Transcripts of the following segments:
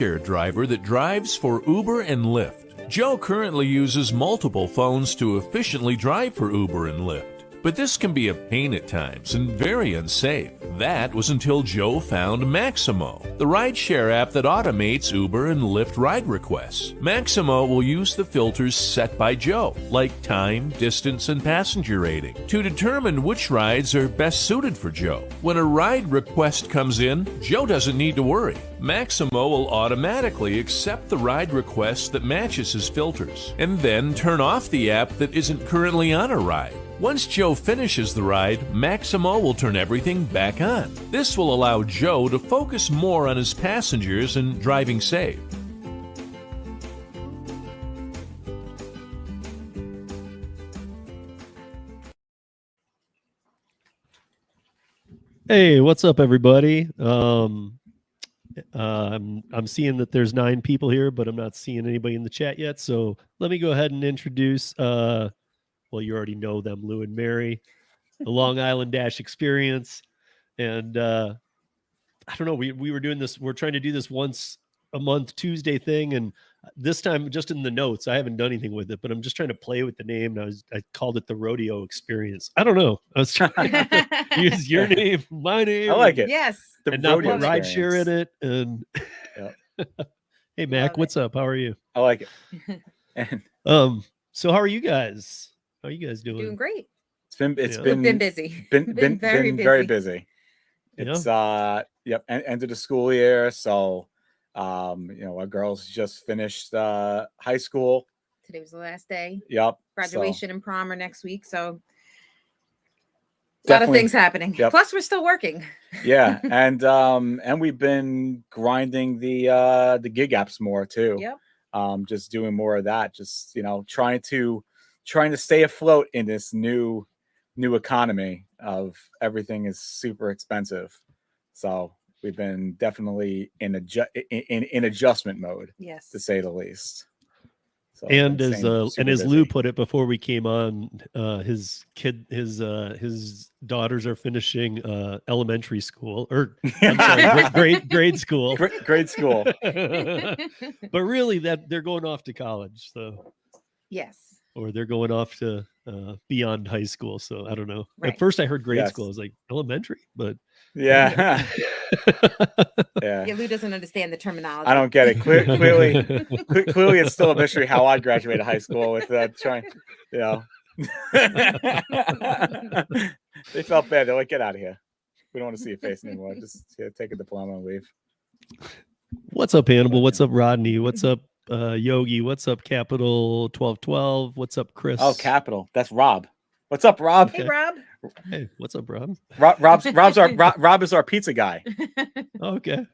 rideshare driver that drives for Uber and Lyft. Joe currently uses multiple phones to efficiently drive for Uber and Lyft. But this can be a pain at times and very unsafe. That was until Joe found Maximo, the rideshare app that automates Uber and Lyft ride requests. Maximo will use the filters set by Joe, like time, distance, and passenger rating, to determine which rides are best suited for Joe. When a ride request comes in, Joe doesn't need to worry. Maximo will automatically accept the ride request that matches his filters, and then turn off the app that isn't currently on a ride. Once Joe finishes the ride, Maximo will turn everything back on. This will allow Joe to focus more on his passengers and driving safe. Hey, what's up, everybody? I'm seeing that there's 9 people here, but I'm not seeing anybody in the chat yet. So let me go ahead and introduce. Well, you already know them, Lou and Mary, the Long Island Dash Experience, and I don't know. We were doing this. We're trying to do this once a month Tuesday thing, and this time just in the notes. I haven't done anything with it, but I'm just trying to play with the name. And I called it the Rodeo Experience. I don't know. I was trying to use your name, my name. I like it. Yes. And not put rideshare in it. And hey, Mac, what's up? How are you? I like it. And so how are you guys? How are you guys doing? Doing great. We've been busy. Been very busy. It's Yeah. end of the school year, so our girls just finished high school. Today was the last day. Yep. Graduation and prom are next week, so a lot of things happening. Yep. Plus, we're still working. Yeah, and we've been grinding the gig apps more too. Yep. Just doing more of that. Just trying to stay afloat in this new economy of everything is super expensive. So we've been definitely in adjustment mode, Yes, to say the least. So and as Lou put it before we came on, his daughters are finishing elementary school, or I'm sorry, grade school. Grade school. But really, that they're going off to college, so yes, or they're going off to beyond high school. So I don't know. Right. At first, I heard grade school. I was like elementary, but yeah. Yeah, Lou doesn't understand the terminology. I don't get it. Clearly, it's still a mystery how I graduated high school with trying. They felt bad. They're like, get out of here. We don't want to see your face anymore. Just take a diploma and leave. What's up, Hannibal? What's up, Rodney? What's up, Yogi? What's up, Capital 1212? What's up, Chris? Oh, Capital. That's Rob. What's up, Rob? Hey, Rob. Hey, what's up, Rob? Rob is our pizza guy. Okay.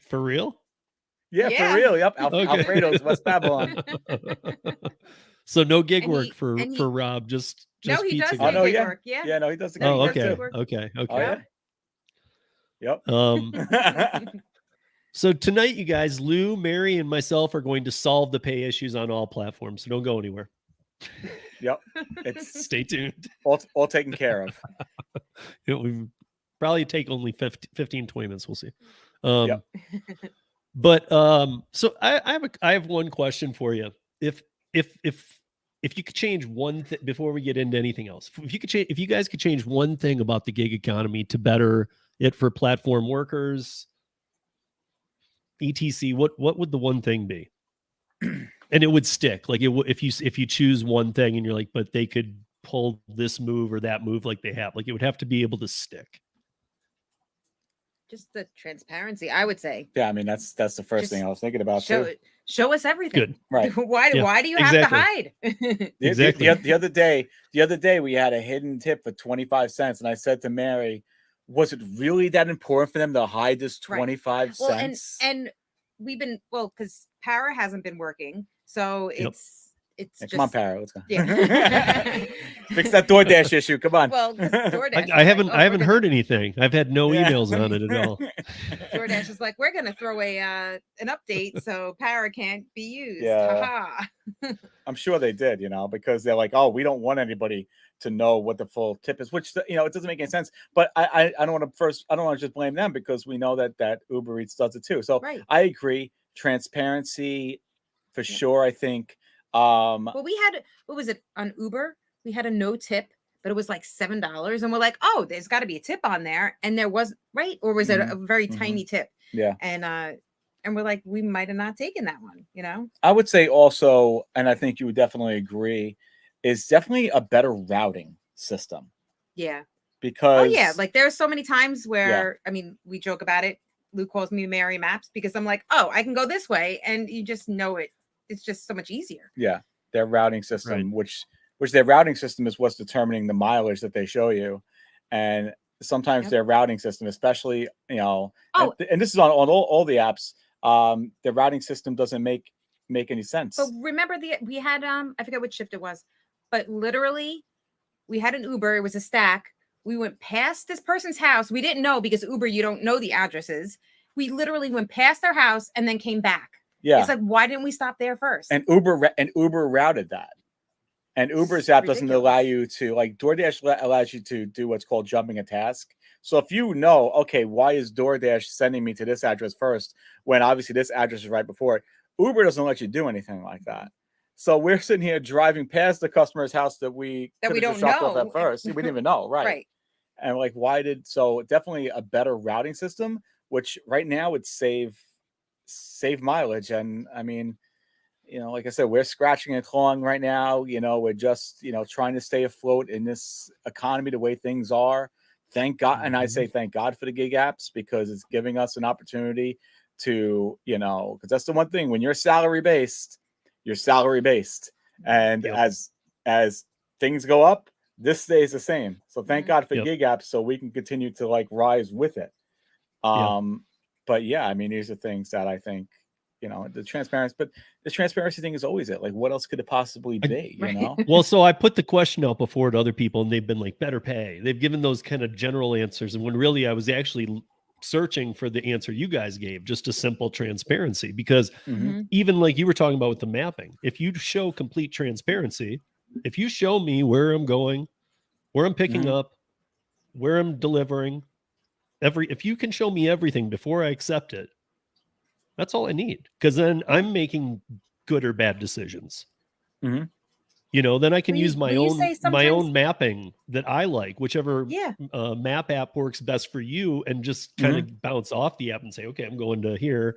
For real? Yeah, for real. Yep. Okay. Alfredo's West Babylon. So no gig work for Rob. Just no, he pizza does guy. gig work. Yeah. Yeah, no, he does. Oh, okay. Okay. Oh, yeah. Yep. So tonight, you guys, Lou, Mary, and myself are going to solve the pay issues on all platforms. So don't go anywhere. Yep. Stay tuned. All taken care of. It will probably take only 15, 20 minutes. We'll see. Yep. But so I have one question for you. If you could change one thing before we get into anything else, if you guys could change one thing about the gig economy to better it for platform workers, etc., what would the one thing be? And it would stick. Like if you choose one thing and you're like, but they could pull this move or that move like they have, like it would have to be able to stick. Just the transparency, I would say. Yeah, I mean that's the first thing I was thinking about too. Show us everything. Good. Right. Why do you have to hide? Exactly. The other day we had a hidden tip for 25 cents, and I said to Mary, was it really that important for them to hide this 25 cents? And we've been because Para hasn't been working, so it's just, come on, Para, let's go. Yeah. Fix that DoorDash issue. Come on. Well, DoorDash I haven't heard anything. I've had no emails on it at all. DoorDash is like, we're gonna throw an update so Para can't be used. Yeah. I'm sure they did, because they're like, oh, we don't want anybody to know what the full tip is, which, you know, it doesn't make any sense. But I don't want to just blame them, because we know that Uber Eats does it too. So Right. I agree, transparency for sure. I think well, we had, what was it on Uber? We had a no tip, but it was like $7, and we're like, oh, there's got to be a tip on there, and there was, right? Or was it a very tiny tip? Yeah. And we're like, we might have not taken that one, you know? I would say also, and I think you would definitely agree, is definitely a better routing system. Yeah. Because oh yeah, like there's so many times where I mean, we joke about it. Lou calls me Mary Maps, because I'm like, oh, I can go this way, and you just know it. It's just so much easier. Yeah, their routing system, which their routing system is what's determining the mileage that they show you, and sometimes their routing system, especially, you know, and this is on all the apps, the routing system doesn't make any sense. But remember, we had I forget which shift it was, but literally we had an Uber. It was a stack. We went past this person's house. We didn't know, because Uber, you don't know the addresses. We literally went past their house and then came back. Yeah, it's like, why didn't we stop there first? And Uber routed that. And Uber's app doesn't allow you to, like, DoorDash allows you to do what's called jumping a task. So if you know, okay, why is DoorDash sending me to this address first when obviously this address is right before it? Uber doesn't let you do anything like that. So we're sitting here driving past the customer's house that we don't dropped know off at first. We didn't even know, right? Right. And like, so definitely a better routing system, which right now would save mileage. And I mean, you know, like I said, we're scratching and clawing right now. You know, we're just, you know, trying to stay afloat in this economy the way things are. Thank God. And I say thank God for the gig apps, because it's giving us an opportunity to, you know, because that's the one thing, when you're salary based. And as things go up, this stays the same. So thank God for gig apps, so we can continue to like rise with it. But yeah, I mean, these are things that I think, you know, the transparency thing is always it. Like, what else could it possibly be? You know? Well, so I put the question out before to other people, and they've been like, better pay. They've given those kind of general answers. And when really I was actually searching for the answer you guys gave, just a simple transparency, because even like you were talking about with the mapping, if you show complete transparency, if you show me where I'm going, where I'm picking up, where I'm delivering, if you can show me everything before I accept it, that's all I need, because then I'm making good or bad decisions. You know, then I can use my own mapping that I like, whichever map app works best for you, and just kind of bounce off the app and say, okay, I'm going to here.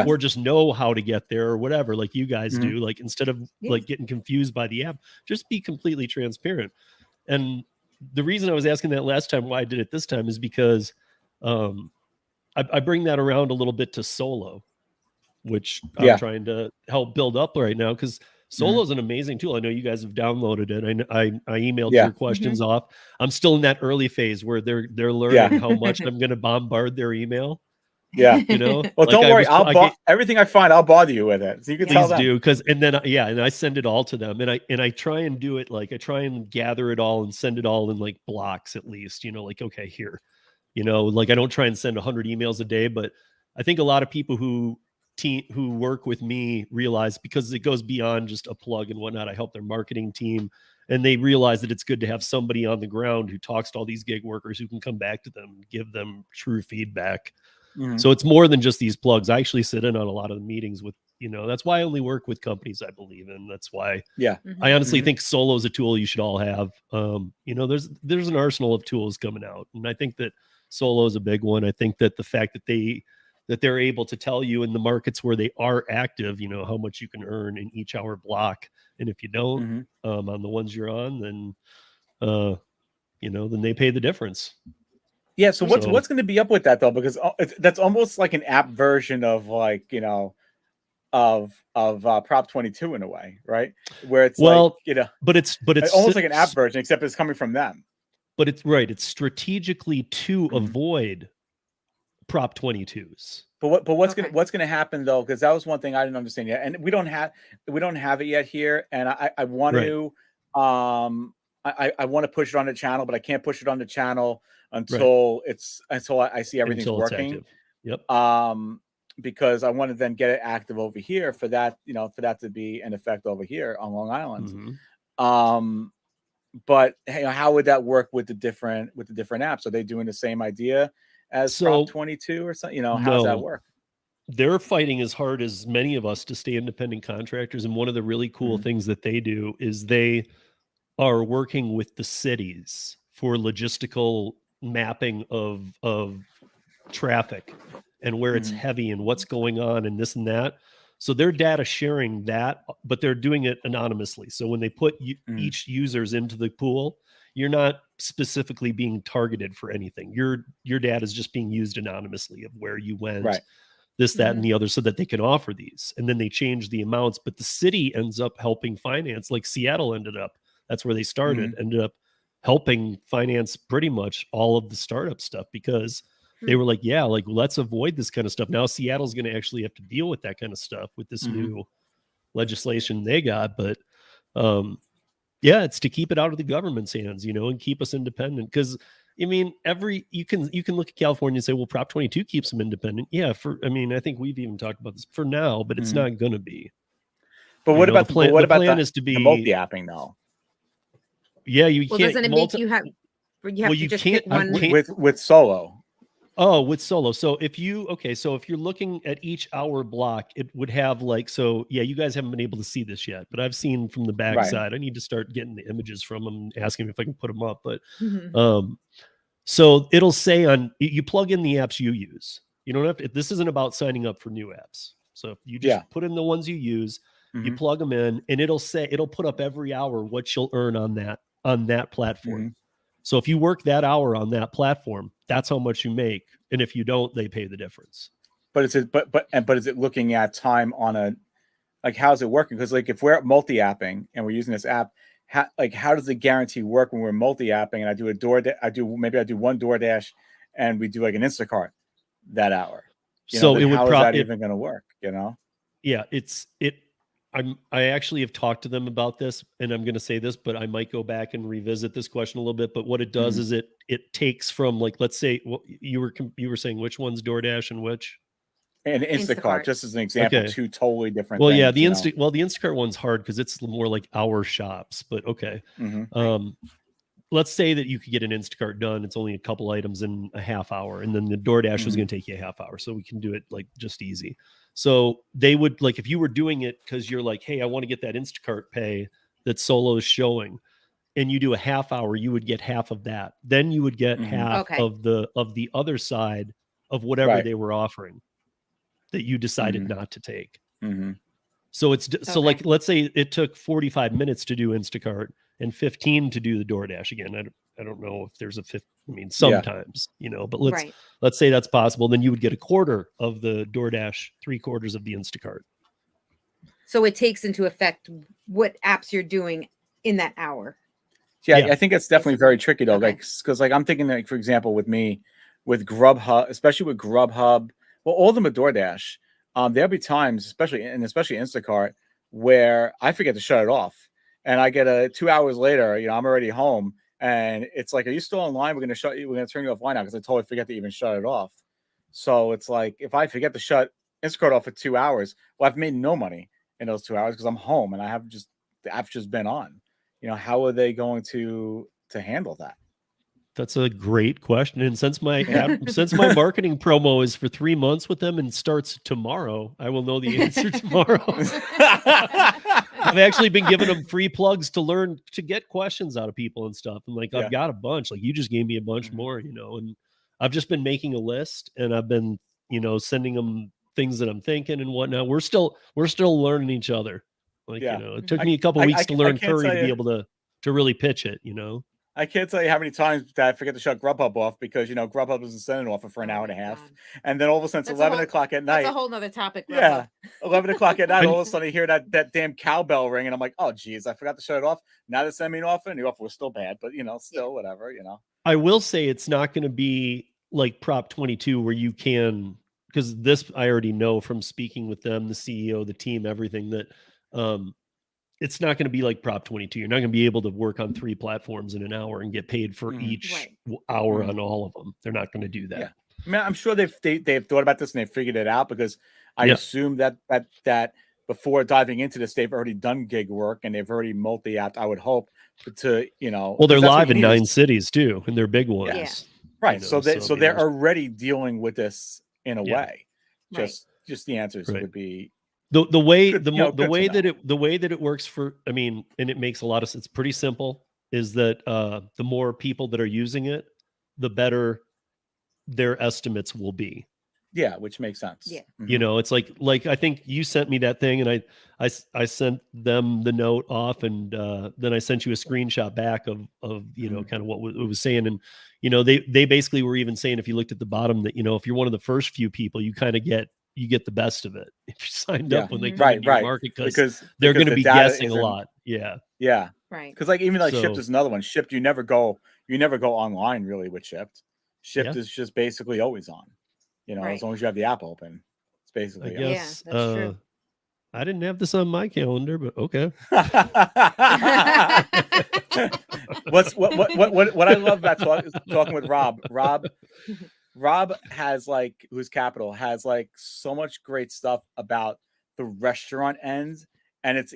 Or just know how to get there or whatever, like you guys do. Like, instead of like getting confused by the app, just be completely transparent. And the reason I was asking that last time, why I did it this time, is because I bring that around a little bit to Solo, which I'm trying to help build up right now, because Solo is an amazing tool. I know you guys have downloaded it. I emailed your questions off. I'm still in that early phase where they're learning how much I'm going to bombard their email. Yeah, you know. Well, like, don't worry. Everything I find, I'll bother you with it. So you can tell them. Do, because and I send it all to them, and I try and do it, like I try and gather it all and send it all in like blocks at least. You know, like, okay, here. You know, like I don't try and send 100 emails a day, but I think a lot of people who work with me realize, because it goes beyond just a plug and whatnot, I help their marketing team, and they realize that it's good to have somebody on the ground who talks to all these gig workers, who can come back to them, give them true feedback. So it's more than just these plugs. I actually sit in on a lot of the meetings with, you know, that's why I only work with companies I believe in. That's why I honestly think Solo is a tool you should all have. You know, there's an arsenal of tools coming out, and I think that Solo is a big one. I think that the fact that they're able to tell you in the markets where they are active, you know, how much you can earn in each hour block. And if you don't, on the ones you're on, then, you know, then they pay the difference. Yeah. So what's going to be up with that though? Because that's almost like an app version of, like, you know, of Prop 22 in a way, right? Where it's like, you know, but it's almost like an app version, except it's coming from them. But it's right. It's strategically to avoid Prop 22s. But what's gonna happen though? Because that was one thing I didn't understand yet, and we don't have it yet here. And I want to I want to push it on the channel, but I can't push it on the channel until I see everything's working. Yep. Because I want to then get it active over here for that, you know, for that to be in effect over here on Long Island. but hey, how would that work with the different apps? Are they doing the same idea as Prop 22 or something? How does that work? They're fighting as hard as many of us to stay independent contractors. And one of the really cool things that they do is they are working with the cities for logistical mapping of traffic and where it's heavy and what's going on and this and that. So they're data sharing that, but they're doing it anonymously. So when they put each users into the pool, you're not specifically being targeted for anything. Your data is just being used anonymously of where you went, this, that, and the other, so that they can offer these. And then they change the amounts, but the city ends up helping finance, like Seattle ended up. That's where they started, ended up helping finance pretty much all of the startup stuff because they were like, yeah, like let's avoid this kind of stuff. Now Seattle's going to actually have to deal with that kind of stuff with this new legislation they got. But yeah, it's to keep it out of the government's hands, and keep us independent. Because I mean, you can look at California and say, well, Prop 22 keeps them independent. Yeah, I think we've even talked about this for now, but it's not going to be. But what about the plan? The plan is to be multi-apping though. Yeah, you can't. Doesn't it make you have to just pick one with solo? Oh, with solo. So if you're looking at each hour block, it would have you guys haven't been able to see this yet, but I've seen from the back side. I need to start getting the images from them, asking if I can put them up. But so it'll say you plug in the apps you use. You don't have to, this isn't about signing up for new apps. So if you just put in the ones you use, you plug them in, and it'll put up every hour what you'll earn on that platform. So if you work that hour on that platform, that's how much you make. And if you don't, they pay the difference. But is it looking at time on how's it working? Because if we're multi-apping and we're using this app, how does the guarantee work when we're multi-apping and I do I do one DoorDash and we do an Instacart that hour? So how is that even going to work? Yeah, I actually have talked to them about this, and I'm going to say this, but I might go back and revisit this question a little bit. But what it does is it takes from let's say you were saying which one's DoorDash and which, and Instacart, just as an example, two totally different. Well, things, yeah, the Instacart one's hard because it's more like hour shops. But okay, let's say that you could get an Instacart done. It's only a couple items in a half hour, and then the DoorDash was going to take you a half hour, so we can do it just easy. So they would if you were doing it because you're hey, I want to get that Instacart pay that Solo is showing, and you do a half hour, you would get half of that. Then you would get half of the other side of whatever they were offering that you decided not to take. So it's let's say it took 45 minutes to do Instacart and 15 to do the DoorDash. Again, I don't know if there's a fifth. I mean, sometimes, but let's say that's possible. Then you would get a quarter of the DoorDash, 3/4 of the Instacart. So it takes into effect what apps you're doing in that hour. Yeah. I think it's definitely very tricky though. Because I'm thinking for example, with me, with Grubhub, especially with Grubhub, well, all of them are DoorDash. There'll be times, especially Instacart, where I forget to shut it off, and I get 2 hours later. I'm already home, and it's are you still online? We're going to turn you offline now because I totally forget to even shut it off. So it's if I forget to shut Instacart off for 2 hours, well, I've made no money in those 2 hours because I'm home and the app's just been on. How are they going to handle that? That's a great question. And since my marketing promo is for 3 months with them and starts tomorrow, I will know the answer tomorrow. I've actually been giving them free plugs to get questions out of people and stuff. And I've got a bunch, you just gave me a bunch more, and I've just been making a list and I've been, sending them things that I'm thinking and whatnot. We're still learning each other. It took me a couple weeks to learn Curry to be able to really pitch it, I can't tell you how many times that I forget to shut Grubhub off because Grubhub isn't sending an offer for an hour and a half, and then all of a sudden it's 11 o'clock at night. That's a whole nother topic. Yeah, 11 o'clock at night. All of a sudden you hear that damn cowbell ring, and I'm like, oh geez, I forgot to shut it off. Now they send me an offer, and the offer was still bad, but still whatever. I will say it's not going to be like Prop 22 where you can, because this I already know from speaking with them, the CEO, the team, everything that. It's not going to be like Prop 22. You're not going to be able to work on 3 platforms in an hour and get paid for each hour on all of them. They're not going to do that. Yeah. I mean, I'm sure they've thought about this and they've figured it out because I assume that before diving into this, they've already done gig work and they've already multi-apped, I would hope, to, you know, Well, they're 'cause that's what live you in need 9 is- cities too, and they're big ones. Yeah. right. know, So they, so, I so mean, they're there's- already dealing with this in a Yeah. way. Right. Just the answers Right. would be the way good, the you know, mo- the good to way that know. it works for, I mean, and it makes a lot of sense. It's pretty simple. Is that the more people that are using it, the better their estimates will be. Yeah, which makes sense. Yeah. You Mhm. know, it's like I think you sent me that thing, and I sent them the note off, and then I sent you a screenshot back of you know, kind of what it was saying, and you know, they basically were even saying, if you looked at the bottom, that, you know, if you're one of the first few people, you kind of get the best of it if you signed Yeah. up when they Mhm. come Right, into your right. market, because Because they're going to the be data guessing a isn't- lot. Yeah. Yeah. Right. Because like even like Shipped So- is another one. Shipped, you never go online really with Shipped. Shipped Yeah. is just basically always on. You know, Right. as long as you have the app open, it's I basically on. guess that's true. I didn't have this on my calendar, but okay. What I love about talking with Rob has like, who's Capital, has like so much great stuff about the restaurant end, and it's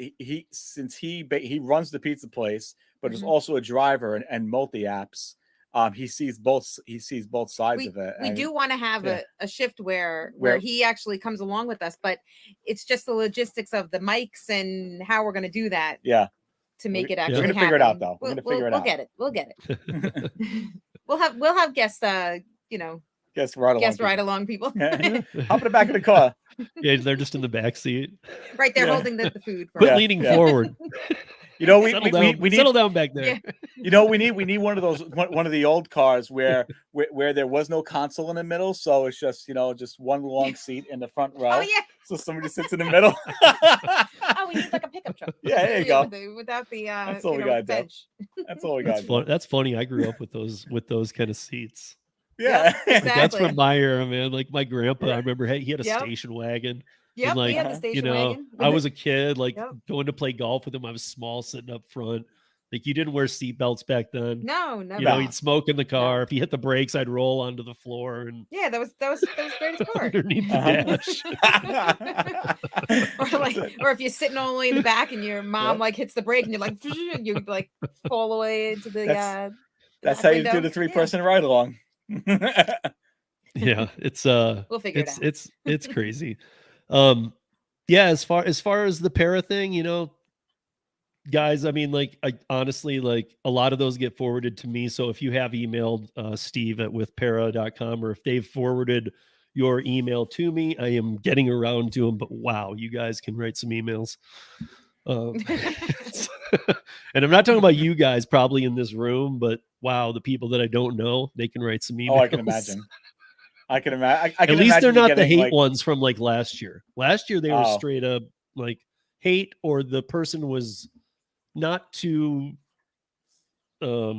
since he runs the pizza place, but is Mhm. also a driver and multi apps. He sees both sides of it. We and do want to have yeah. a shift where Where- he actually comes along with us, but it's just the logistics of the mics and how we're going to do that yeah. to make it We're actually gonna figure it out, happen. though. We're We'll, gonna figure it we'll out. get it. We'll get it. We'll have guests, you know, Guess right along. guest ride along people. Yeah. Hop in the back of the car. Yeah, they're just in the back seat. Right there Yeah. holding the food. For Quit us. Yeah, leaning yeah. forward. You know, Settle down. we need, Settle down back there. Yeah. you know, we need one of those, one of the old cars where there was no console in the middle, so it's just, you know, just one long seat in the front row. Oh yeah. So somebody sits in the middle. Oh, we need like a pickup truck. Yeah, there you go. Without the That's all you we know, gotta do. bench. That's all we That's got. fun. That's funny. I grew up with those kind of seats. Yeah. Yep, Like, that's Exactly. from my era, man. Like my grandpa, I Right. remember he had a Yep. station wagon. Yep, And, like, we had the uh-huh. station You know, wagon. I was a kid, like Yep. going to play golf with him. I was small, sitting up front. Like, you didn't wear seatbelts back then. no, never. You know, No. he'd smoke in the car. If he hit the brakes, I'd roll onto the floor and Yeah, that was greatest part. underneath the Uh-huh. dash. or if you're sitting all the way in the back and your mom Yep. like hits the brake and you're like you like fall away into the That's back how you do window. the 3-person ride along. Yeah, it's We'll figure it out. it's crazy. Yeah, as far as the para thing, you know, guys, I mean, like, I honestly, like, a lot of those get forwarded to me. So if you have emailed Steve at withpara.com, or if they've forwarded your email to me, I am getting around to them. But wow, you guys can write some emails. And I'm not talking about you guys probably in this room, but wow, the people that I don't know, they can write some emails. Oh, I can imagine. I can imagine. At least they're not the hate ones from like last year. Last year they were Oh. straight up like hate, or the person was not too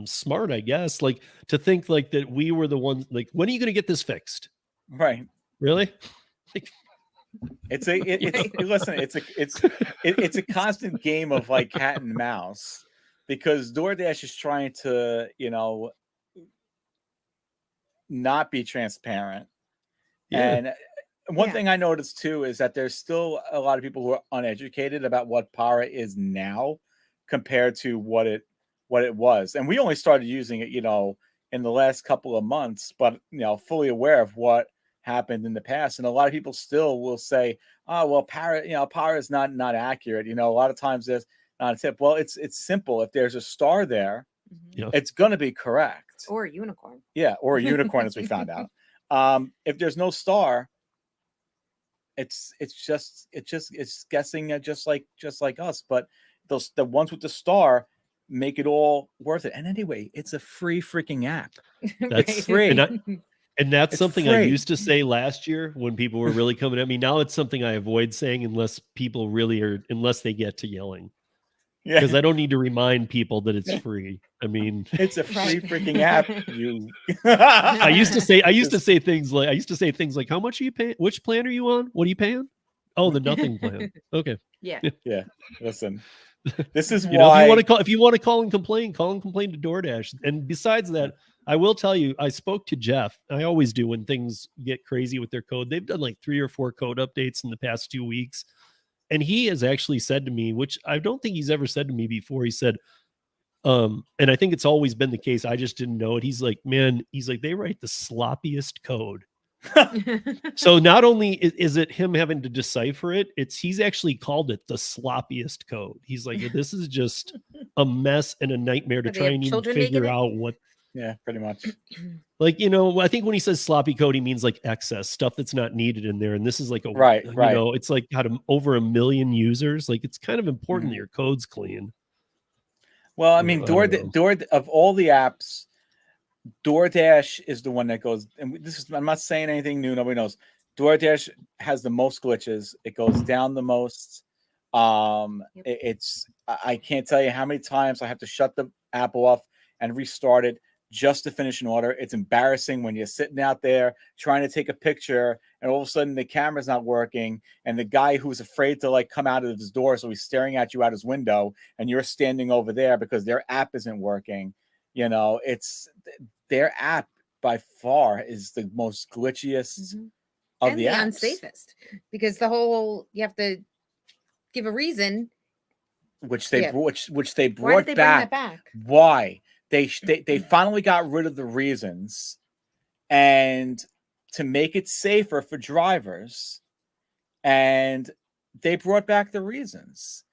smart, I guess, like to think like that we were the ones, like, when are you going to get this fixed? Right. Really? Listen, it's a constant game of like cat and mouse, because DoorDash is trying to, you know, not be transparent. Yeah. And one Yeah. thing I noticed too is that there's still a lot of people who are uneducated about what Para is now compared to what it was. And we only started using it, you know, in the last couple of months, but, you know, fully aware of what happened in the past. And a lot of people still will say, oh, well, Para is not accurate. You know, a lot of times there's not a tip. Well, it's simple. If there's a star there, Mhm. Yeah. it's going to be correct. Or a unicorn. Yeah, or a unicorn, as we found out. If there's no star, it's guessing just like us. But the ones with the star make it all worth it. And anyway, it's a free freaking app. That's free. And that's It's something I free. used to say last year when people were really coming at me. Now it's something I avoid saying unless people really are, unless they get to yelling, Yeah, because I don't need to remind people that it's free. I mean, it's a free Right. freaking app. You. I used to say things like, how much are you paying? Which plan are you on? What are you paying? Oh, the nothing plan. Okay. Yeah. Yeah, listen. This is You know, why. if you want to call and complain to DoorDash. And besides that, I will tell you, I spoke to Jeff. I always do when things get crazy with their code. They've done like 3 or 4 code updates in the past 2 weeks. And he has actually said to me, which I don't think he's ever said to me before, he said, And I think it's always been the case. I just didn't know it. He's like, man, they write the sloppiest code. So not only is it him having to decipher it, he's actually called it the sloppiest code. He's like, this is just a mess and a nightmare to try and even figure out what. Yeah, pretty much. Like, I think when he says sloppy code, he means like excess stuff that's not needed in there. And this is like right. It's like got over 1 million users. Like, it's kind of important that your code's clean. Well, I mean, Door of all the apps, DoorDash is the one that goes, and I'm not saying anything new. Nobody knows. DoorDash has the most glitches. It goes down the most. I can't tell you how many times I have to shut the app off and restart it just to finish an order. It's embarrassing when you're sitting out there trying to take a picture and all of a sudden the camera's not working and the guy who's afraid to like come out of his door, so he's staring at you out his window and you're standing over there because their app isn't working. It's their app by far is the most glitchiest of and the apps. Unsafest, because you have to give a reason, which they brought Why did they back. Bring that back. Why they finally got rid of the reasons, and to make it safer for drivers, and they brought back the reasons.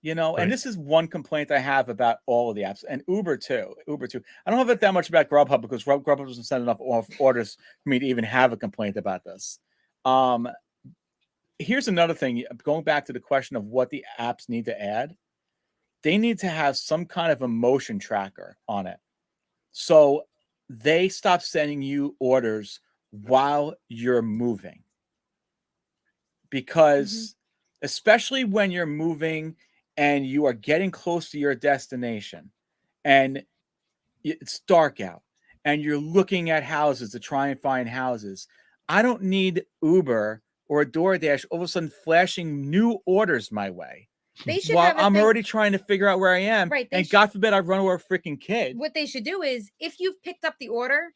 Right. And this is one complaint I have about all of the apps, and Uber too. I don't have it that much about Grubhub because Grubhub doesn't send enough orders for me to even have a complaint about this. Here's another thing. Going back to the question of what the apps need to add, they need to have some kind of a motion tracker on it, so they stop sending you orders while you're moving. Because especially when you're moving and you are getting close to your destination and it's dark out and you're looking at houses to try and find houses, I don't need Uber or DoorDash all of a sudden flashing new orders my way. They should while I'm already trying to figure out where I am. Right. And God forbid I run over a freaking kid. What they should do is, if you've picked up the order,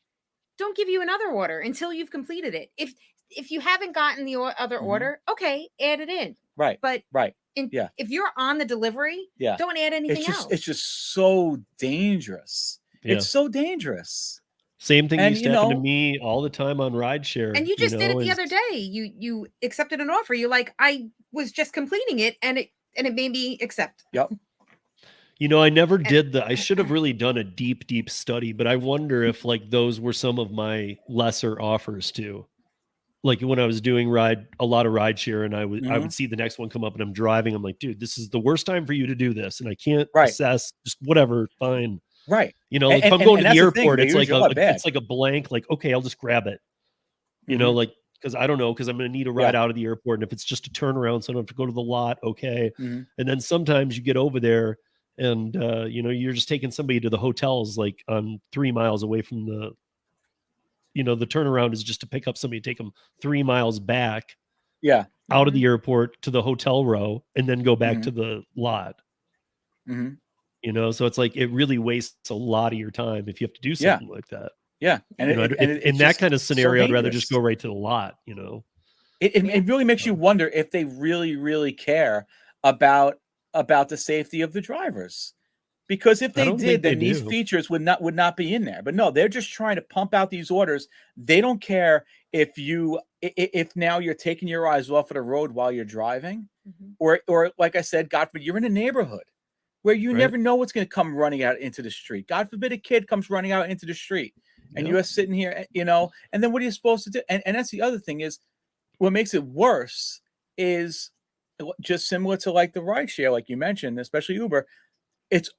don't give you another order until you've completed it. If you haven't gotten the other order, okay, add it in. Right. But if you're on the delivery, don't add anything else. It's just so dangerous. Yeah. It's so dangerous. Same thing used to happen to me all the time on Rideshare. And you just did it the other day. You accepted an offer. You're like, I was just completing it, and it made me accept. Yep. I never did I should have really done a deep study, but I wonder if like those were some of my lesser offers too. Like when I was doing a lot of Rideshare, and I would see the next one come up and I'm driving. I'm like, dude, this is the worst time for you to do this. And I can't assess, just whatever, fine. Right. Like if I'm going to the airport, it's like a blank, like, okay, I'll just grab it. Like, because I don't know, because I'm going to need a ride out of the airport. And if it's just a turnaround, so I don't have to go to the lot, okay. And then sometimes you get over there and, you're just taking somebody to the hotels like on 3 miles away from the turnaround is just to pick up somebody, take them 3 miles back out of the airport to the hotel row and then go back to the lot. So it's like, it really wastes a lot of your time if you have to do something like that. Yeah. And in that kind of scenario, I'd rather just go right to the lot, It really makes you wonder if they really, really care about the safety of the drivers. Because if they did, then these features would not be in there. But no, they're just trying to pump out these orders. They don't care if now you're taking your eyes off of the road while you're driving, or like I said, God forbid, you're in a neighborhood where you never know what's going to come running out into the street. God forbid a kid comes running out into the street, and you are sitting here, and then what are you supposed to do? And that's the other thing is, what makes it worse is just similar to like the rideshare, like you mentioned, especially Uber. It's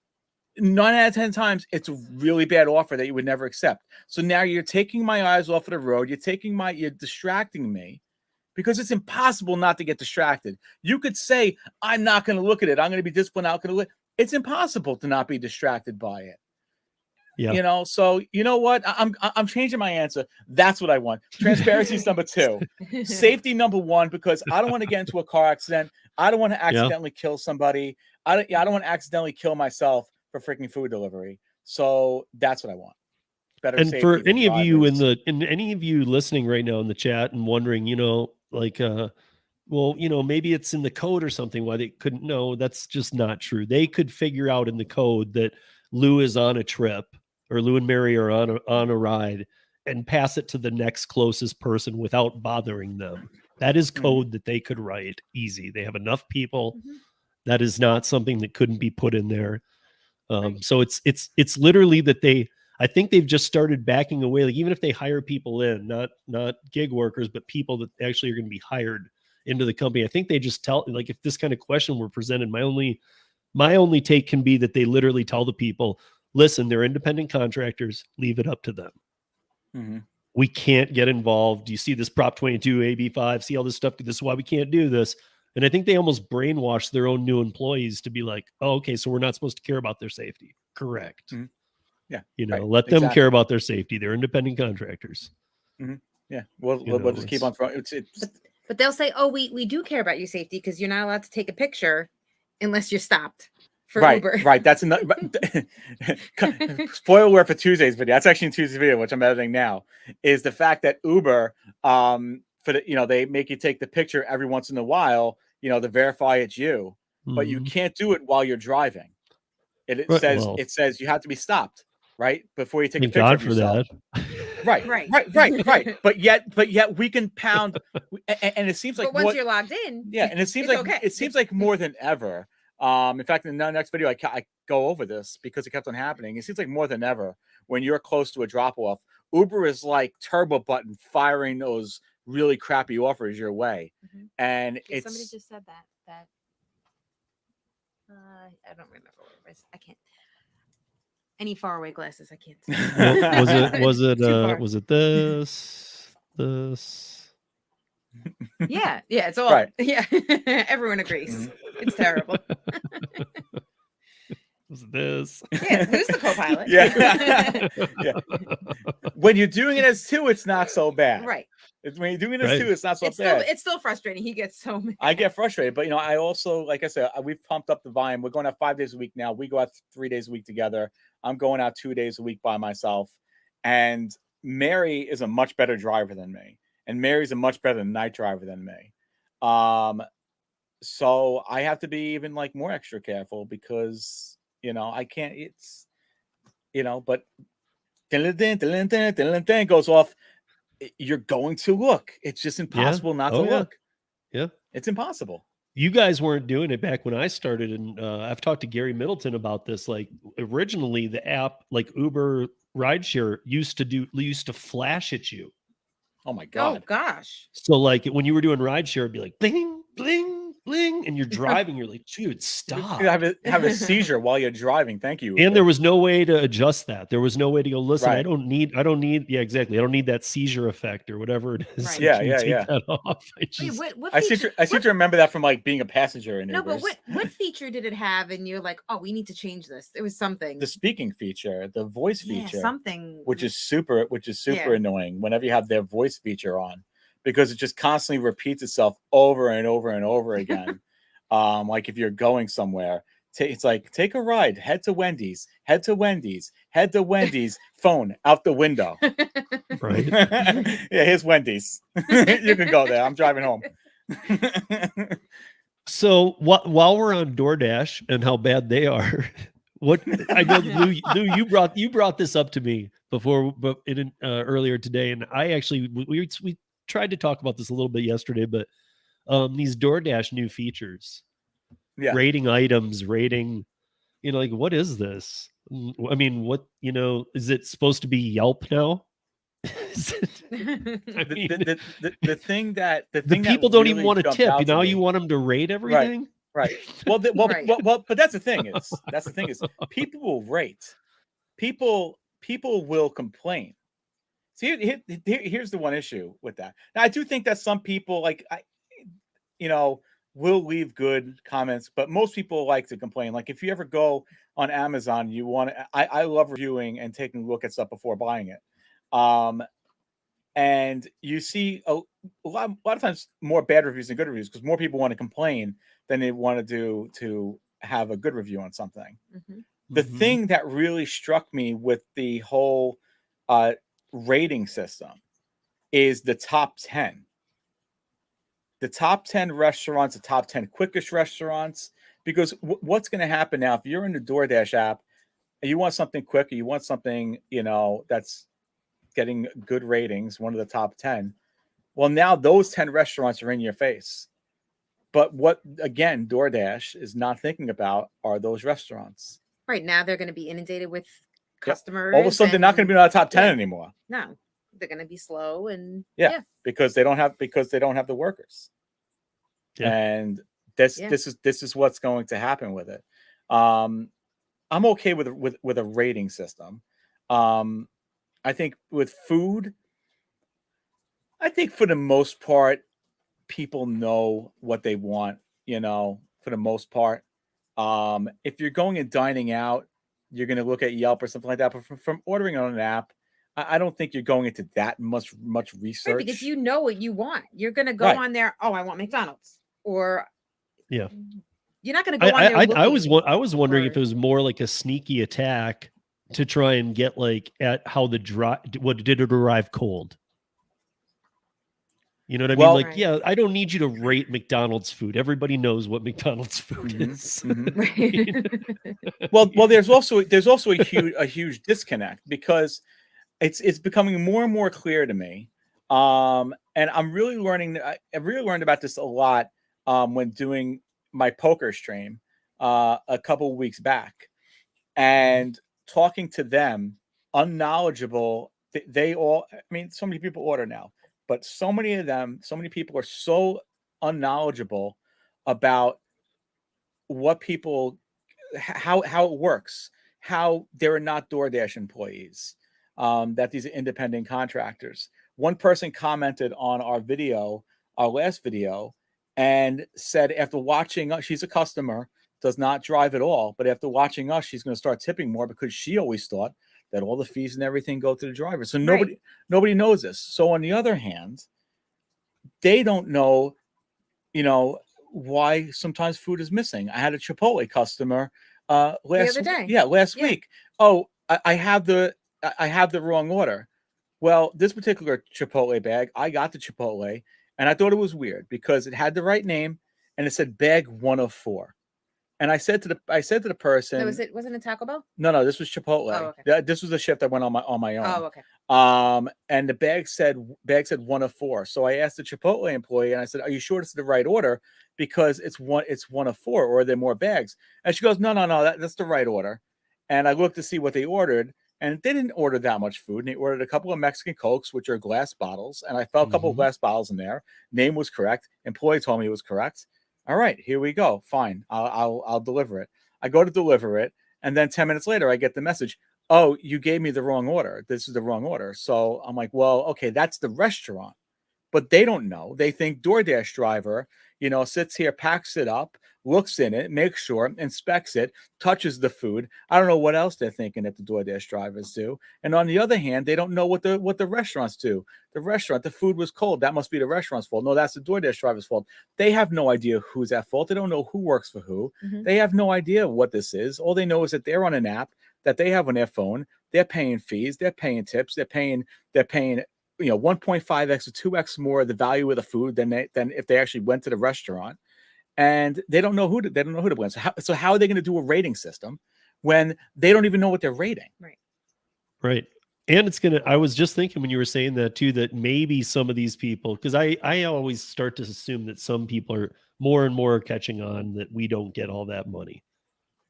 9 out of 10 times, it's a really bad offer that you would never accept. So now you're taking my eyes off of the road. You're distracting me, because it's impossible not to get distracted. You could say, I'm not going to look at it. I'm going to be disciplined. I'm going to look. It's impossible to not be distracted by it. Yeah. So you know what? I'm changing my answer. That's what I want. Transparency is number 2. Safety number 1, because I don't want to get into a car accident. I don't want to accidentally kill somebody. I don't want to accidentally kill myself for freaking food delivery. So that's what I want. Better. And for any of you any of you listening right now in the chat and wondering, maybe it's in the code or something why they couldn't know, that's just not true. They could figure out in the code that Lou is on a trip or Lou and Mary are on a ride and pass it to the next closest person without bothering them. That is code that they could write easy. They have enough people. That is not something that couldn't be put in there. So it's literally that I think they've just started backing away. Like even if they hire people in, not gig workers, but people that actually are going to be hired into the company, I think they just tell, like, if this kind of question were presented, my only take can be that they literally tell the people, listen, they're independent contractors, leave it up to them. We can't get involved. You see this Prop 22, AB5, see all this stuff. This is why we can't do this. And I think they almost brainwash their own new employees to be like, oh, okay, so we're not supposed to care about their safety. Correct. Yeah. Let them care about their safety. They're independent contractors. Yeah. We'll just keep on throwing. But they'll say, oh, we do care about your safety because you're not allowed to take a picture unless you're stopped for Uber. Right. That's another spoiler alert for Tuesday's video. That's actually in Tuesday's video, which I'm editing now, is the fact that Uber, they make you take the picture every once in a while, to verify it's you, but you can't do it while you're driving. It says you have to be stopped, right? Before you take a picture of yourself. Right. But yet we can pound, and it seems like but once you're logged in, and it seems like okay. It seems like more than ever. In fact, in the next video, I go over this because it kept on happening. It seems like more than ever when you're close to a drop off, Uber is like turbo button firing those really crappy offers your way, and somebody just said that I don't remember what it was. I can't. Any faraway glasses, I can't see. Was it this? Yeah, it's all right. Yeah, everyone agrees. It's terrible. Was it this? Yeah, who's the co-pilot? Yeah. When you're doing it as two, it's not so bad. Right. When you're doing it as two, it's not so bad. It's still frustrating. He gets so mad. I get frustrated, but I also, like I said, we've pumped up the volume. We're going out 5 days a week now. We go out 3 days a week together. I'm going out 2 days a week by myself. And Mary is a much better driver than me. And Mary's a much better night driver than me. So I have to be even more extra careful because, I can't, but goes off. You're going to look. It's just impossible not to look. Yeah. It's impossible. You guys weren't doing it back when I started. And I've talked to Gary Middleton about this. Like originally the app, like Uber Rideshare used to flash at you. Oh my God. Oh gosh. So like when you were doing rideshare, it'd be like bling, bling, bling, and you're driving. You're like, dude, stop. You have a seizure while you're driving. Thank you. And there was no way to adjust that. There was no way to go, listen, right. I don't need. Yeah, exactly. I don't need that seizure effect or whatever it is. Right. Yeah. That off. I seem to remember that from being a passenger in Ubers. But what feature did it have? And you're like, oh, we need to change this. It was something. The speaking feature, the voice feature, something, which is super annoying whenever you have their voice feature on, because it just constantly repeats itself over and over and over again. Like if you're going somewhere, it's like, take a ride, head to Wendy's, phone out the window. Right. Yeah, here's Wendy's. You can go there. I'm driving home. So while we're on DoorDash and how bad they are, what I know, Lou, you brought this up to me before, but earlier today, and I actually we tried to talk about this a little bit yesterday, but these DoorDash new features, rating items, like what is this? I mean, what is it supposed to be Yelp now? The thing that people don't even want to tip. Now you want them to rate everything, right? Well, but that's the thing is people will rate. People will complain. See, here's the one issue with that. Now, I do think that some people will leave good comments, but most people like to complain. Like if you ever go on Amazon, I love reviewing and taking a look at stuff before buying it. And you see a lot of times more bad reviews than good reviews because more people want to complain than they want to do to have a good review on something. The thing that really struck me with the whole rating system is the top 10. The top 10 restaurants, the top 10 quickest restaurants, because what's going to happen now if you're in the DoorDash app, you want something quick, or you want something, that's getting good ratings, one of the top 10. Well, now those 10 restaurants are in your face. But what, again, DoorDash is not thinking about are those restaurants. Right now, they're going to be inundated with Yep. customers. All of a sudden, they're not going to be in our top 10 yeah. anymore. No, they're going to be slow and because they don't have the workers. Yeah. And this is what's going to happen with it. I'm okay with a rating system. I think with food, I think for the most part, people know what they want, for the most part. If you're going and dining out, you're going to look at Yelp or something like that. But from ordering on an app, I don't think you're going into that much research. Right, because you know what you want. You're going to go on there. Oh, I want McDonald's, or yeah. You're not going to go on there. I was wondering if it was more like a sneaky attack to try and get like at how what did it arrive cold? You know what I mean? Like, yeah, I don't need you to rate McDonald's food. Everybody knows what McDonald's food is. Well, there's also a huge disconnect, because it's becoming more and more clear to me. And I'm really learning. I really learned about this a lot when doing my poker stream a couple of weeks back, and talking to them, unknowledgeable. They all, I mean, so many people order now, but so many people are so unknowledgeable about what people, how it works, how they're not DoorDash employees, that these are independent contractors. One person commented on our last video, and said after watching us, she's a customer, does not drive at all, but after watching us, she's going to start tipping more, because she always thought that all the fees and everything go to the driver. So nobody knows this. So on the other hand, they don't know, why sometimes food is missing. I had a Chipotle customer last week. Oh, I have the wrong order. Well, this particular Chipotle bag, I got the Chipotle, and I thought it was weird because it had the right name and it said bag 104. And I said to the person, wasn't it Taco Bell? No, this was Chipotle. Oh, okay. This was the shift I went on my own. Oh, okay. And the bag said 104. So I asked the Chipotle employee, and I said, "Are you sure this is the right order? Because it's 104, or are there more bags?" And she goes, "No, that's the right order." And I looked to see what they ordered, and they didn't order that much food. And they ordered a couple of Mexican Cokes, which are glass bottles, and I felt a couple of glass bottles in there. Name was correct. Employee told me it was correct. All right, here we go. Fine, I'll deliver it. I go to deliver it, and then 10 minutes later, I get the message, "Oh, you gave me the wrong order. This is the wrong order." So I'm like, well, okay, that's the restaurant. But they don't know. They think DoorDash driver, sits here, packs it up, looks in it, makes sure, inspects it, touches the food. I don't know what else they're thinking that the DoorDash drivers do. And on the other hand, they don't know what the restaurants do. The food was cold. That must be the restaurant's fault. No, that's the DoorDash driver's fault. They have no idea who's at fault. They don't know who works for who. Mm-hmm. They have no idea what this is. All they know is that they're on an app that they have on their phone. They're paying fees. They're paying tips. They're paying 1.5x or 2x more of the value of the food than if they actually went to the restaurant. And they don't know who to blame. So how are they going to do a rating system when they don't even know what they're rating? Right. And I was just thinking when you were saying that too, that maybe some of these people, because I always start to assume that some people are more and more catching on that we don't get all that money.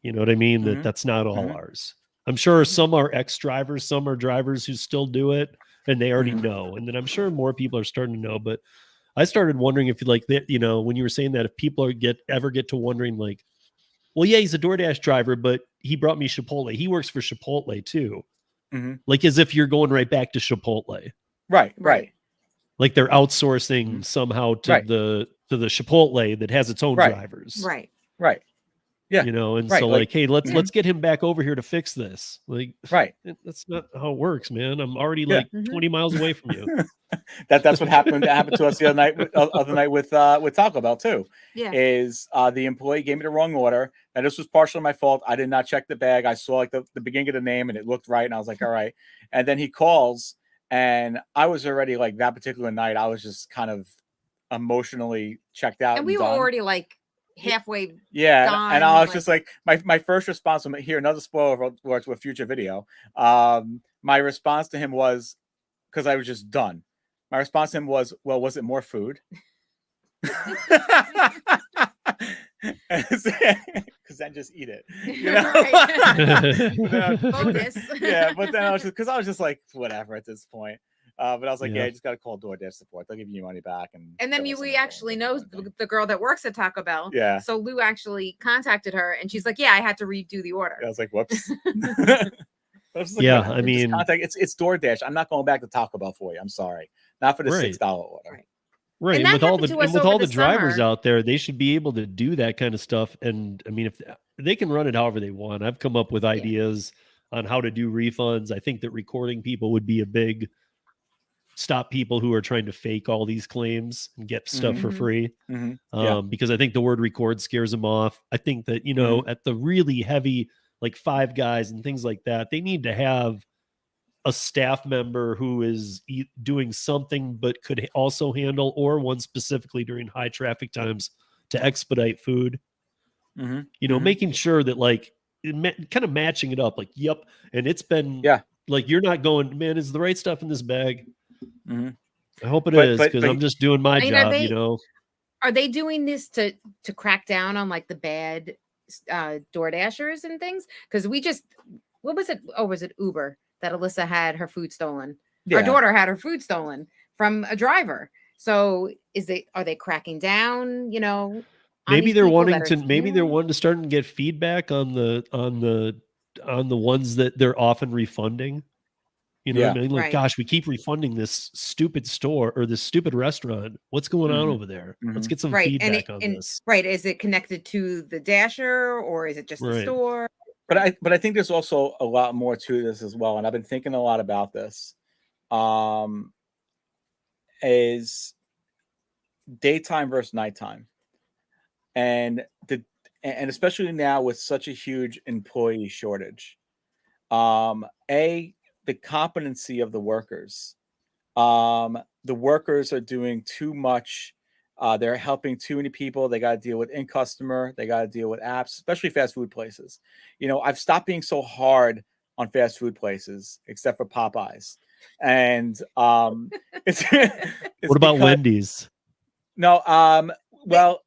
You know what I mean? Mm-hmm. That's not all ours. I'm sure some are ex-drivers, some are drivers who still do it, and they already know. And then I'm sure more people are starting to know. But I started wondering if, like, when you were saying that, if people ever get to wondering, like, well, yeah, he's a DoorDash driver, but he brought me Chipotle. He works for Chipotle too. Mm-hmm. Like, as if you're going right back to Chipotle. Right. Like they're outsourcing somehow to the Chipotle that has its own drivers. Right. Yeah. And so like, hey, let's get him back over here to fix this. Like, that's not how it works, man. I'm already 20 miles away from you. That's what happened. That happened to us the other night with Taco Bell too. Yeah. Is the employee gave me the wrong order. And this was partially my fault. I did not check the bag. I saw like the beginning of the name and it looked right. And I was like, all right. And then he calls, and I was already like, that particular night, I was just kind of emotionally checked out. And we were already like halfway. Yeah, gone, and I was like- just like, my first response from here, another spoiler for a future video. My response to him was, because I was just done. My response to him was, well, was it more food? Because then just eat it, you know. Bonus. Yeah, but then I was just like, whatever at this point. But I was like, Yeah. yeah, you just gotta call DoorDash support. They'll give you money back. And then we actually know the girl that works at Taco Bell. Yeah. So Lou actually contacted her, and she's like, "Yeah, I had to redo the order." I was like, whoops. But I was like, Yeah, whatever, I just mean- contact, it's DoorDash. I'm not going back to Taco Bell for you. I'm sorry, not for the Right. $6 order. Right. Right, And and that with all happened the to us and with over all the the drivers summer. out there, they should be able to do that kind of stuff. And I mean, if they can run it however they want, I've come up with ideas on how to do refunds. I think that recording people would be a big stop people who are trying to fake all these claims and get stuff for Mhm. free. Mhm. Yeah. Because I think the word record scares them off. I think that, you know, at the really heavy, like Five Guys and things like that, they need to have a staff member who is doing something but could also handle, or one specifically during high traffic times to expedite food. Mhm. You know, Mhm. making sure that like kind of matching it up, like, yep. And it's been Yeah. like, you're not going, man, is the right stuff in this bag? Mhm. I hope it But- is, but- because but- I'm just doing my I mean, are job, they- you know. Are they doing this to crack down on like the bad door dashers and things? Because what was it? Oh, was it Uber that Alyssa had her food stolen? Our Yeah. daughter had her food stolen from a driver. So are they cracking down? You know, on Maybe these they're people wanting that to are maybe they're stealing? wanting to start and get feedback on the ones that they're often refunding. You know what I mean? Like, Right. gosh, we keep refunding this stupid store or this stupid restaurant. What's going on Mhm. over there? Let's Mhm. get some Right, and feedback on this. right. Is it connected to the dasher or is it just the Right. store? But I think there's also a lot more to this as well, and I've been thinking a lot about this. Is daytime versus nighttime, and especially now with such a huge employee shortage. The competency of the workers. The workers are doing too much. They're helping too many people. They got to deal with in customer. They got to deal with apps, especially fast food places. You know, I've stopped being so hard on fast food places, except for Popeyes. And it's, What about Wendy's? No, well,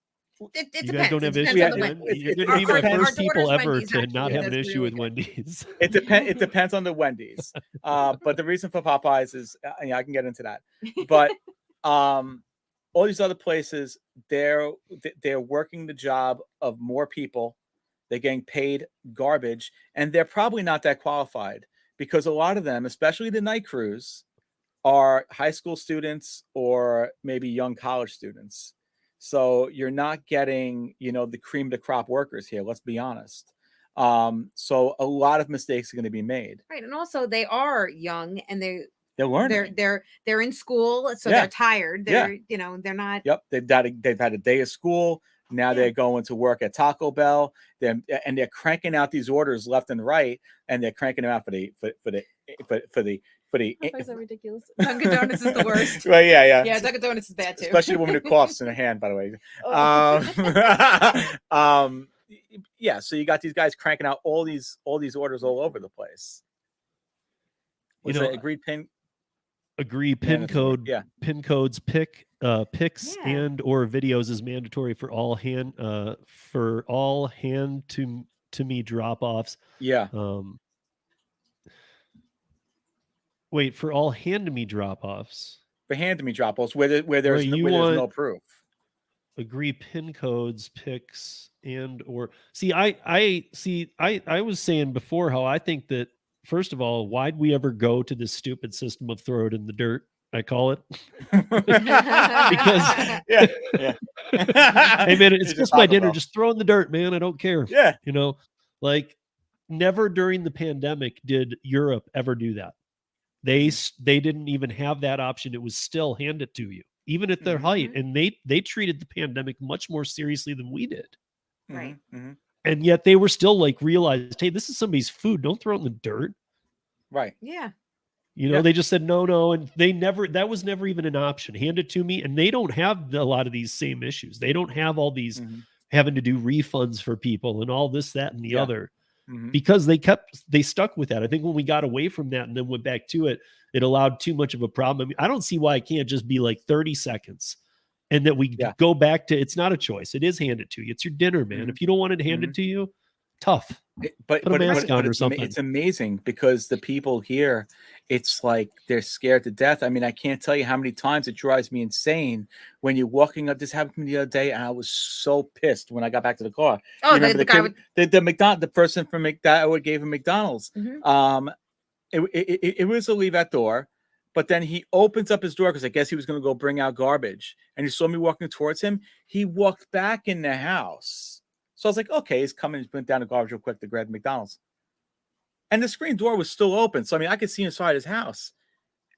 It You depends. guys don't It have depends issues on with the Wendy's? Wendy's. You're going to be my Our first people daughter's ever Wendy's to actually not have an does issue really with good. Wendy's. it depends on the Wendy's. But the reason for Popeyes is, I can get into that. But all these other places, they're working the job of more people. They're getting paid garbage, and they're probably not that qualified, because a lot of them, especially the night crews, are high school students or maybe young college students. So you're not getting, the cream of the crop workers here. Let's be honest. So a lot of mistakes are going to be made. Right, and also they are young and They're learning. they're in school, so Yeah. they're tired. They're they're not. Yep, they've had a day of school. Now they're going to work at Taco Bell. They're cranking out these orders left and right, and they're cranking them out for the. Popeyes are ridiculous. Dunkin' Donuts is the worst. Well, yeah. Yeah, Dunkin' Donuts is bad too. Especially the woman who coughs in her hand, by the way. Yeah, so you got these guys cranking out all these orders all over the place. Was it agreed pin? Agree. Pin code. Yeah. Pin codes. Pics Yeah. and or videos is mandatory for all hand to me drop offs. Yeah. Wait, for all hand to me drop offs. For hand to me drop offs where there's no proof. Agree pin codes, pics, and or I was saying before how I think that, first of all, why'd we ever go to this stupid system of throw it in the dirt? I call it. Because hey man, it's just my dinner. Just throw in the dirt, man. I don't care. Yeah. Like never during the pandemic did Europe ever do that. They didn't even have that option. It was still hand it to you, even at their height. And they treated the pandemic much more seriously than we did. Right. Mm-hmm. And yet they were still like realized, hey, this is somebody's food. Don't throw it in the dirt. Right. Yeah. They just said no. And that was never even an option. Hand it to me. And they don't have a lot of these same issues. They don't have all these, having to do refunds for people and all this, that, and the Yeah. other, Mhm. because they stuck with that. I think when we got away from that and then went back to it, it allowed too much of a problem. I mean, I don't see why it can't just be like 30 seconds and that we Yeah. go back to, it's not a choice. It is handed to you. It's your dinner, man. Mhm. If you don't want it handed to you, tough. Put a mask on or something. It's amazing because the people here, it's like they're scared to death. I mean, I can't tell you how many times it drives me insane when you're walking up. This happened to me the other day, and I was so pissed when I got back to the car. Oh, You remember the guy kid- the person from McDonald's gave him McDonald's. Mhm. It was a leave at door, but then he opens up his door because I guess he was going to go bring out garbage, and he saw me walking towards him. He walked back in the house. So I was like, okay, he's coming. He's putting down the garbage real quick to grab McDonald's. And the screen door was still open. So, I mean, I could see inside his house.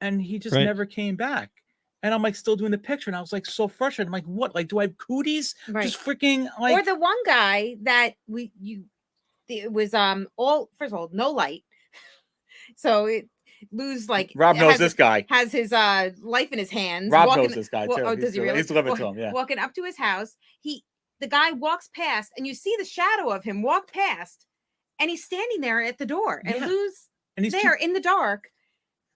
And he just Right. never came back. And I'm like still doing the picture. And I was like so frustrated. I'm like, what? Like, do I have cooties? Right. Just freaking like. Or the one guy that it was all, first of all, no light. So it Lou's like Rob knows this guy. has his life in his hands. Rob knows this guy too. Oh, does he really? He's delivered to him. Yeah. Walking up to his house, the guy walks past, and you see the shadow of him walk past, and he's standing there at the door, and Yeah. Lou's And he's there in the dark,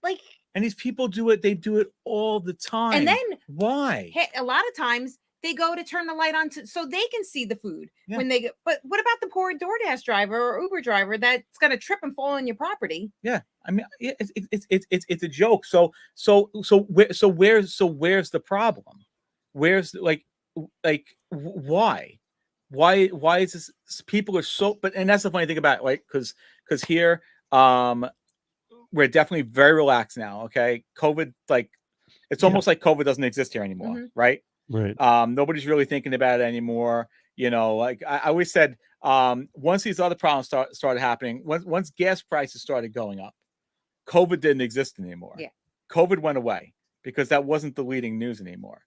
like. And these people do it. They do it all the time. And then why? A lot of times they go to turn the light on so they can see the food Yeah. when they go. But what about the poor DoorDash driver or Uber driver that's gonna trip and fall on your property? Yeah, I mean, it's a joke. So where's the problem? Where's why is this? People are so, and that's the funny thing about it, right? Because here, we're definitely very relaxed now. Okay, COVID, like it's almost like COVID doesn't exist here anymore, Mhm. right? Right. Nobody's really thinking about it anymore. You know, like I always said, once these other problems started happening, once gas prices started going up, COVID didn't exist anymore. Yeah. COVID went away because that wasn't the leading news anymore.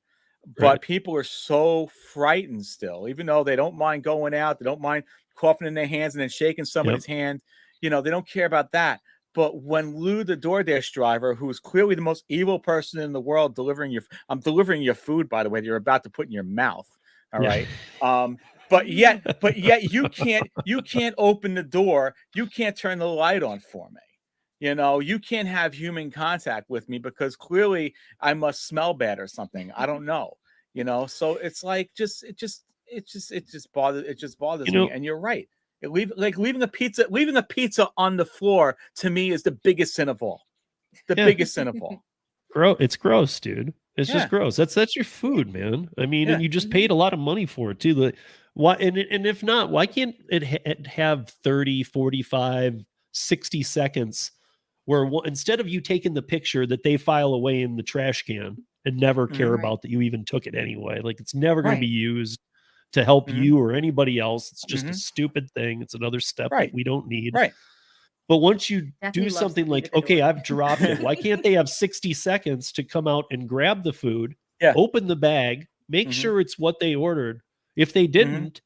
But Right. people are so frightened still, even though they don't mind going out, they don't mind coughing in their hands and then shaking somebody's hand. You know, they don't care about that. But when Lou, the DoorDash driver, who's clearly the most evil person in the world, I'm delivering your food, by the way, that you're about to put in your mouth. All right. But yet you can't open the door. You can't turn the light on for me. You know, you can't have human contact with me because clearly I must smell bad or something. I don't know. You know, so it's like it just bothers me. And you're right. Leaving a pizza on the floor to me is the biggest sin of all. Biggest sin of all. It's gross, dude. It's just gross. That's your food, man. I mean, and you just paid a lot of money for it too. Why? And if not, why can't it have 30, 45, 60 seconds where instead of you taking the picture that they file away in the trash can and never care about that you even took it anyway, like it's never going to be used to help you or anybody else. It's just a stupid thing. It's another step that we don't need. Right. But once you Definitely do something like, okay, I've dropped it. Why can't they have 60 seconds to come out and grab the food, open the bag, make sure it's what they ordered? If they didn't,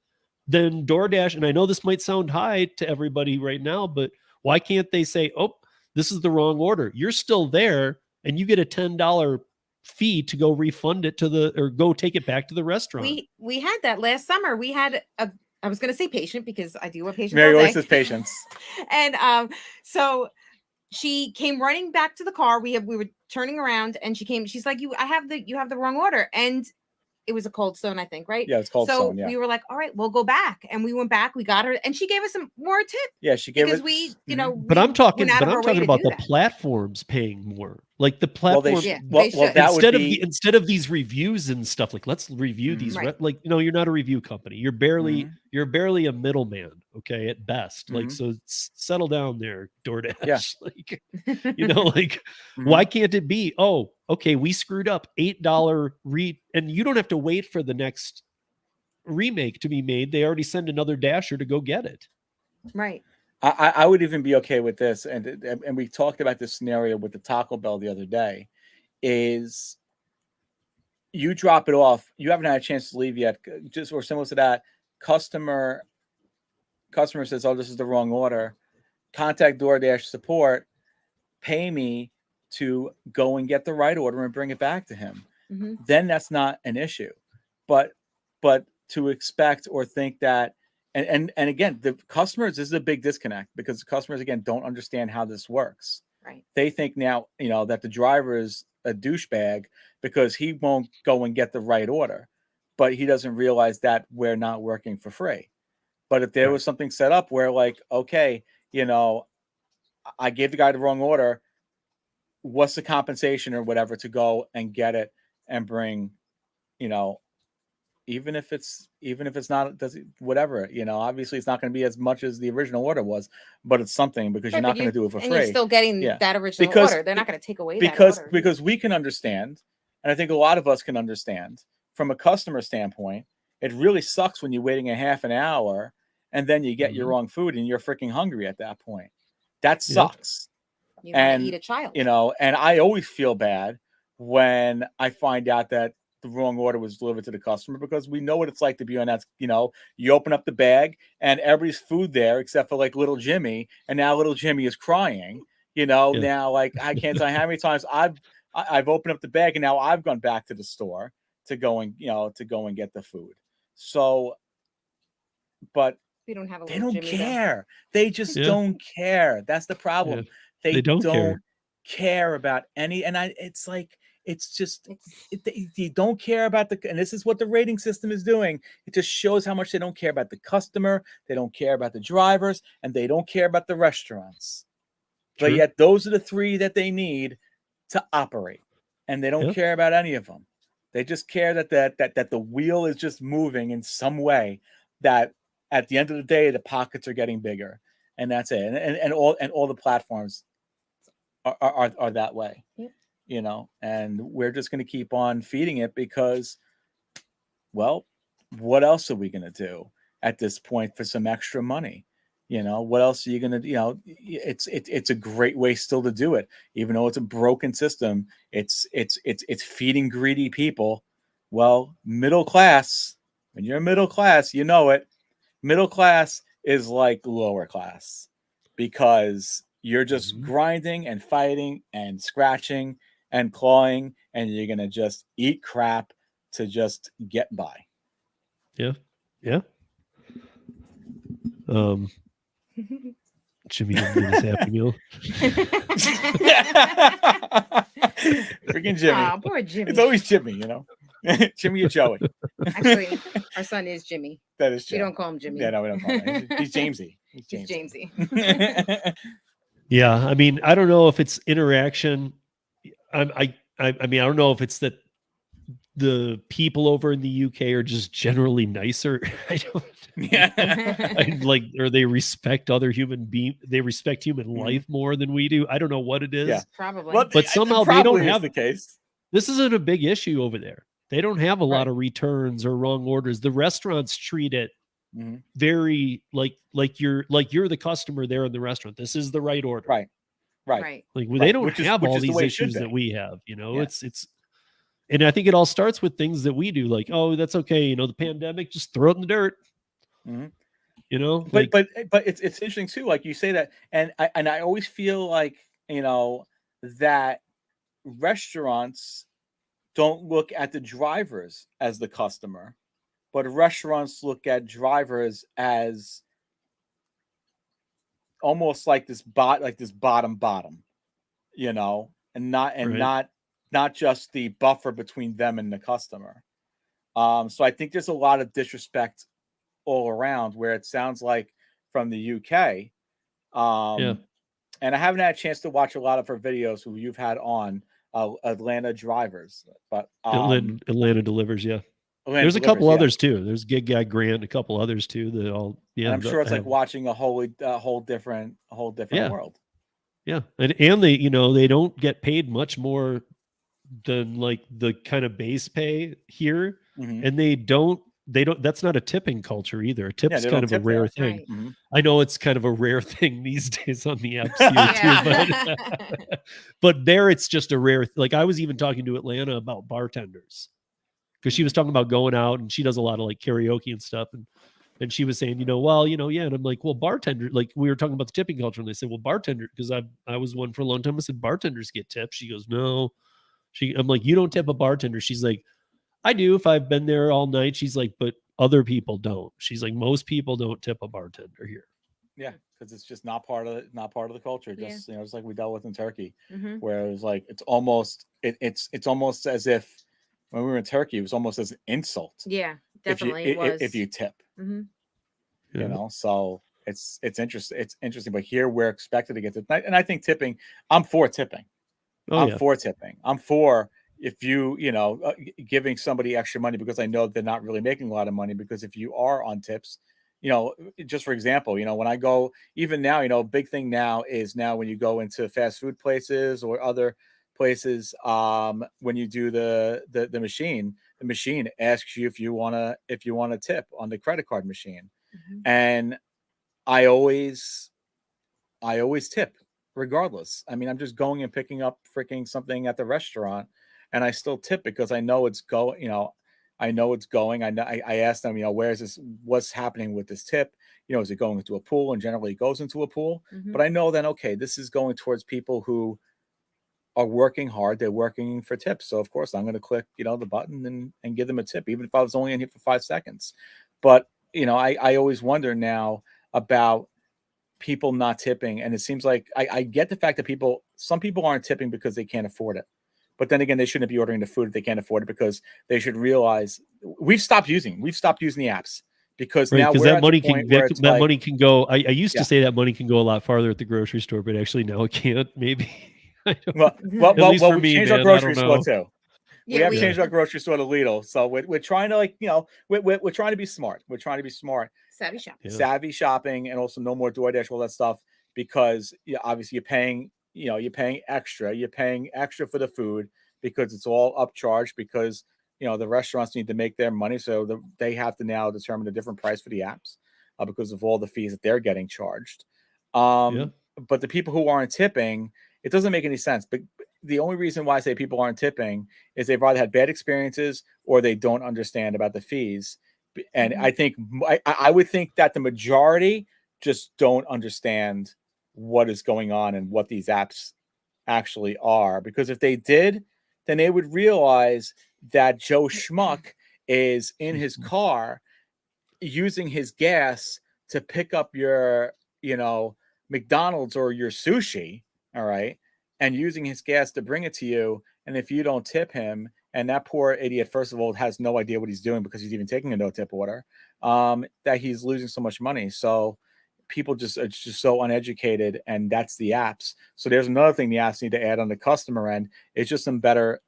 then DoorDash, and I know this might sound high to everybody right now, but why can't they say, oh, this is the wrong order? You're still there, and you get a $10 fee to go refund it or go take it back to the restaurant. We had that last summer. We had I was going to say patient because I deal with patients. Mary all always day. says patience. And so she came running back to the car. We were turning around, and she's like, you have the wrong order. And it was a Cold Stone, I think, right? Yeah, it's Cold Stone. Yeah. We were like, all right, we'll go back. And we went back, we got her, and she gave us some more tip. Yeah, she gave because it. we, you know, but I'm talking about the that. platforms paying more. Like the platform, that would be instead of these reviews and stuff, like let's review these. Like, you know, you're not a review company. You're barely a middleman. Okay, at best. Like, so settle down there, DoorDash. Yeah. Like, you know, like why can't it be? Oh, okay, we screwed up. $8 and you don't have to wait for the next remake to be made. They already send another dasher to go get it. Right. I would even be okay with this, and we talked about this scenario with the Taco Bell the other day. Is you drop it off, you haven't had a chance to leave yet, just or similar to that. Customer says, "Oh, this is the wrong order." Contact DoorDash support, pay me to go and get the right order and bring it back to him. Then that's not an issue. But to expect or think that, and again, the customers, this is a big disconnect because the customers, again, don't understand how this works. Right. They think now, that the driver is a douchebag because he won't go and get the right order, but he doesn't realize that we're not working for free. But if there was something set up where, like, okay, I gave the guy the wrong order, what's the compensation or whatever to go and get it and bring, even if it's not, whatever, obviously it's not going to be as much as the original order was, but it's something because you're not going to do it for free. You're still getting that original order. They're not going to take away that order. Because we can understand, and I think a lot of us can understand from a customer standpoint, it really sucks when you're waiting a half an hour and then you get your wrong food and you're freaking hungry at that point. That sucks. You want to eat a child. And I always feel bad when I find out that the wrong order was delivered to the customer, because we know what it's like to be on that. You open up the bag and everybody's food there except for like little Jimmy, and now little Jimmy is crying. Now, like, I can't tell you how many times I've opened up the bag and now I've gone back to the store to go and get the food. So, but they don't have they don't care. They just don't care. That's the problem. They don't care about any. And you don't care about and this is what the rating system is doing. It just shows how much they don't care about the customer. They don't care about the drivers, and they don't care about the restaurants. True. But yet those are the three that they need to operate, and they don't care about any of them. They just care that the wheel is just moving in some way, that at the end of the day, the pockets are getting bigger, and that's it. And all the platforms are that way, and we're just going to keep on feeding it because, well, what else are we going to do at this point for some extra money? What else are you going to, it's a great way still to do it. Even though it's a broken system, it's feeding greedy people. Well, middle class, when you're middle class, it, middle class is like lower class, because you're just grinding and fighting and scratching and clawing, and you're going to just eat crap to just get by. Yeah. Jimmy didn't get his Happy Meal. Freaking Jimmy. Oh, poor Jimmy. It's always Jimmy, Jimmy or Joey. Actually, our son is Jimmy. That is true. We don't call him Jimmy. Yeah, no, we don't call him. He's Jamesy. He's Jamesy. Yeah, I mean, I don't know if it's interaction. I mean, I don't know if it's that the people over in the UK are just generally nicer. I don't. Or they respect other human beings. They respect human life more than we do. I don't know what it is. Yeah, probably. But somehow they don't have the case. This isn't a big issue over there. They don't have a lot of returns or wrong orders. The restaurants treat it very like you're the customer there in the restaurant. This is the right order. Right. Like they don't have all these issues that we have. It's and I think it all starts with things that we do. Like, oh, that's okay. The pandemic, just throw it in the dirt. But it's interesting too. Like you say that, and I always feel like that restaurants don't look at the drivers as the customer, but restaurants look at drivers as almost like this bottom, and not just the buffer between them and the customer. So I think there's a lot of disrespect all around, where it sounds like from the UK. And I haven't had a chance to watch a lot of her videos who you've had on Atlanta drivers, but Atlanta Delivers. Atlanta There's a Delivers, couple others too. There's Gig Guy Grant, a couple others too that all. Yeah, and I'm sure it's like watching a whole different world. Yeah, and they they don't get paid much more than like the kind of base pay here, and they don't. That's not a tipping culture either. A tip's kind of a rare thing. Right. I know it's kind of a rare thing these days on the apps here too, but there it's just a rare. Like I was even talking to Atlanta about bartenders, because she was talking about going out, and she does a lot of like karaoke and stuff, and she was saying, and I'm like, well, bartender, like we were talking about the tipping culture, and they said, well, bartender, because I was one for a long time. I said, bartenders get tips. She goes, no. I'm like, you don't tip a bartender. She's like, I do if I've been there all night. She's like, but other people don't. She's like, most people don't tip a bartender here. Yeah, because it's just not part of the culture. Yeah. Just it's like we dealt with in Turkey, Mm-hmm. where it was like it's almost as if when we were in Turkey, it was almost as an insult. Yeah, definitely it was. If you tip, Mm-hmm. you know. So it's interesting. It's interesting, but here we're expected to get to, and I think tipping. I'm for tipping. I'm for tipping. I'm for if you giving somebody extra money because I know they're not really making a lot of money, because if you are on tips. Just for example, when I go, even now, big thing now is when you go into fast food places or other places, when you do the machine, the machine asks you if you want to tip on the credit card machine. Mm-hmm. And I always tip regardless. I mean, I'm just going and picking up freaking something at the restaurant and I still tip because I know it's going, I know it's going. I asked them, where is this? What's happening with this tip? Is it going into a pool? And generally it goes into a pool. Mm-hmm. But I know then, okay, this is going towards people who are working hard. They're working for tips. So of course I'm going to click, the button and give them a tip, even if I was only in here for 5 seconds. But, I always wonder now about people not tipping. And it seems like I get the fact that some people aren't tipping because they can't afford it. But then again, they shouldn't be ordering the food if they can't afford it, because they should realize we've stopped using the apps, because now we're that money money can go. I used to say that money can go a lot farther at the grocery store, but actually now it can't. Maybe. Well, we changed our grocery store too. We have changed our grocery store to Lidl, so we're trying to we're trying to be smart. We're trying to be smart, savvy shopping, and also no more DoorDash, all that stuff, because obviously you're paying extra. You're paying extra for the food because it's all upcharged, because the restaurants need to make their money, so they have to now determine a different price for the apps because of all the fees that they're getting charged. But the people who aren't tipping, it doesn't make any sense. But the only reason why I say people aren't tipping is they've either had bad experiences or they don't understand about the fees. And I think I would think that the majority just don't understand what is going on and what these apps actually are. Because if they did, then they would realize that Joe Schmuck is in his car using his gas to pick up your, McDonald's or your sushi, all right, and using his gas to bring it to you. And if you don't tip him, and that poor idiot, first of all, has no idea what he's doing because he's even taking a no-tip order, that he's losing so much money. So people are just so uneducated, and that's the apps. So there's another thing the apps need to add on the customer end. It's just some better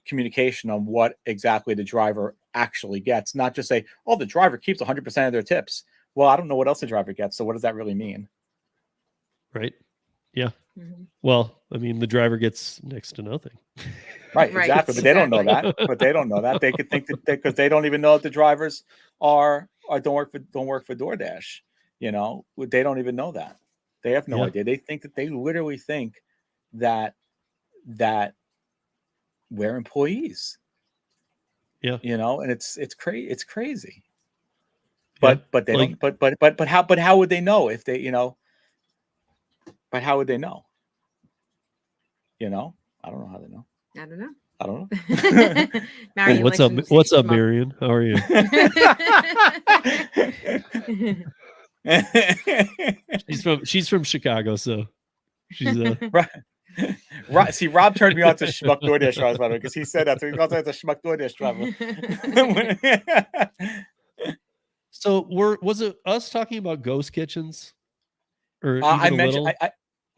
communication on what exactly the driver actually gets. Not just say, oh, the driver keeps 100% of their tips. Well, I don't know what else the driver gets. So what does that really mean? Right. Yeah. Mm-hmm. Well, I mean, the driver gets next to nothing. Right. Exactly. But they don't know that. They could think that because they don't even know if the drivers don't work for DoorDash. They don't even know that. They have no idea. They literally think that we're employees. Yeah. And it's crazy. But they don't. But how would they know if they But how would they know? I don't know how they know. I don't know. Marion, what's up, Marion? How are you? She's from Chicago, so she's right. See, Rob turned me on to Schmuck DoorDash drivers, by the way, because he said that. So he's also a Schmuck DoorDash driver. So was it us talking about ghost kitchens? Or I mentioned,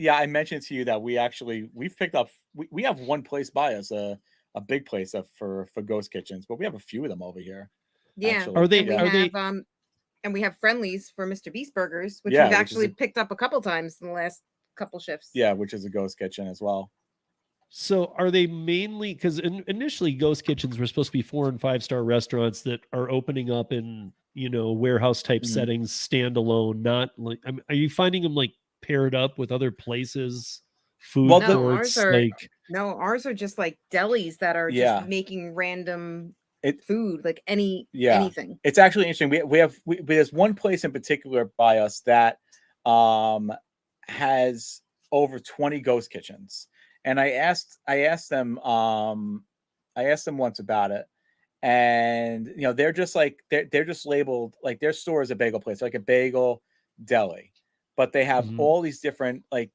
I mentioned to you that we've picked up. We have one place by us, a big place for ghost kitchens, but we have a few of them over here. Yeah, actually. Are they? And we have friendlies for Mr. Beast Burgers, which we've actually picked up a couple times in the last couple shifts. Yeah, which is a ghost kitchen as well. So are they mainly, because initially ghost kitchens were supposed to be 4- and 5-star restaurants that are opening up in warehouse type settings, standalone, not like, are you finding them like paired up with other places, food courts? Ours are just like delis that are just making random food, like anything. It's actually interesting. There's one place in particular by us that has over 20 ghost kitchens, and I asked them once about it, and you know they're just like they're just labeled like their store is a bagel place, like a bagel deli, but they have Mhm. all these different, like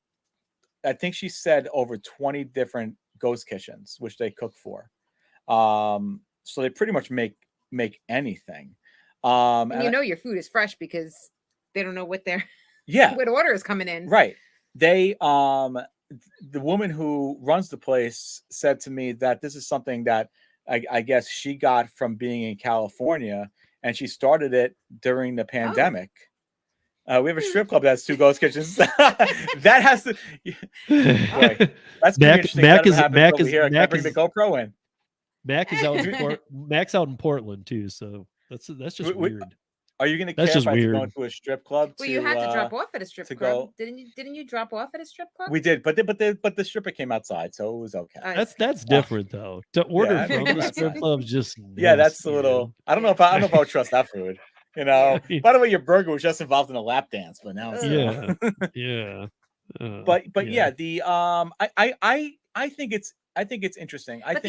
I think she said over 20 different ghost kitchens which they cook for. So they pretty much make anything. And you And know your food is fresh because they don't know what their yeah, what order is coming in. right. They the woman who runs the place said to me that this is something that I guess she got from being in California, and she started it during the pandemic. We have a strip club that has 2 ghost kitchens. That has to, boy, that's gonna be interesting. If that ever happens over here, can I bring the GoPro in? Mac is out in Mac's out in Portland too, so that's just weird. Are you going to That's care just if I have to weird. go into a strip club? Well, you had to drop off at a strip to club. go- Didn't you drop off at a strip club? We did, but the stripper came outside, so it was okay. That's different though. To order I from mean, the strip that's- club's just Yeah, that's nasty, a little. man. I don't know if I would trust that food. You know. By the way, your burger was just involved in a lap dance, but now it's yeah. But yeah, the I think it's interesting. But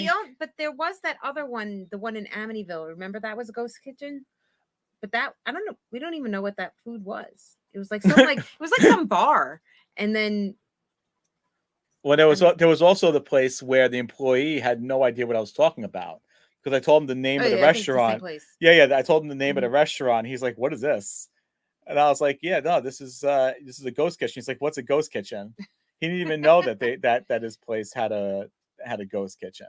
there was that other one, the one in Amityville. Remember that was a ghost kitchen? But that I don't know. We don't even know what that food was. It was like some bar, and then. Well, there was also the place where the employee had no idea what I was talking about because I told him the name of the restaurant. I told him the name of the restaurant. He's like, "What is this?" And I was like, "Yeah, no, this is a ghost kitchen." He's like, "What's a ghost kitchen?" He didn't even know that that his place had a ghost kitchen.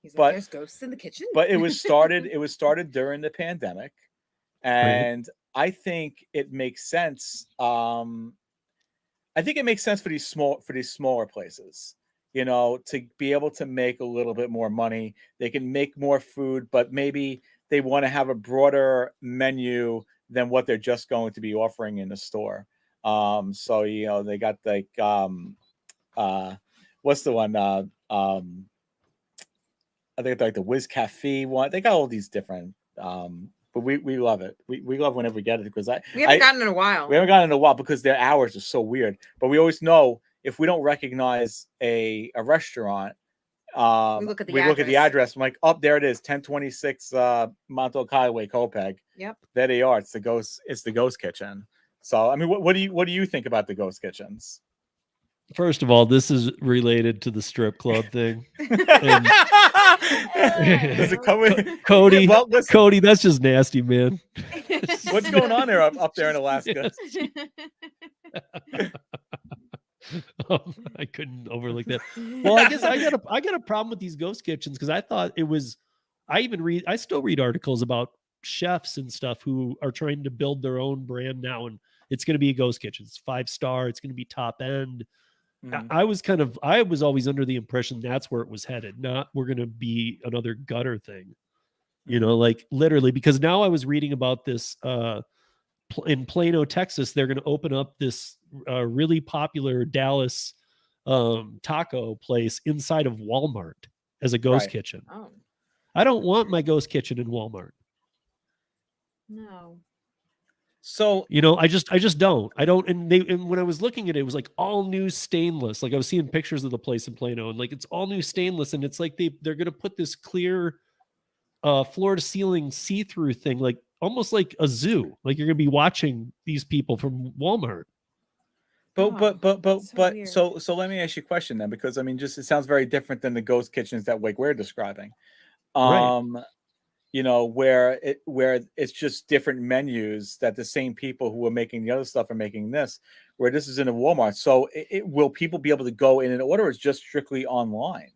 He's like, "There's ghosts in the kitchen." But it was started during the pandemic, and I think it makes sense. I think it makes sense for these smaller places, you know, to be able to make a little bit more money. They can make more food, but maybe they want to have a broader menu than what they're just going to be offering in the store. So you know, they got like what's the one? I think like the Whiz Cafe one. They got all these different but we love it. We love whenever we get it because we haven't gotten in a while. We haven't gotten in a while because their hours are so weird. But we always know if we don't recognize a restaurant, we look at the address. I'm like, oh, there it is, 1026 Montauk Highway, Copeg. Yep. There they are. It's the ghost kitchen. So I mean, what do you think about the ghost kitchens? First of all, this is related to the strip club thing. Does it come with Cody? Cody, that's just nasty, man. What's going on there up there in Alaska? I couldn't overlook that. Well, I guess I got a problem with these ghost kitchens because I thought it was. I still read articles about chefs and stuff who are trying to build their own brand now, and it's going to be a ghost kitchen. It's 5-star. It's going to be top end. I was always under the impression that's where it was headed, not we're going to be another gutter thing, you know, like literally, because now I was reading about this in Plano, Texas. They're going to open up this really popular Dallas taco place inside of Walmart as a ghost kitchen. Oh. I don't want my ghost kitchen in Walmart. No. So, you know, I just don't. I don't. And when I was looking at it, it was like all new stainless. Like I was seeing pictures of the place in Plano, and like it's all new stainless, and it's like they're gonna put this clear floor to ceiling see-through thing, like almost like a zoo. Like you're gonna be watching these people from Walmart. So let me ask you a question then, because I mean, just it sounds very different than the ghost kitchens that like we're describing. Right. You know, where it's just different menus that the same people who are making the other stuff are making this, where this is in a Walmart. So will people be able to go in and order, or it's just strictly online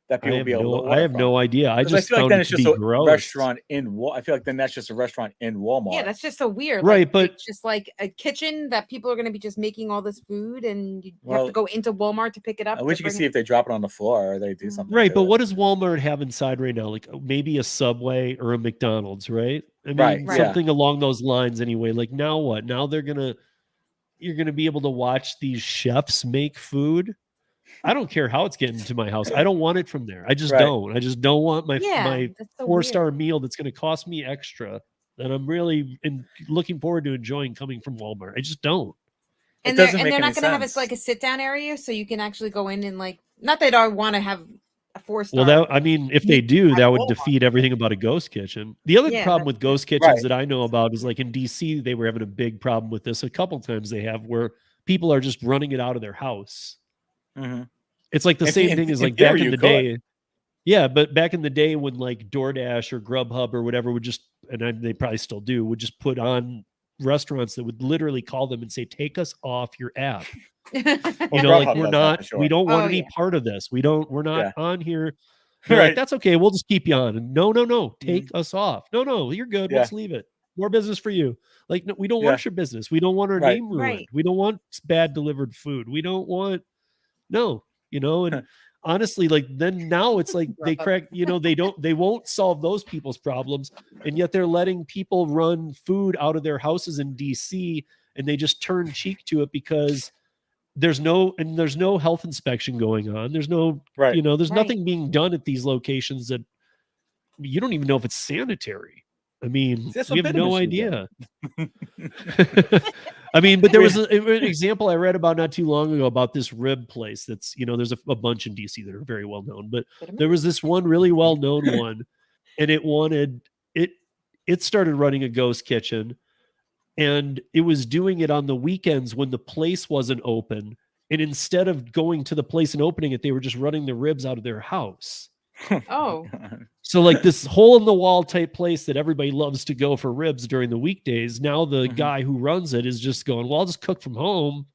that people will be able to order I have no idea. I just feel like then it's just a gross. restaurant in I feel like then that's just a restaurant in Walmart. Yeah, that's just so weird. Right, like, but it's just like a kitchen that people are going to be just making all this food, and you have to go into Walmart to pick it up. I wish you could see if they drop it on the floor or they do something. Right, but what does Walmart have inside right now? Like maybe a Subway or a McDonald's, right? I mean, something along those lines anyway. Like now what? Now you're gonna be able to watch these chefs make food. I don't care how it's getting to my house. I don't want it from there. I just don't. I just don't want my 4-star meal that's going to cost me extra that I'm really looking forward to enjoying coming from Walmart. I just don't. And they're not going to have a sit down area, so you can actually go in and like. Not that I want to have a 4-star. Well, that I mean, if they do, that would defeat everything about a ghost kitchen. The other Yeah, problem that's with ghost kitchens Right. that I know about is like in DC, they were having a big problem with this. A couple times they have where people are just running it out of their house. Mhm. It's like the In same the- thing as in like back theory, in you the could. day. Yeah, but back in the day when like DoorDash or Grubhub or whatever would just, they probably still do, would just put on restaurants that would literally call them and say, "Take us off your app." Well, You know, like Grubhub we're does that not, for sure. we don't want Oh, any yeah. part of this. We're not Yeah. on here. They're Right. like, that's okay. We'll just keep you on. And no, Mm-hmm. take us off. No, you're good. We'll Yeah. just leave it. More business for you. Like, no, we don't Yeah. want your business. We don't want our Right. name ruined. Right. We don't want bad delivered food. We don't want, no, you know, and honestly, like then now it's like they crack, you know, they won't solve those people's problems. And yet they're letting people run food out of their houses in DC and they just turn cheek to it because there's no health inspection going on. There's no, Right. you know, there's Right. nothing being done at these locations that you don't even know if it's sanitary. I mean, That's we what have no Bitterman should idea. do. I mean, but there was an example I read about not too long ago about this rib place that's, you know, there's a bunch in DC that are very well known, but there was this one really well known one and it started running a ghost kitchen and it was doing it on the weekends when the place wasn't open. And instead of going to the place and opening it, they were just running the ribs out of their house. Oh. So like this hole in the wall type place that everybody loves to go for ribs during the weekdays. Now the guy who runs it is just going, well, I'll just cook from home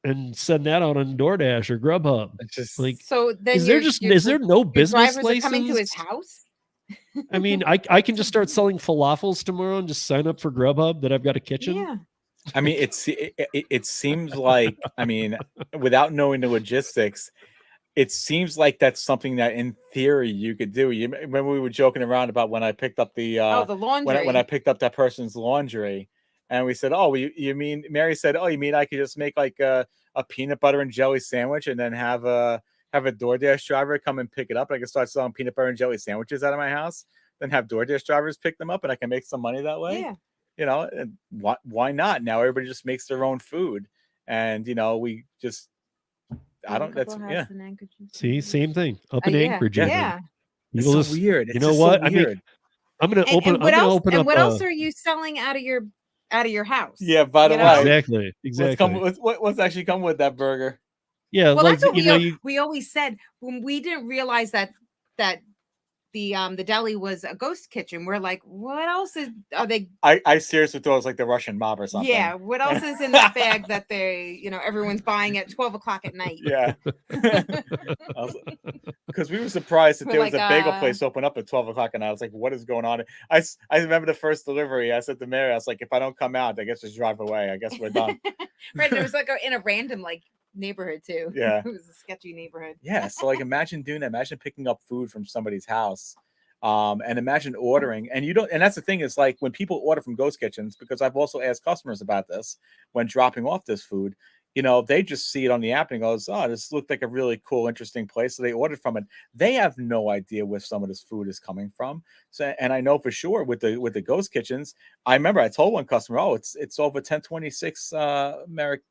and send that out on DoorDash or Grubhub. It's just Like, So then is there no your business drivers are coming to his license? house? I mean, I can just start selling falafels tomorrow and just sign up for Grubhub that I've got a kitchen. Yeah. I mean, it seems like, I mean, without knowing the logistics, it seems like that's something that in theory you could do. You remember we were joking around about when I picked up the The laundry. when I picked up that person's laundry, and we said, "Oh, you mean?" Mary said, "Oh, you mean I could just make like a peanut butter and jelly sandwich and then have a DoorDash driver come and pick it up? I can start selling peanut butter and jelly sandwiches out of my house, then have DoorDash drivers pick them up, and I can make some money that way." Yeah. You know, and why not? Now everybody just makes their own food, and you know, we just that's yeah. See, same thing up in yeah. Anchorage. even. Yeah. It's People so just- weird. You It's know just what? So I mean, weird. I'm gonna open. And what I'm gonna else? open And up. what else are you selling out of your house? Yeah, by the You know? way, Exactly. what's actually come with that burger? Yeah, Well, like that's what you know, we always said when we didn't realize that the deli was a ghost kitchen. We're like, what else are they? I seriously thought it was like the Russian mob or something. Yeah, what else is in that bag that everyone's buying at 12 o'clock at night? Yeah. Because we were surprised that We're there was like, a bagel place open up at 12 o'clock, and I was like, what is going on? I remember the first delivery. I said to Mary, I was like, if I don't come out, I guess just drive away. I guess we're done. Right, and it was like in a random neighborhood too. Yeah. It was a sketchy neighborhood. Yeah, so like imagine doing that. Imagine picking up food from somebody's house, and imagine ordering. And you don't. And that's the thing is like when people order from ghost kitchens, because I've also asked customers about this when dropping off this food. You know, they just see it on the app and goes, "Oh, this looked like a really cool, interesting place." So they ordered from it. They have no idea where some of this food is coming from. So, and I know for sure with the ghost kitchens, I remember I told one customer, "Oh, it's over 1026 Merrick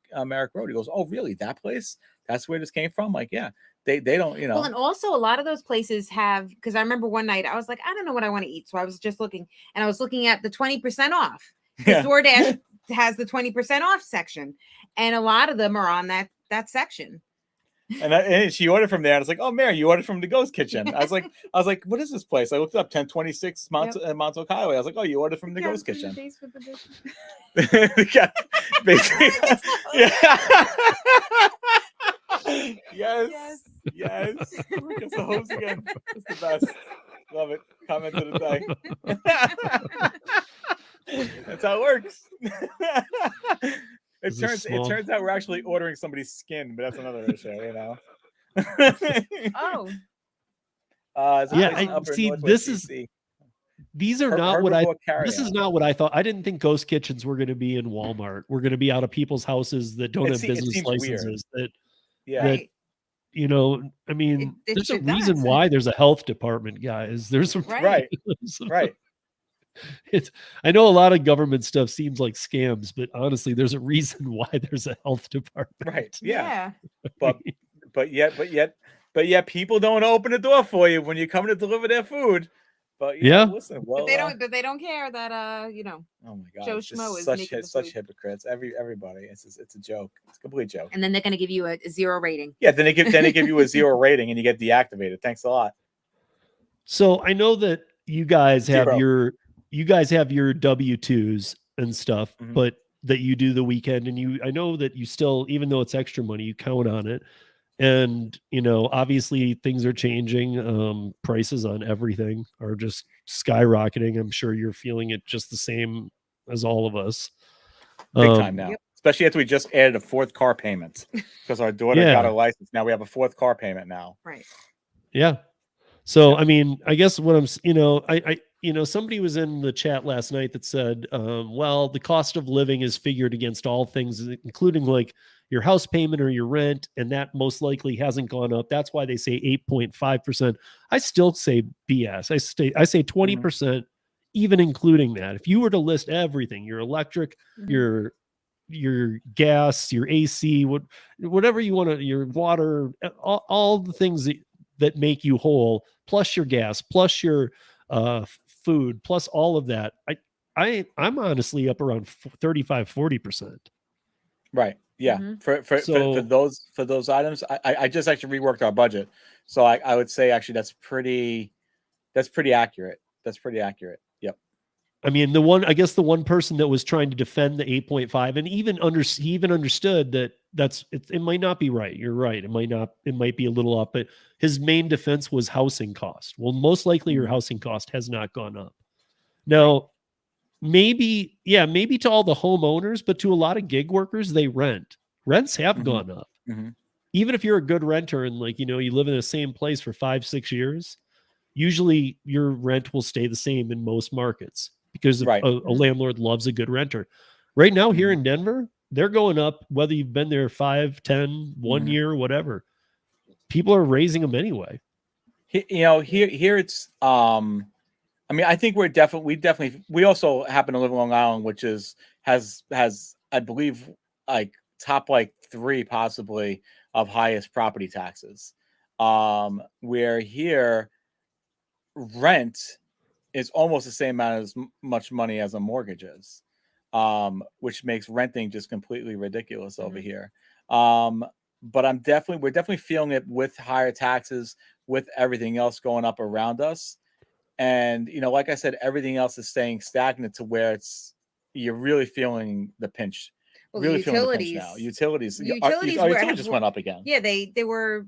Road." He goes, "Oh, really? That place? That's where this came from?" Like, yeah, they don't, you know. Well, and also a lot of those places have, because I remember one night I was like, I don't know what I want to eat, so I was just looking, and I was looking at the 20% off. Yeah. DoorDash has the 20% off section, and a lot of them are on that section. And she ordered from there. And I was like, "Oh, Mary, you ordered from the Ghost Kitchen." I was like, "What is this place?" I looked up 1026 Montauk Highway. I was like, "Oh, you ordered from the Ghost Kitchen." Basically, yeah. Yes. It's the host again. It's the best. Love it. Comment of the day. That's how it works. It turns out we're actually ordering somebody's skin, but that's another issue, you know. Oh. Yeah, I see. These are not what this is not what I thought. I didn't think ghost kitchens were going to be in Walmart. We're going to be out of people's houses that don't have business licenses. That you know, I mean, there's a reason why there's a health department, guys. There's a right. I know a lot of government stuff seems like scams, but honestly, there's a reason why there's a health department. Right. Yeah. But yet but yeah, people don't open the door for you when you come to deliver their food. But Yeah. listen, well, But they don't care that you know. Oh my God, Joe it's just Schmo is such making the such food. hypocrites. Everybody, it's a joke. It's a complete joke. And then they're gonna give you a 0 rating. Yeah, then they give you a 0 rating and you get deactivated. Thanks a lot. So I know that you guys have 0. your W-2s and stuff, Mhm. but that you do the weekend, and I know that you still, even though it's extra money, you count on it. And obviously things are changing. Prices on everything are just skyrocketing. I'm sure you're feeling it just the same as all of us. Big time now. Yep. Especially after we just added a 4th car payment because our daughter got a license. Now we have a 4th car payment now. Right. Yeah. So, I mean, I guess what somebody was in the chat last night that said, well, the cost of living is figured against all things, including like your house payment or your rent, and that most likely hasn't gone up. That's why they say 8.5%. I still say BS. I say 20%, even including that. If you were to list everything, your electric, your gas, your AC, whatever you want to, your water, all the things that make you whole, plus your gas, plus your food, plus all of that, I'm honestly up around 35-40%. Right. Yeah. For those items, I just actually reworked our budget, so I would say actually that's pretty accurate. That's pretty accurate. Yep. I mean, the one person that was trying to defend the 8.5 and he even understood that it might not be right. You're right. It might be a little up, but his main defense was housing cost. Well, most likely your housing cost has not gone up. Now, maybe to all the homeowners, but to a lot of gig workers, they rent. Rents have gone up. Even if you're a good renter and you live in the same place for 5-6 years, usually your rent will stay the same in most markets because a landlord loves a good renter. Right now here in Denver, they're going up whether you've been there 5, 10, 1 year, whatever. People are raising them anyway. Here it's I mean, I think we also happen to live in Long Island, which has I believe like top 3 possibly of highest property taxes. Where here rent is almost the same amount as much money as a mortgage is, which makes renting just completely ridiculous over here. But we're definitely feeling it with higher taxes, with everything else going up around us. And, like I said, everything else is staying stagnant to where you're really feeling the pinch. Well, really feeling the pinch now. Utilities just went up again. Yeah, they were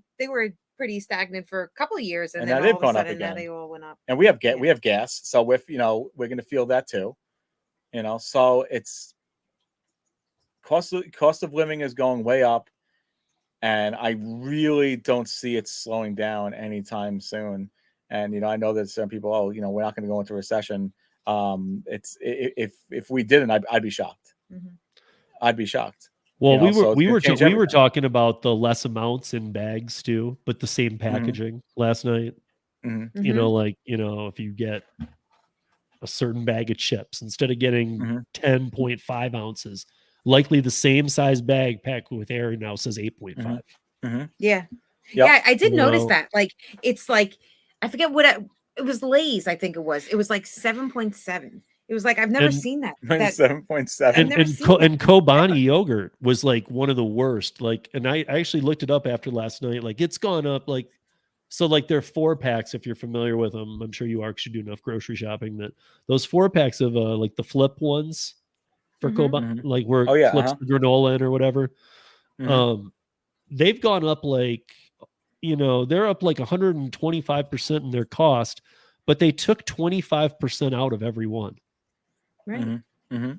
pretty stagnant for a couple of years, and then now all they've of a gone up sudden again. now they all went up. And we have gas, so we're going to feel that too. So it's cost of living is going way up, and I really don't see it slowing down anytime soon. And I know that some people, we're not going to go into recession. If we didn't, I'd be shocked. I'd be shocked. Well, we were talking about the less amounts in bags too, but the same packaging last night. If you get a certain bag of chips instead of getting 10.5 ounces, likely the same size bag packed with air now says 8.5. Yeah. Yep. Yeah, I did notice that. It's I forget what it was. Lay's, I think it was. It was 7.7. It was I've never seen that. 7.7. And Kobani yogurt was one of the worst. And I actually looked it up after last night. It's gone up so there are 4-packs if you're familiar with them. I'm sure you are because you do enough grocery shopping that those 4-packs of the flip ones for Kobani, where it flips the granola in or whatever. They've gone up they're up 125% in their cost, but they took 25% out of every one. Right.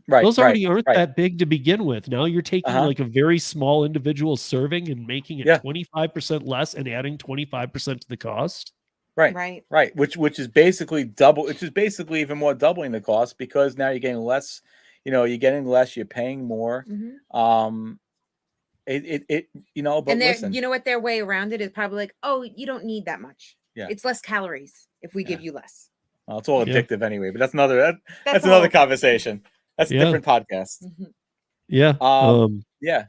Right. Those already aren't that big to begin with. Now you're taking a very small individual serving and making it 25% less and adding 25% to the cost. Right. Which is basically double. Which is basically even more doubling the cost because now you're getting less. You're getting less. You're paying more. But listen, what their way around it is probably you don't need that much. Yeah, it's less calories if we give you less. Well, it's all addictive anyway, but that's another conversation. That's a different podcast. Yeah. Yeah.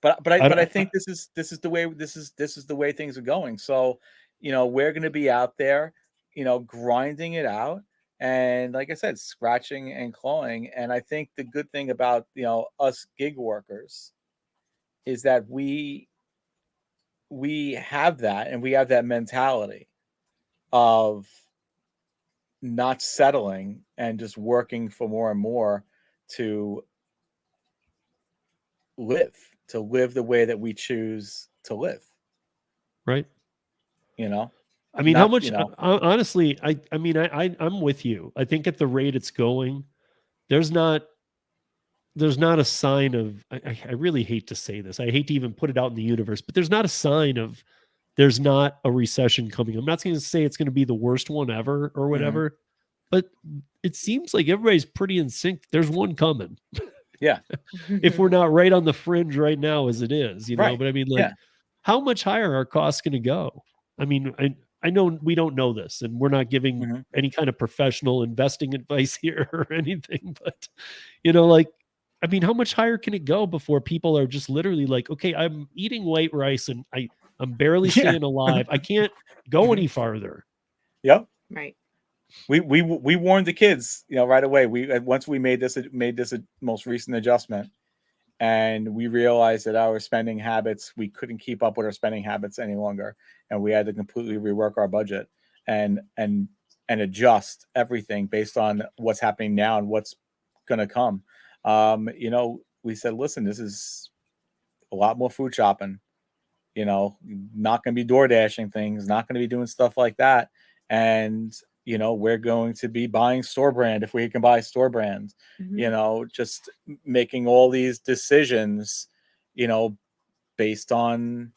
But I think this is the way things are going. So, we're going to be out there, grinding it out, and like I said, scratching and clawing. And I think the good thing about us gig workers is that we have that, and we have that mentality of not settling and just working for more and more to live the way that we choose to live. Right. I mean, Not, how much? Honestly, I'm with you. I think at the rate it's going, there's not a sign of. I really hate to say this. I hate to even put it out in the universe, but there's not a sign of. There's not a recession coming. I'm not going to say it's going to be the worst one ever or whatever, but it seems like everybody's pretty in sync. There's one coming. Yeah. If we're not right on the fringe right now as it is, Right. but I mean, like, how much higher are costs going to go? I mean, I know we don't know this, and we're not giving any kind of professional investing advice here or anything, but like, I mean, how much higher can it go before people are just literally like, okay, I'm eating white rice and I'm barely staying alive. I can't go any farther. Yep. Right. We warned the kids, right away. Once we made this a most recent adjustment, and we realized that our spending habits, we couldn't keep up with our spending habits any longer, and we had to completely rework our budget and adjust everything based on what's happening now and what's going to come. We said, listen, this is a lot more food shopping. Not going to be door dashing things, not going to be doing stuff like that. And, we're going to be buying store brand if we can buy store brand, just making all these decisions, based on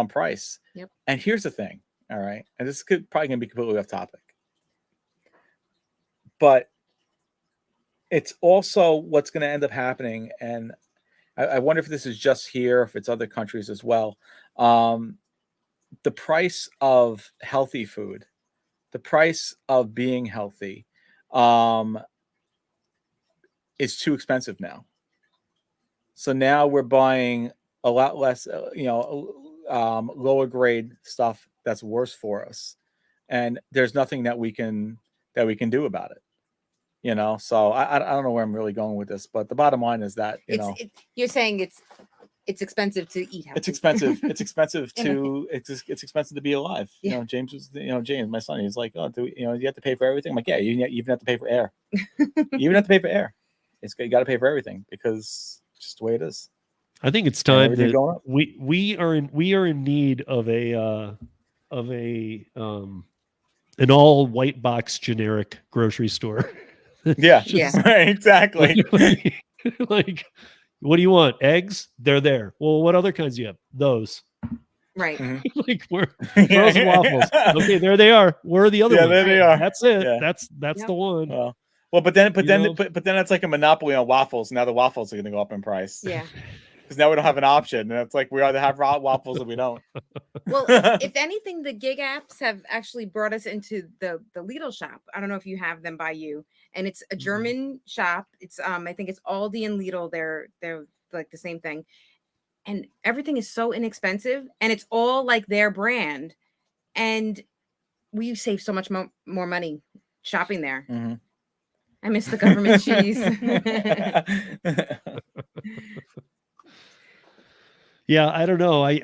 price. Yep. And here's the thing. All right. And this is probably going to be completely off topic, but it's also what's going to end up happening. And I wonder if this is just here, if it's other countries as well. The price of healthy food, the price of being healthy, is too expensive now. So now we're buying a lot less, lower grade stuff that's worse for us, and there's nothing that we can do about it. So I don't know where I'm really going with this, but the bottom line is that you're saying it's expensive to eat healthy. It's expensive. It's expensive to it's expensive to be alive. Yeah. James was James, my son. He's like, oh, you have to pay for everything. I'm like, yeah, you even have to pay for air. You even have to pay for air. You got to pay for everything because it's just the way it is. I think it's time that we are in need of an all white box generic grocery store. Yeah. Right, exactly. Like, what do you want? Eggs? They're there. Well, what other kinds do you have? Those. Right. Like, where frozen waffles. Okay, there they are. Where are the other ones? There they are. That's it. Yeah. That's the one. Well, but then it's like a monopoly on waffles. Now the waffles are going to go up in price. Yeah. Because now we don't have an option. And it's like we either have raw waffles or we don't. Well, if anything, the gig apps have actually brought us into the Lidl shop. I don't know if you have them by you. And it's a German shop. It's I think it's Aldi and Lidl. They're like the same thing. And everything is so inexpensive, and it's all like their brand. And we save so much more money shopping there. Mm-hmm. I miss the government cheese. Yeah, I don't know. It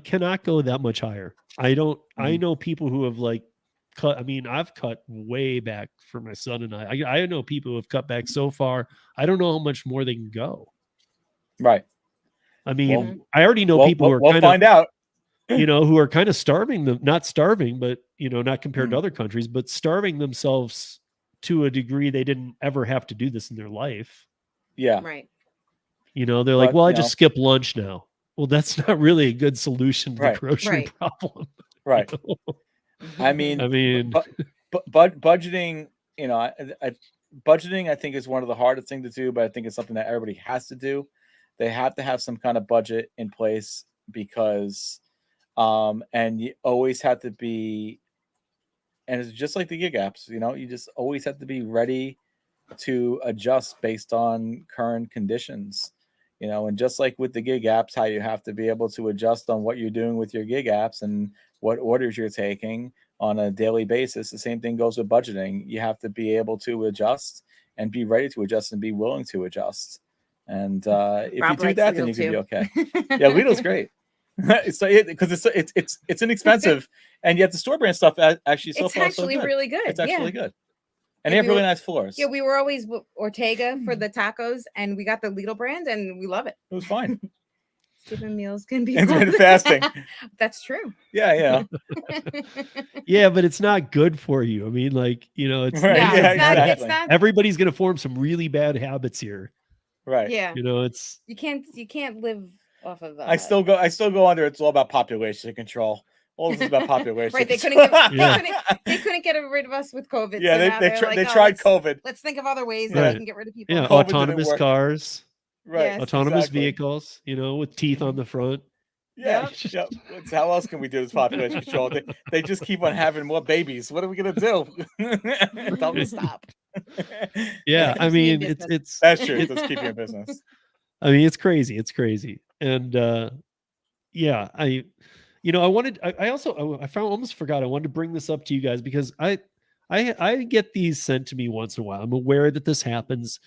cannot go that much higher. I know people who have like cut. I mean, I've cut way back for my son and I know people who have cut back so far. I don't know how much more they can go. Right. I mean, I already know people who are we'll find out. Who are kind of starving them, not starving, but not compared to other countries, but starving themselves to a degree they didn't ever have to do this in their life. Yeah. Right. They're like, well, I just skip lunch now. Well, that's not really a good solution to the grocery problem. Right. I mean, budgeting, budgeting, I think is one of the hardest things to do, but I think it's something that everybody has to do. They have to have some kind of budget in place because, and you always have to be, and it's just like the gig apps, you just always have to be ready to adjust based on current conditions. you know, and just like with the gig apps, how you have to be able to adjust on what you're doing with your gig apps and what orders you're taking on a daily basis. The same thing goes with budgeting. You have to be able to adjust and be ready to adjust and be willing to adjust. And if Rob you do likes that, then Lidl you can be too. okay. Yeah, Lidl's great. Because it's inexpensive, and yet the store brand stuff actually so It's far actually so good. really good. It's actually yeah. really good, and Yeah, they have we really were- nice floors. Yeah, we were always Ortega for the tacos, and we got the Lidl brand, and we love it. It was fine. Stupid meals can be Intermittent fun. fasting. That's true. Yeah. Yeah, but it's not good for you. I mean, like, you know, it's Right, No, not yeah, a it's bad not. habit. It's not. Everybody's gonna form some really bad habits here. Right. Yeah, You know, it's you can't live off of. I still go under. It's all about population control. All this is about population. Right, they couldn't control. they couldn't get rid of us with COVID. Yeah, so now they're like, they "Oh, tried let's- COVID. Let's think of other ways Yeah. that we can get rid of people. yeah, COVID didn't autonomous work. cars, Right. Yes. autonomous exactly. vehicles, you know, with teeth on the front. Yeah. Yep. Yep. How else can we do this population control? They just keep on having more babies. What are we gonna do? Tell them to stop. Yeah, I Keeps me in mean, business. it's That's true. Let's keep you in business. I mean, it's crazy. It's crazy. And yeah, I almost forgot. I wanted to bring this up to you guys because I get these sent to me once in a while. I'm aware that this happens.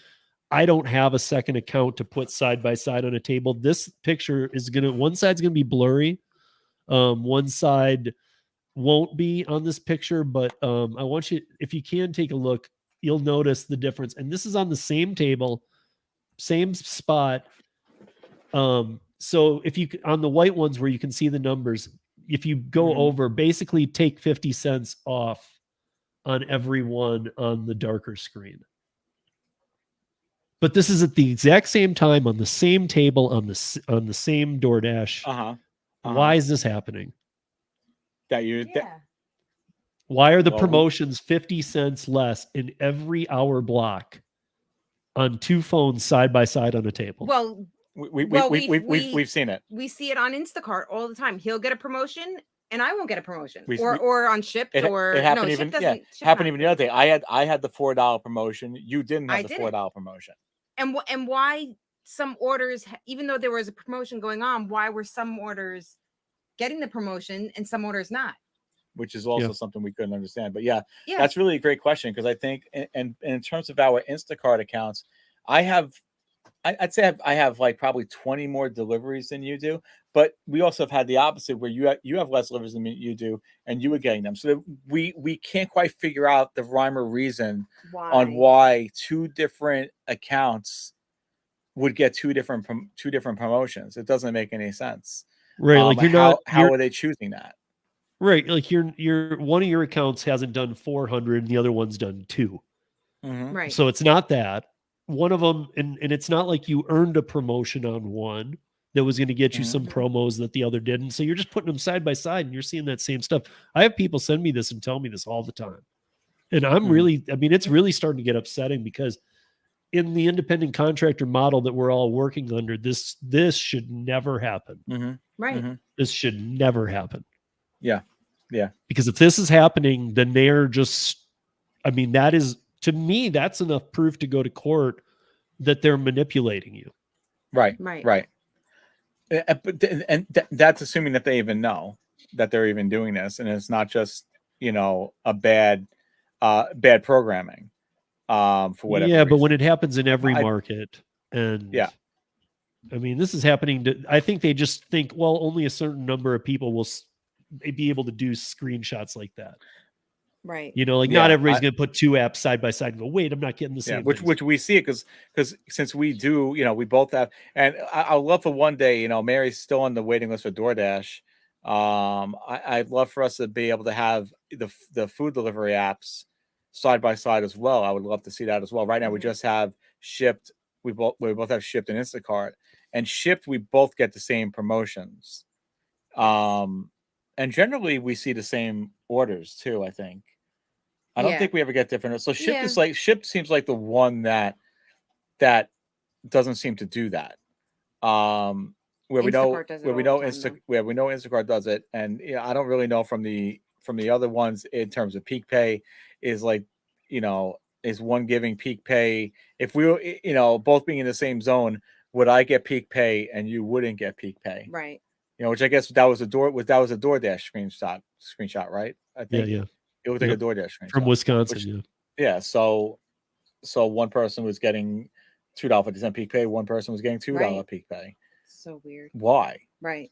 I don't have a second account to put side by side on a table. This picture is one side's gonna be blurry. One side won't be on this picture, but I want you, if you can take a look, you'll notice the difference. And this is on the same table, same spot. So if you on the white ones where you can see the numbers, if you go over, basically take 50 cents off on every one on the darker screen. But this is at the exact same time on the same table on the same DoorDash. Why is this happening? Why are the promotions 50 cents less in every hour block on two phones side by side on a table? Well, we've seen it. we see it on Instacart all the time. He'll get a promotion, and I won't get a promotion, We- or on Shipped, It or happened no, even Shipt doesn't. Shipt happened not. even the other day. I had the $4 promotion. You didn't have I the didn't. $4 promotion. And why some orders, even though there was a promotion going on, why were some orders getting the promotion and some orders not? Which is also Yeah. something we couldn't understand. But yeah, Yeah, that's really a great question because I think, and in terms of our Instacart accounts, I'd say I have like probably 20 more deliveries than you do. But we also have had the opposite where you have less deliveries than you do, and you were getting them. So we can't quite figure out the rhyme or reason on why two different accounts would get two different promotions. It doesn't make any sense. Right, like how are they choosing that? Right, like your one of your accounts hasn't done 400 and the other one's done 2. right. So it's not that. One of them, and it's not like you earned a promotion on one that was going to get you some promos that the other didn't. So you're just putting them side by side and you're seeing that same stuff. I have people send me this and tell me this all the time. And I'm really, I mean, it's really starting to get upsetting because in the independent contractor model that we're all working under, this should never happen. Right. This should never happen. Yeah. Because if this is happening, then they're just, I mean, that is, to me, that's enough proof to go to court that they're manipulating you. Right. Right. And that's assuming that they even know that they're even doing this, and it's not just a bad programming for whatever. Yeah, but reason. when it happens in every market, and I mean, this is happening to, I think they just think, well, only a certain number of people will be able to do screenshots like that. Right. Not everybody's going to put two apps side by side and go, wait, I'm not getting the same. Which we see it because since we do, we both have, and I'd love for one day, Mary's still on the waiting list for DoorDash. I'd love for us to be able to have the food delivery apps side by side as well. I would love to see that as well. Right now, we just have Shipped. We both have Shipped and Instacart, and Shipped. We both get the same promotions. And generally we see the same orders too. I think. I don't think we ever get different. So Shipped is like Shipped seems like the one that doesn't seem to do that. Where we know Instacart does it, and I don't really know from the other ones in terms of peak pay is like is one giving peak pay if we were both being in the same zone. would I get peak pay and you wouldn't get peak pay? Right. You know, which I guess that was a DoorDash screenshot, right? I think Yeah. it looked like Yep. a DoorDash screenshot From Wisconsin. which- Yeah. Yeah, so one person was getting $2.50 peak pay, one person was getting $2 Right. peak pay. So weird. Why? Right.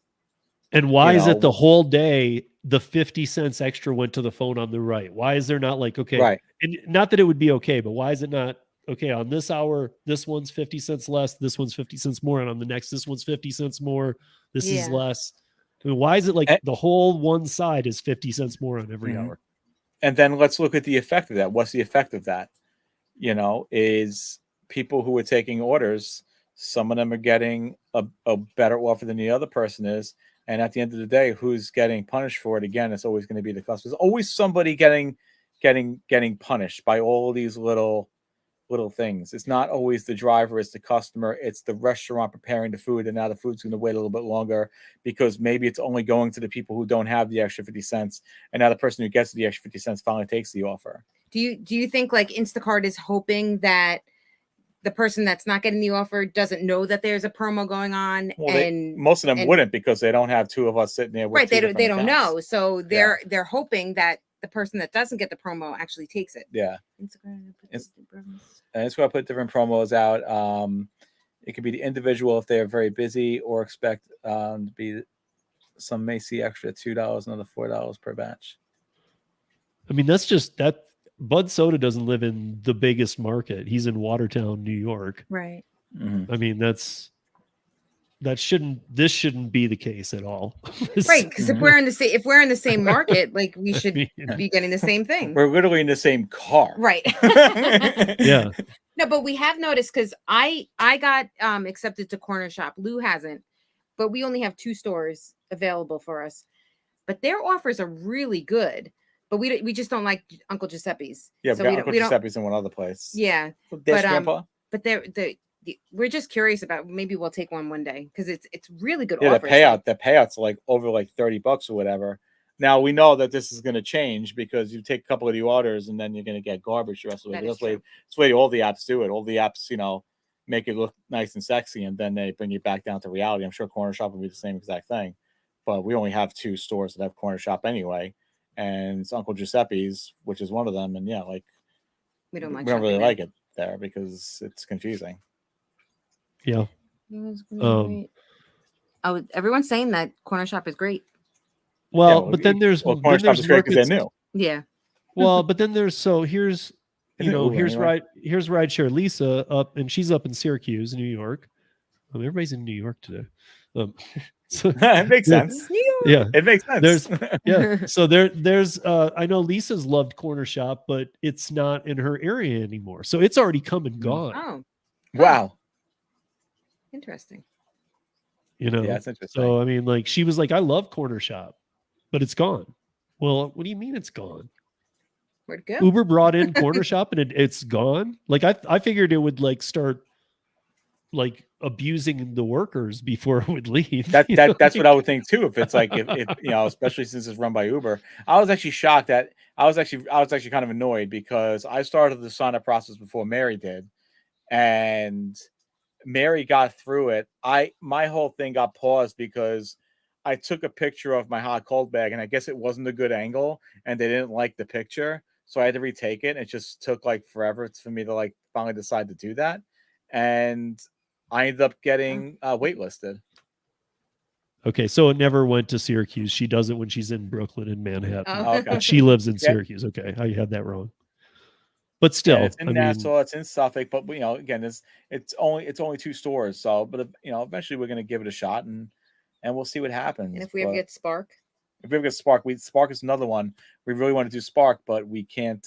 And why You is know- it the whole day the 50 cents extra went to the phone on the right? Why is there not like, okay, Right. and not that it would be okay, but why is it not okay on this hour? This one's 50 cents less, this one's 50 cents more, and on the next, this one's 50 cents more, this is Yeah. less. I mean, why is it like And- the whole one side is 50 cents more on every Mhm. hour? And then let's look at the effect of that. What's the effect of that? You know, is people who are taking orders, some of them are getting a better offer than the other person is. And at the end of the day, who's getting punished for it? Again, it's always going to be the customer. There's always somebody getting punished by all these little things. It's not always the driver, it's the customer, it's the restaurant preparing the food, and now the food's going to wait a little bit longer because maybe it's only going to the people who don't have the extra 50 cents, and now the person who gets the extra 50 cents finally takes the offer. Do you think like Instacart is hoping that the person that's not getting the offer doesn't know that there's a promo going on? Well, and most of them and- wouldn't because they don't have two of us sitting there with right, two they don't different accounts. know. So they're hoping that the person that doesn't get the promo actually takes it. Yeah. Instagram, And it's going to put different promos out. It could be the individual if they're very busy or expect to be, some may see extra $2, another $4 per batch. I mean, that's just that. Bud Soda doesn't live in the biggest market. He's in Watertown, New York. Right. Mhm. I mean, this shouldn't be the case at all. Right. Because if we're in the same market, like we should mean- be getting the same thing. We're literally in the same car. Right. Yeah. No, but we have noticed because I got accepted to Corner Shop. Lou hasn't, but we only have 2 stores available for us. But their offers are really good. But we just don't like Uncle Giuseppe's. Yeah, so we got Uncle Giuseppe's in one other place. Yeah, There's but, Grandpa. but we're just curious about, maybe we'll take one day because it's really good Yeah, offers. the payouts like over like $30 or whatever. Now we know that this is going to change because you take a couple of the orders and then you're going to get garbage the rest of the way. That But is That's true. the way all the apps do it. All the apps, you know, make it look nice and sexy, and then they bring you back down to reality. I'm sure Corner Shop will be the same exact thing, but we only have 2 stores that have Corner Shop anyway, and it's Uncle Giuseppe's, which is one of them. And yeah, like We don't like. we don't really shopping like it there because it's confusing. Yeah. there. It was gonna be great. Oh, everyone's saying that Corner Shop is great. Well, Yeah, but then there's Corner Shop is great because they're markets- new. Yeah. Well, but then there's here's Isn't it Uber here's anyway? here's Rideshare Lisa up, and she's up in Syracuse, New York. Everybody's in New York today. So It makes sense. yeah, It makes sense. There's- yeah. So there's I know Lisa's loved Corner Shop, but it's not in her area anymore. So it's already come and gone. Oh, Wow. interesting. You know. Yeah, that's interesting. So I mean, like she was like, I love Corner Shop, but it's gone. Well, what do you mean it's gone? Where'd it go? Uber brought in Corner Shop and it's gone. Like I figured it would like start like abusing the workers before it would leave. That's you know? what I would think too. If it's like if you know, especially since it's run by Uber, I was actually shocked that I was actually kind of annoyed because I started the sign up process before Mary did, and Mary got through it. My whole thing got paused because I took a picture of my hot cold bag, and I guess it wasn't a good angle, and they didn't like the picture, so I had to retake it. It just took like forever for me to like finally decide to do that, and I ended up getting waitlisted. Okay, so it never went to Syracuse. She does it when she's in Brooklyn and Manhattan. Oh. Okay. She lives in Yeah. Syracuse. Okay, I had that wrong. But still, Yeah, it's in I mean, Nassau, it's in Suffolk, but you know, again, it's only 2 stores. So, but you know, eventually we're gonna give it a shot and we'll see what happens. And if we ever But get Spark, if we ever get Spark, Spark is another one. We really want to do Spark, but we can't.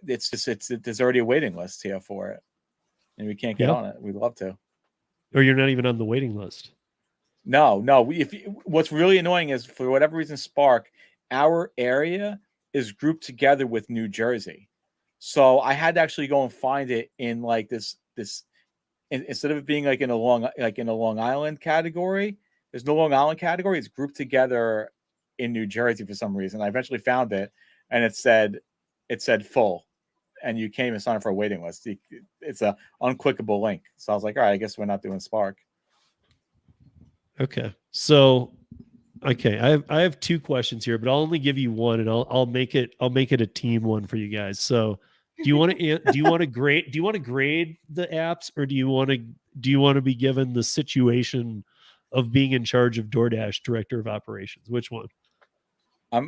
It's just there's already a waiting list here for it, and we can't get Yeah. on it. We'd love to. or you're not even on the waiting list. No. What's really annoying is for whatever reason, Spark, our area is grouped together with New Jersey. So I had to actually go and find it in like this instead of it being like in a Long Island category, there's no Long Island category. It's grouped together in New Jersey for some reason. I eventually found it, and it said full, and you can't even sign up for a waiting list. It's a unclickable link. So I was like, all right, I guess we're not doing Spark. Okay. So, okay, I have two questions here, but I'll only give you one, and I'll make it a team one for you guys. So, do you want to grade the apps, or do you want to be given the situation of being in charge of DoorDash, director of operations? Which one? I'll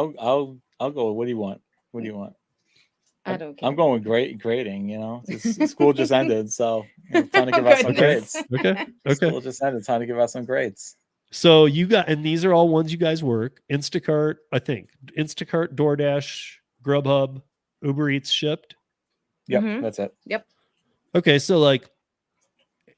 go. What do you want? What do you want? I don't care. I'm going with grading. You know, school just ended, so time to give Oh, out some goodness. grades. Okay. School just ended. Time to give out some grades. So you got, and these are all ones you guys work. Instacart, I think. Instacart, DoorDash, Grubhub, Uber Eats shipped. Yep, Mhm. that's it. Yep. Okay, so like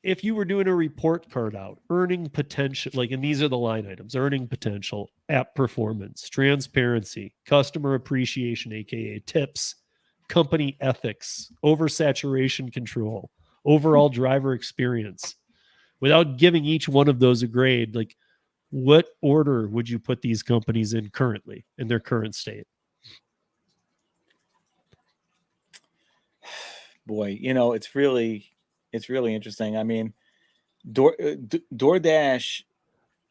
if you were doing a report card out, earning potential, like, and these are the line items: earning potential, app performance, transparency, customer appreciation, aka tips, company ethics, oversaturation control, overall driver experience. Without giving each one of those a grade, like, what order would you put these companies in currently, in their current state? Boy, it's really interesting. I mean, DoorDash.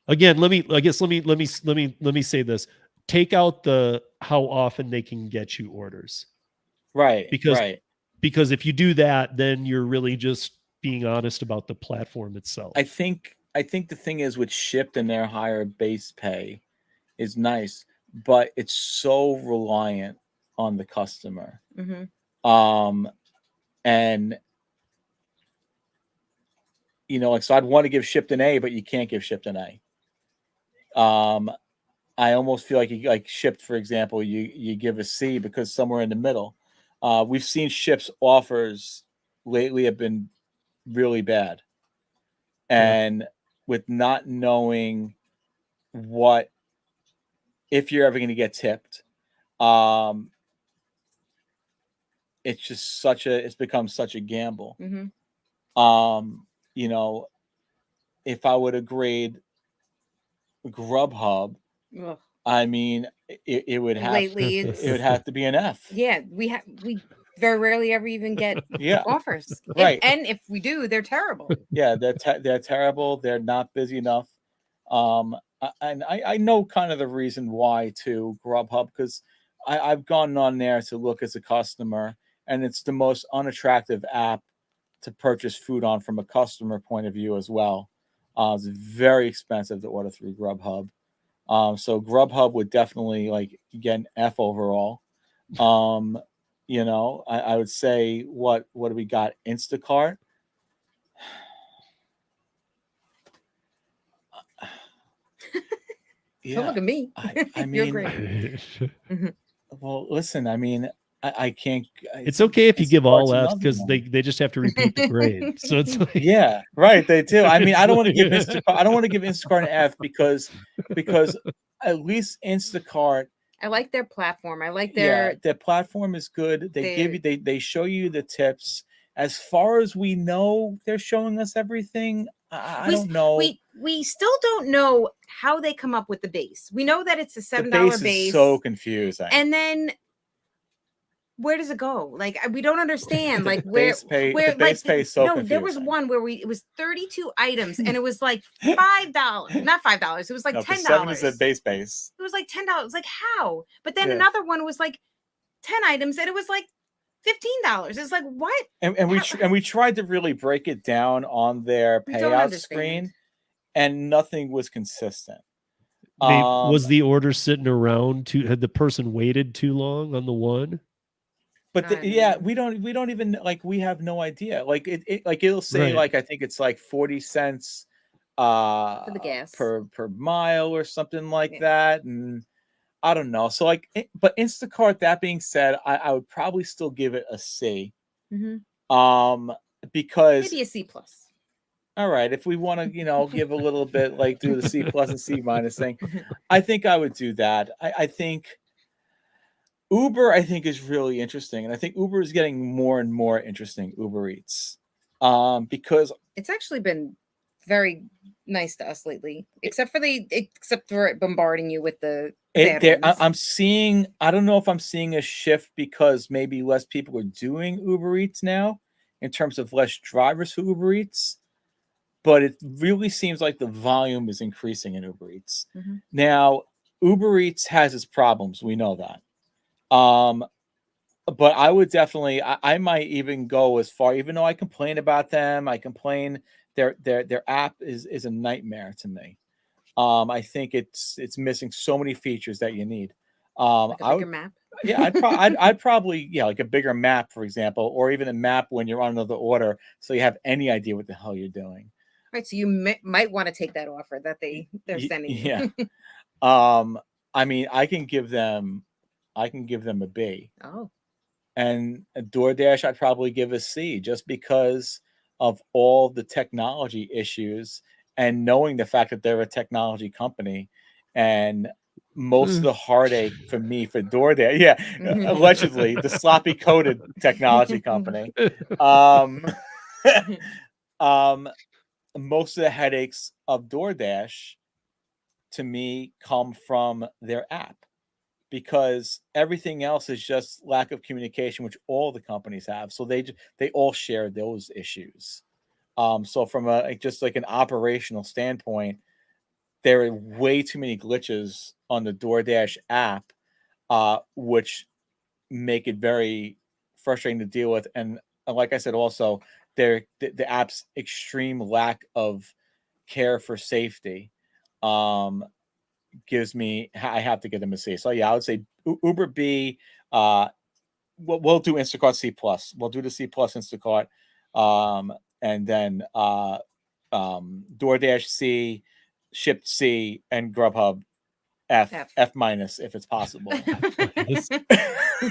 Again, let me say this. Take out the how often they can get you orders. Right. Because if you do that, then you're really just being honest about the platform itself. I think the thing is with Shipt and their higher base pay is nice, but it's so reliant on the customer. Mm-hmm. And so I'd want to give Shipt an A, but you can't give Shipt an A. I almost feel like Shipt, for example, you give a C because somewhere in the middle. We've seen Shipt's offers lately have been really bad. And with not knowing if you're ever going to get tipped, it's become such a gamble. Mm-hmm. If I were to grade Grubhub, Ugh. I mean, it would have to be an F. Yeah, we very rarely ever even get offers. Right. And if we do, they're terrible. Yeah, they're terrible. They're not busy enough. And I know kind of the reason why too, Grubhub, because I've gone on there to look as a customer, and it's the most unattractive app to purchase food on from a customer point of view as well. It's very expensive to order through Grubhub. So Grubhub would definitely get an F overall. I would say what do we got? Instacart. Yeah. Don't look at me. I mean, you're great. Well, listen, I mean, I can't. It's okay if you give all F's because they just have to repeat the grade. So it's like, yeah, right. They do. I mean, I don't want to give Instacart an F because at least Instacart. I like their platform. I like their platform is good. They show you the tips. As far as we know, they're showing us everything. I don't know. We still don't know how they come up with the base. We know that it's a $7 base. Is so confusing. And then where does it go? Like, we don't understand. Like, where the base pay is so confusing. There was one where it was 32 items and it was like $5, not $5. It was like $10. 7 is a base. It was like $10. It was like, how? But then another one was like 10 items and it was like $15. It's like, what? And we tried to really break it down on their payout screen, and nothing was consistent. Was the order sitting around had the person waited too long on the one? But we don't even we have no idea. It'll say I think it's like 40 cents for the gas per mile or something like that, and I don't know. So but Instacart, that being said, I would probably still give it a C. Mm-hmm. Because maybe a C plus. All right, if we want to, give a little bit, do the C plus and C minus thing, I think I would do that. I think Uber, is really interesting, and I think Uber is getting more and more interesting. Uber Eats, because it's actually been very nice to us lately, except for bombarding you with the bad ones. I'm seeing, I don't know if I'm seeing a shift because maybe less people are doing Uber Eats now in terms of less drivers for Uber Eats, but it really seems like the volume is increasing in Uber Eats. Mm-hmm. Now, Uber Eats has its problems. We know that. But I would definitely, I might even go as far, even though I complain about them, I complain their app is a nightmare to me. I think it's missing so many features that you need. Like a bigger map. Yeah, I'd probably, yeah, like a bigger map, for example, or even a map when you're on another order, so you have any idea what the hell you're doing. Right, so you might want to take that offer that they're sending you. Yeah. I mean, I can give them a B. Oh. And a DoorDash, I'd probably give a C, just because of all the technology issues and knowing the fact that they're a technology company, and most of the heartache for me for DoorDash, yeah, allegedly the sloppy coded technology company. Most of the headaches of DoorDash to me come from their app, because everything else is just lack of communication, which all the companies have. So they all share those issues. So from just like an operational standpoint, there are way too many glitches on the DoorDash app, which make it very frustrating to deal with. And like I said, also the app's extreme lack of care for safety gives me, I have to give them a C. So yeah, I would say Uber B. We'll do Instacart C+. We'll do the C+ Instacart, and then DoorDash C, Shipt C, and Grubhub F minus if it's possible.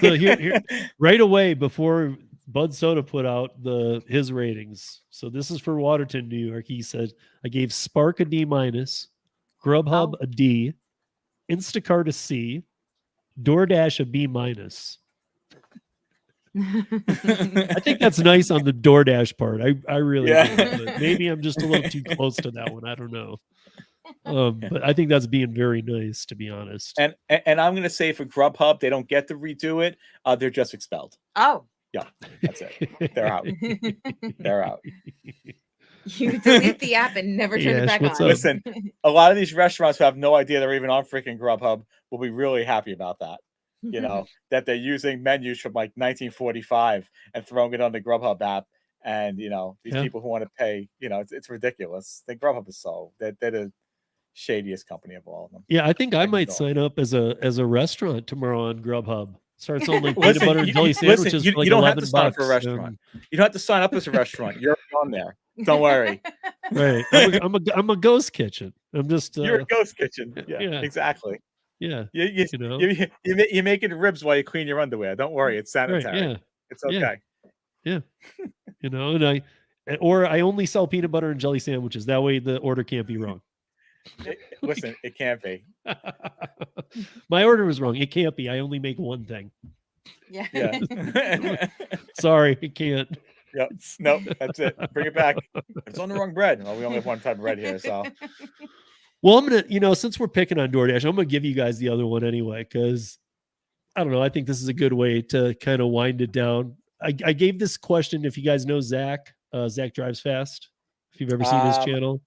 So here, right away before Bud Soda put out his ratings. So this is for Waterton, New York. He said, I gave Spark a D minus, Grubhub a D, Instacart a C, DoorDash a B minus. I think that's nice on the DoorDash part. I really do. But maybe I'm just a little too close to that one. I don't know. But I think that's being very nice, to be honest. And I'm going to say for Grubhub, they don't get to redo it. They're just expelled. Oh. Yeah, that's it. They're out. They're out. You delete the app and never turn it back on. Listen, a lot of these restaurants who have no idea they're even on freaking Grubhub will be really happy about that. You know, that they're using menus from like 1945 and throwing it on the Grubhub app. And, you know, these people who want to pay, you know, it's ridiculous. The Grubhub is they're the shadiest company of all of them. Yeah, I think I might sign up as a restaurant tomorrow on Grubhub. Starts on like peanut butter and jelly sandwiches. You for like don't have to $11. sign up for a restaurant. You don't have to sign up as a restaurant. You're on there. Don't worry. Right. I'm a ghost kitchen. I'm just you're a ghost kitchen. Yeah. Exactly. Yeah. You're making ribs while you clean your underwear. Don't worry. It's sanitary. Right, It's okay. Yeah. You know, and I only sell peanut butter and jelly sandwiches. That way the order can't be wrong. Listen, it can't be. My order was wrong. It can't be. I only make one thing. Yeah. Sorry, it can't. Yep. Nope. That's it. Bring it back. It's on the wrong bread. Well, we only have one type of bread here, so. Well, I'm gonna, since we're picking on DoorDash, I'm gonna give you guys the other one anyway, because I don't know. I think this is a good way to kind of wind it down. I gave this question. If you guys know Zach, Zach Drives Fast. If you've ever seen his channel.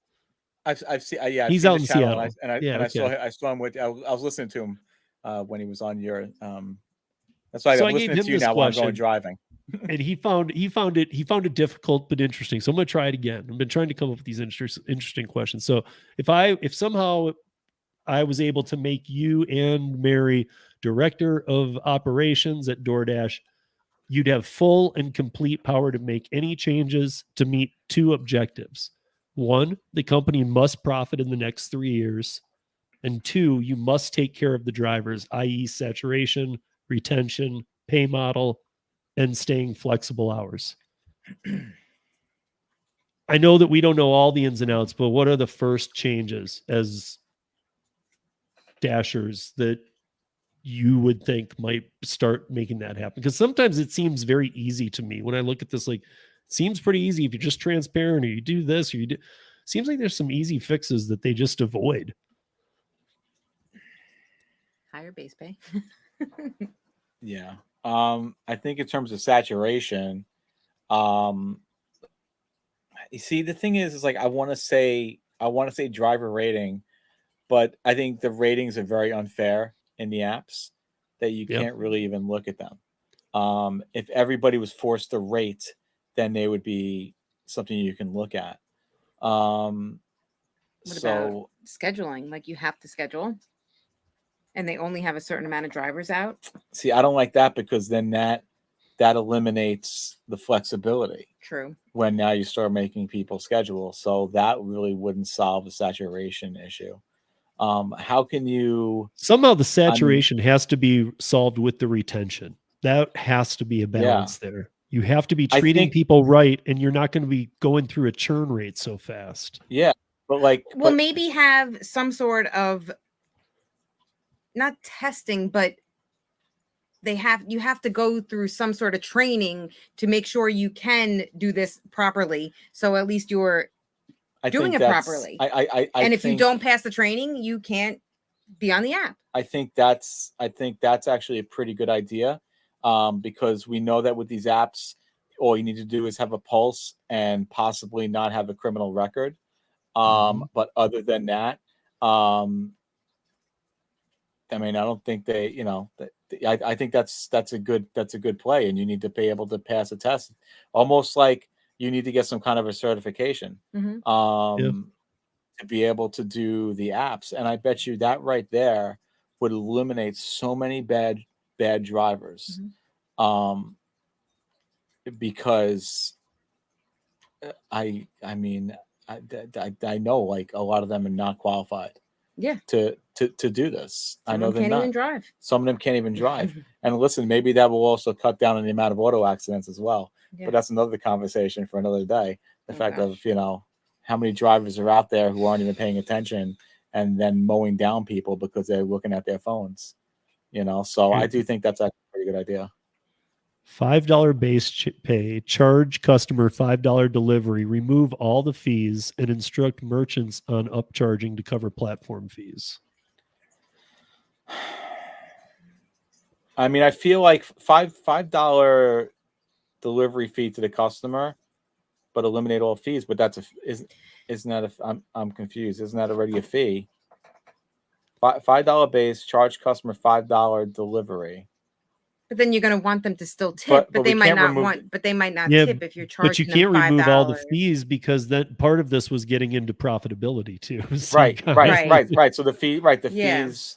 I've seen, yeah. He's out in Seattle, I saw him with. I was listening to him when he was on your. That's why I'm listening to you now while I'm going driving. And he found it difficult but interesting. So I'm going to try it again. I've been trying to come up with these interesting questions. So if somehow I was able to make you and Mary director of operations at DoorDash, you'd have full and complete power to make any changes to meet two objectives. One, the company must profit in the next 3 years. And two, you must take care of the drivers, i.e. saturation, retention, pay model, and staying flexible hours. I know that we don't know all the ins and outs, but what are the first changes as Dashers that you would think might start making that happen? Because sometimes it seems very easy to me when I look at this, like, it seems pretty easy if you're just transparent or you do this or you do. seems like there's some easy fixes that they just avoid. Higher base pay. Yeah. I think in terms of saturation, you see, the thing is like I want to say driver rating, but I think the ratings are very unfair in the apps that you Yep. can't really even look at them. If everybody was forced to rate, then they would be something you can look at. What about scheduling? Like you have to schedule, and they only have a certain amount of drivers out. See, I don't like that because then that eliminates the flexibility. True. When now you start making people schedule, so that really wouldn't solve the saturation issue. How can you somehow the saturation has to be solved with the retention? That has to be a balance there. You have to be treating people right, and you're not going to be going through a churn rate so fast. Yeah, but like, maybe have some sort of not testing, but you have to go through some sort of training to make sure you can do this properly. So at least you're doing it properly. And if you don't pass the training, you can't be on the app. I think that's actually a pretty good idea, because we know that with these apps, all you need to do is have a pulse and possibly not have a criminal record. But other than that, I mean, I don't think they, I think that's a good play, and you need to be able to pass a test, almost like you need to get some kind of a certification to be able to do the apps. And I bet you that right there would eliminate so many bad drivers, because I mean, I know like a lot of them are not qualified. Yeah. To do this. I know they're not. Even drive. Some of them can't even drive. And listen, maybe that will also cut down on the amount of auto accidents as well. Yeah. But that's another conversation for another day. The fact of, how many drivers are out there who aren't even paying attention and then mowing down people because they're looking at their phones. So I do think that's actually a pretty good idea. $5 base pay, charge customer $5 delivery, remove all the fees, and instruct merchants on upcharging to cover platform fees. I mean, I feel like $5 delivery fee to the customer, but eliminate all fees. But isn't that I'm confused. Isn't that already a fee? $5 base, charge customer $5 delivery. But then you're going to want them to still tip, but they might not tip if you're charging. But you can't remove all the fees, because that part of this was getting into profitability too. So right. So the fee, fees.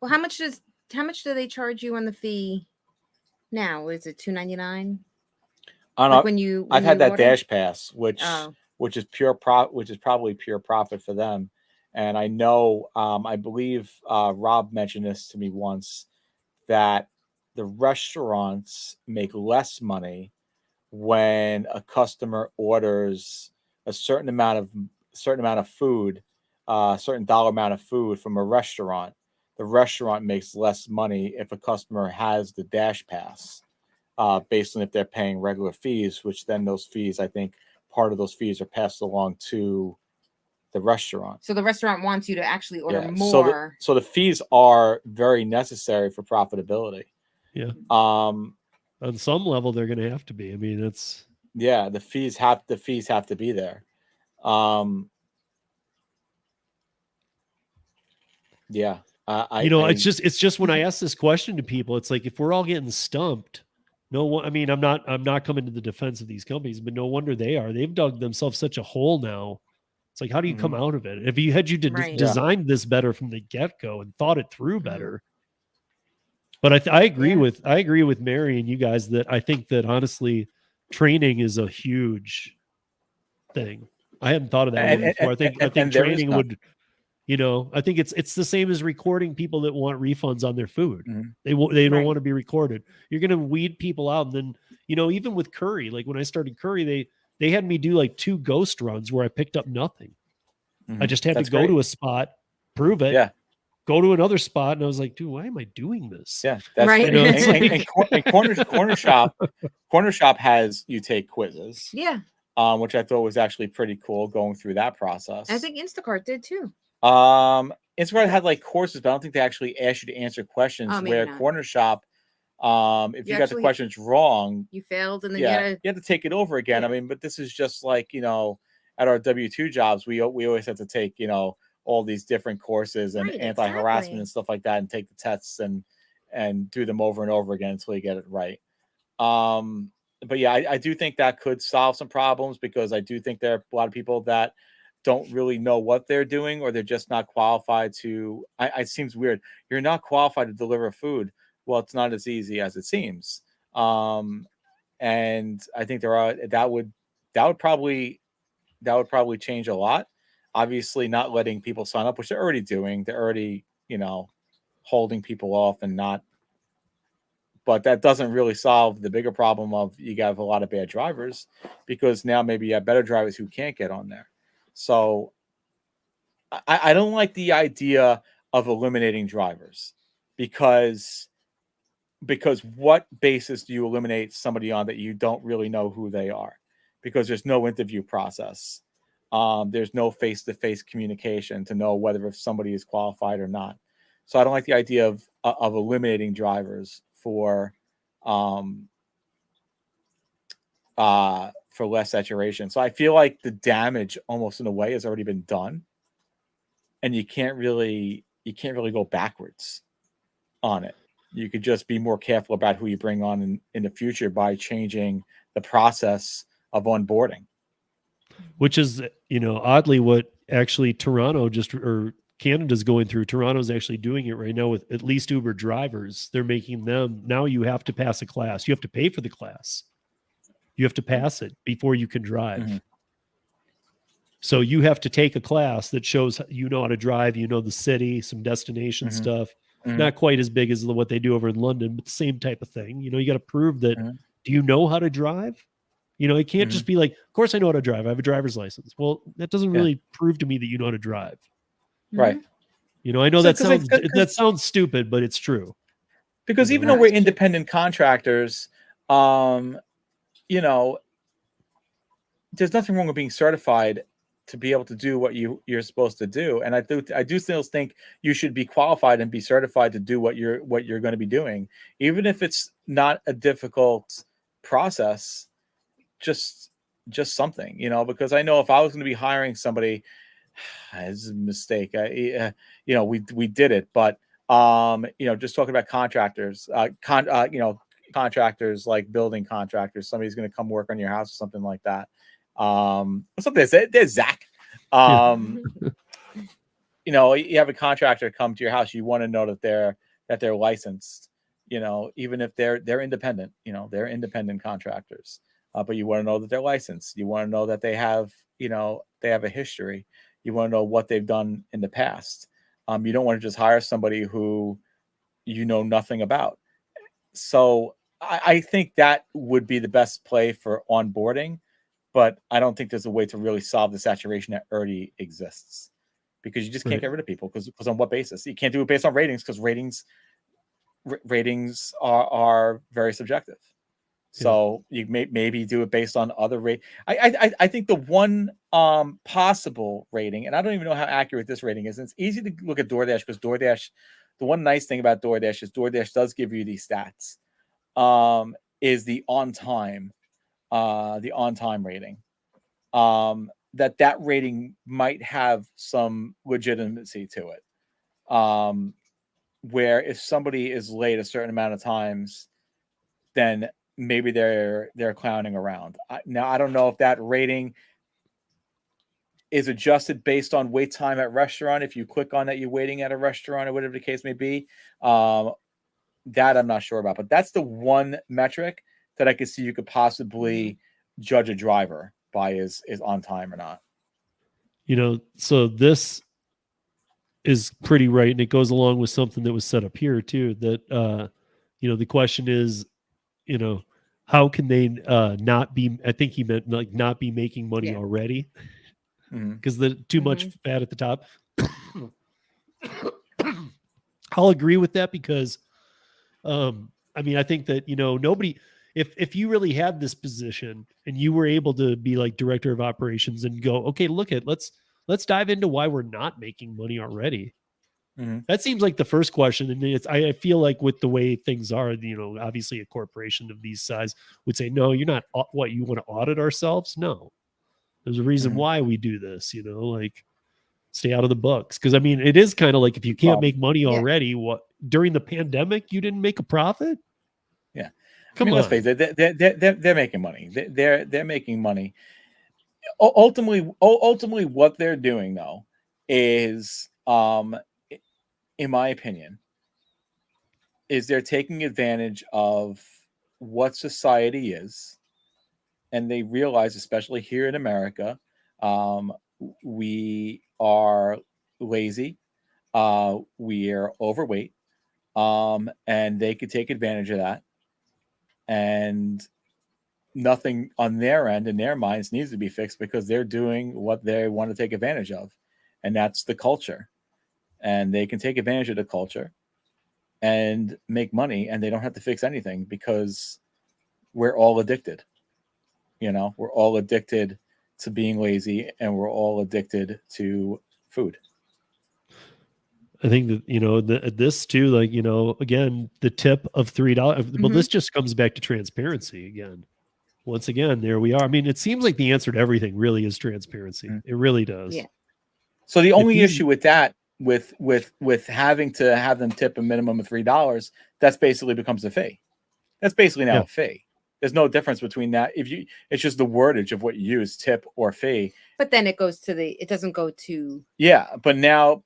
Well, how much do they charge you on the fee now? Is it $2.99? I don't know. I've had that Dash Pass, which is probably pure profit for them. And I know, I believe Rob mentioned this to me once, that the restaurants make less money when a customer orders a certain amount of food, a certain dollar amount of food from a restaurant. The restaurant makes less money if a customer has the Dash Pass, based on if they're paying regular fees, which then those fees, I think part of those fees are passed along to the restaurant. So the restaurant wants you to actually order more. So the fees are very necessary for profitability. Yeah. On some level, they're going to have to be. I mean, it's the fees have to be there. It's just when I ask this question to people, it's like, if we're all getting stumped, I'm not coming to the defense of these companies, but no wonder they are. They've dug themselves such a hole now. It's like, how do you come out of it? If you had designed this better from the get-go and thought it through better. But I agree with Mary and you guys that I think that honestly, training is a huge thing. I hadn't thought of that before. I think training would, I think it's the same as recording people that want refunds on their food. They don't want to be recorded. You're going to weed people out. And then, even with Curry, like when I started Curry, they had me do like 2 ghost runs where I picked up nothing. I just had to go to a spot, prove it, go to another spot, and I was like, dude, why am I doing this? Yeah, that's right. And Corner Shop has you take quizzes. Yeah. which I thought was actually pretty cool going through that process. I think Instacart did too. Instacart had like courses, but I don't think they actually asked you to answer questions. Oh, maybe where not. Corner Shop, if you got the actually- questions wrong, You failed, and then you had to take it over again. Yeah. I mean, but this is just like, you know, at our W-2 jobs, we always have to take, you know, all these different courses and Right, anti-harassment exactly. and stuff like that, and take the tests and do them over and over again until you get it right. But yeah, I do think that could solve some problems, because I do think there are a lot of people that don't really know what they're doing, or they're just not qualified to. It seems weird. You're not qualified to deliver food. Well, it's not as easy as it seems. And I think that would probably change a lot. Obviously, not letting people sign up, which they're already doing. They're already, you know, holding people off and not. But that doesn't really solve the bigger problem of you have a lot of bad drivers, because now maybe you have better drivers who can't get on there. So I don't like the idea of eliminating drivers, because what basis do you eliminate somebody on that you don't really know who they are? Because there's no interview process. There's no face-to-face communication to know whether if somebody is qualified or not. So I don't like the idea of eliminating drivers for less saturation. So I feel like the damage almost in a way has already been done, and you can't really go backwards on it. You could just be more careful about who you bring on in the future by changing the process of onboarding. Which is, you know, oddly what actually Toronto or Canada's going through. Toronto's actually doing it right now with at least Uber drivers. They're making them, now you have to pass a class. You have to pay for the class. You have to pass it before you can drive. Mhm. So you have to take a class that shows you know how to drive, you know the city, some destination Mhm. stuff. Mhm. Not quite as big as what they do over in London, but the same type of thing. You know, you got to prove that. Mhm. Do you know how to drive? You know, it can't Mhm. just be like, of course I know how to drive. I have a driver's license. Well, that doesn't Yeah. really prove to me that you know how to drive. Right. You know, I know So- that sounds stupid, but it's true. Because You even know, though we're independent contractors, you know, there's nothing wrong with being certified to be able to do what you're supposed to do. And I do still think you should be qualified and be certified to do what you're going to be doing, even if it's not a difficult process. Just something, you know, because I know if I was going to be hiring somebody, it's a mistake. You know, we did it, but you know, just talking about contractors, you know, contractors like building contractors, somebody's going to come work on your house or something like that. Something there's Zach. You know, you have a contractor come to your house, you want to know that they're licensed, you know, even if they're independent, you know, they're independent contractors. But you want to know that they're licensed. You want to know that they have, you know, they have a history. You want to know what they've done in the past. You don't want to just hire somebody who you know nothing about. So I think that would be the best play for onboarding, but I don't think there's a way to really solve the saturation that already exists, because you just can't get rid of people. Because on what basis? You can't do it based on ratings, because ratings are very subjective. So you maybe do it based on other rate. I think the one possible rating, and I don't even know how accurate this rating is. And it's easy to look at DoorDash, because DoorDash, the one nice thing about DoorDash is DoorDash does give you these stats. Is the on time rating. That rating might have some legitimacy to it. Where if somebody is late a certain amount of times, then maybe they're clowning around. Now, I don't know if that rating is adjusted based on wait time at restaurant. If you click on that, you're waiting at a restaurant or whatever the case may be. That I'm not sure about, but that's the one metric that I could see you could possibly judge a driver by is on time or not. You know, so this is pretty right, and it goes along with something that was set up here too. That you know, the question is, you know, how can they not be? I think he meant like not be making money already, because the too much fat at the top. I'll agree with that, because I mean, I think that, you know, nobody, if you really had this position and you were able to be like director of operations and go, okay, let's dive into why we're not making money already. Mhm. That seems like the first question. And I feel like with the way things are, obviously a corporation of these size would say, no, you're not. What, you want to audit ourselves? No, there's a reason Mhm. why we do this, like stay out of the books. Cause I mean, it is kind of like, if you can't make money already, what, during the pandemic, you didn't make a profit? Yeah. Come I mean, on. let's face it, they're making money. They're making money. Ultimately, what they're doing though is, in my opinion, is they're taking advantage of what society is, and they realize, especially here in America, we are lazy, we are overweight, and they could take advantage of that, and nothing on their end in their minds needs to be fixed because they're doing what they want to take advantage of, and that's the culture. And they can take advantage of the culture and make money, and they don't have to fix anything because we're all addicted. We're all addicted to being lazy, and we're all addicted to food. I think that, this too, like, again, the tip of $3. Well, this just comes back to transparency again. Once again, there we are. I mean, it seems like the answer to everything really is transparency. It really does. Yeah. So the only issue with that, with having to have them tip a minimum of $3, that's basically becomes a fee. That's basically now a fee. There's no difference between that. It's just the wordage of what you use, tip or fee. But then it doesn't go to. Yeah, but now,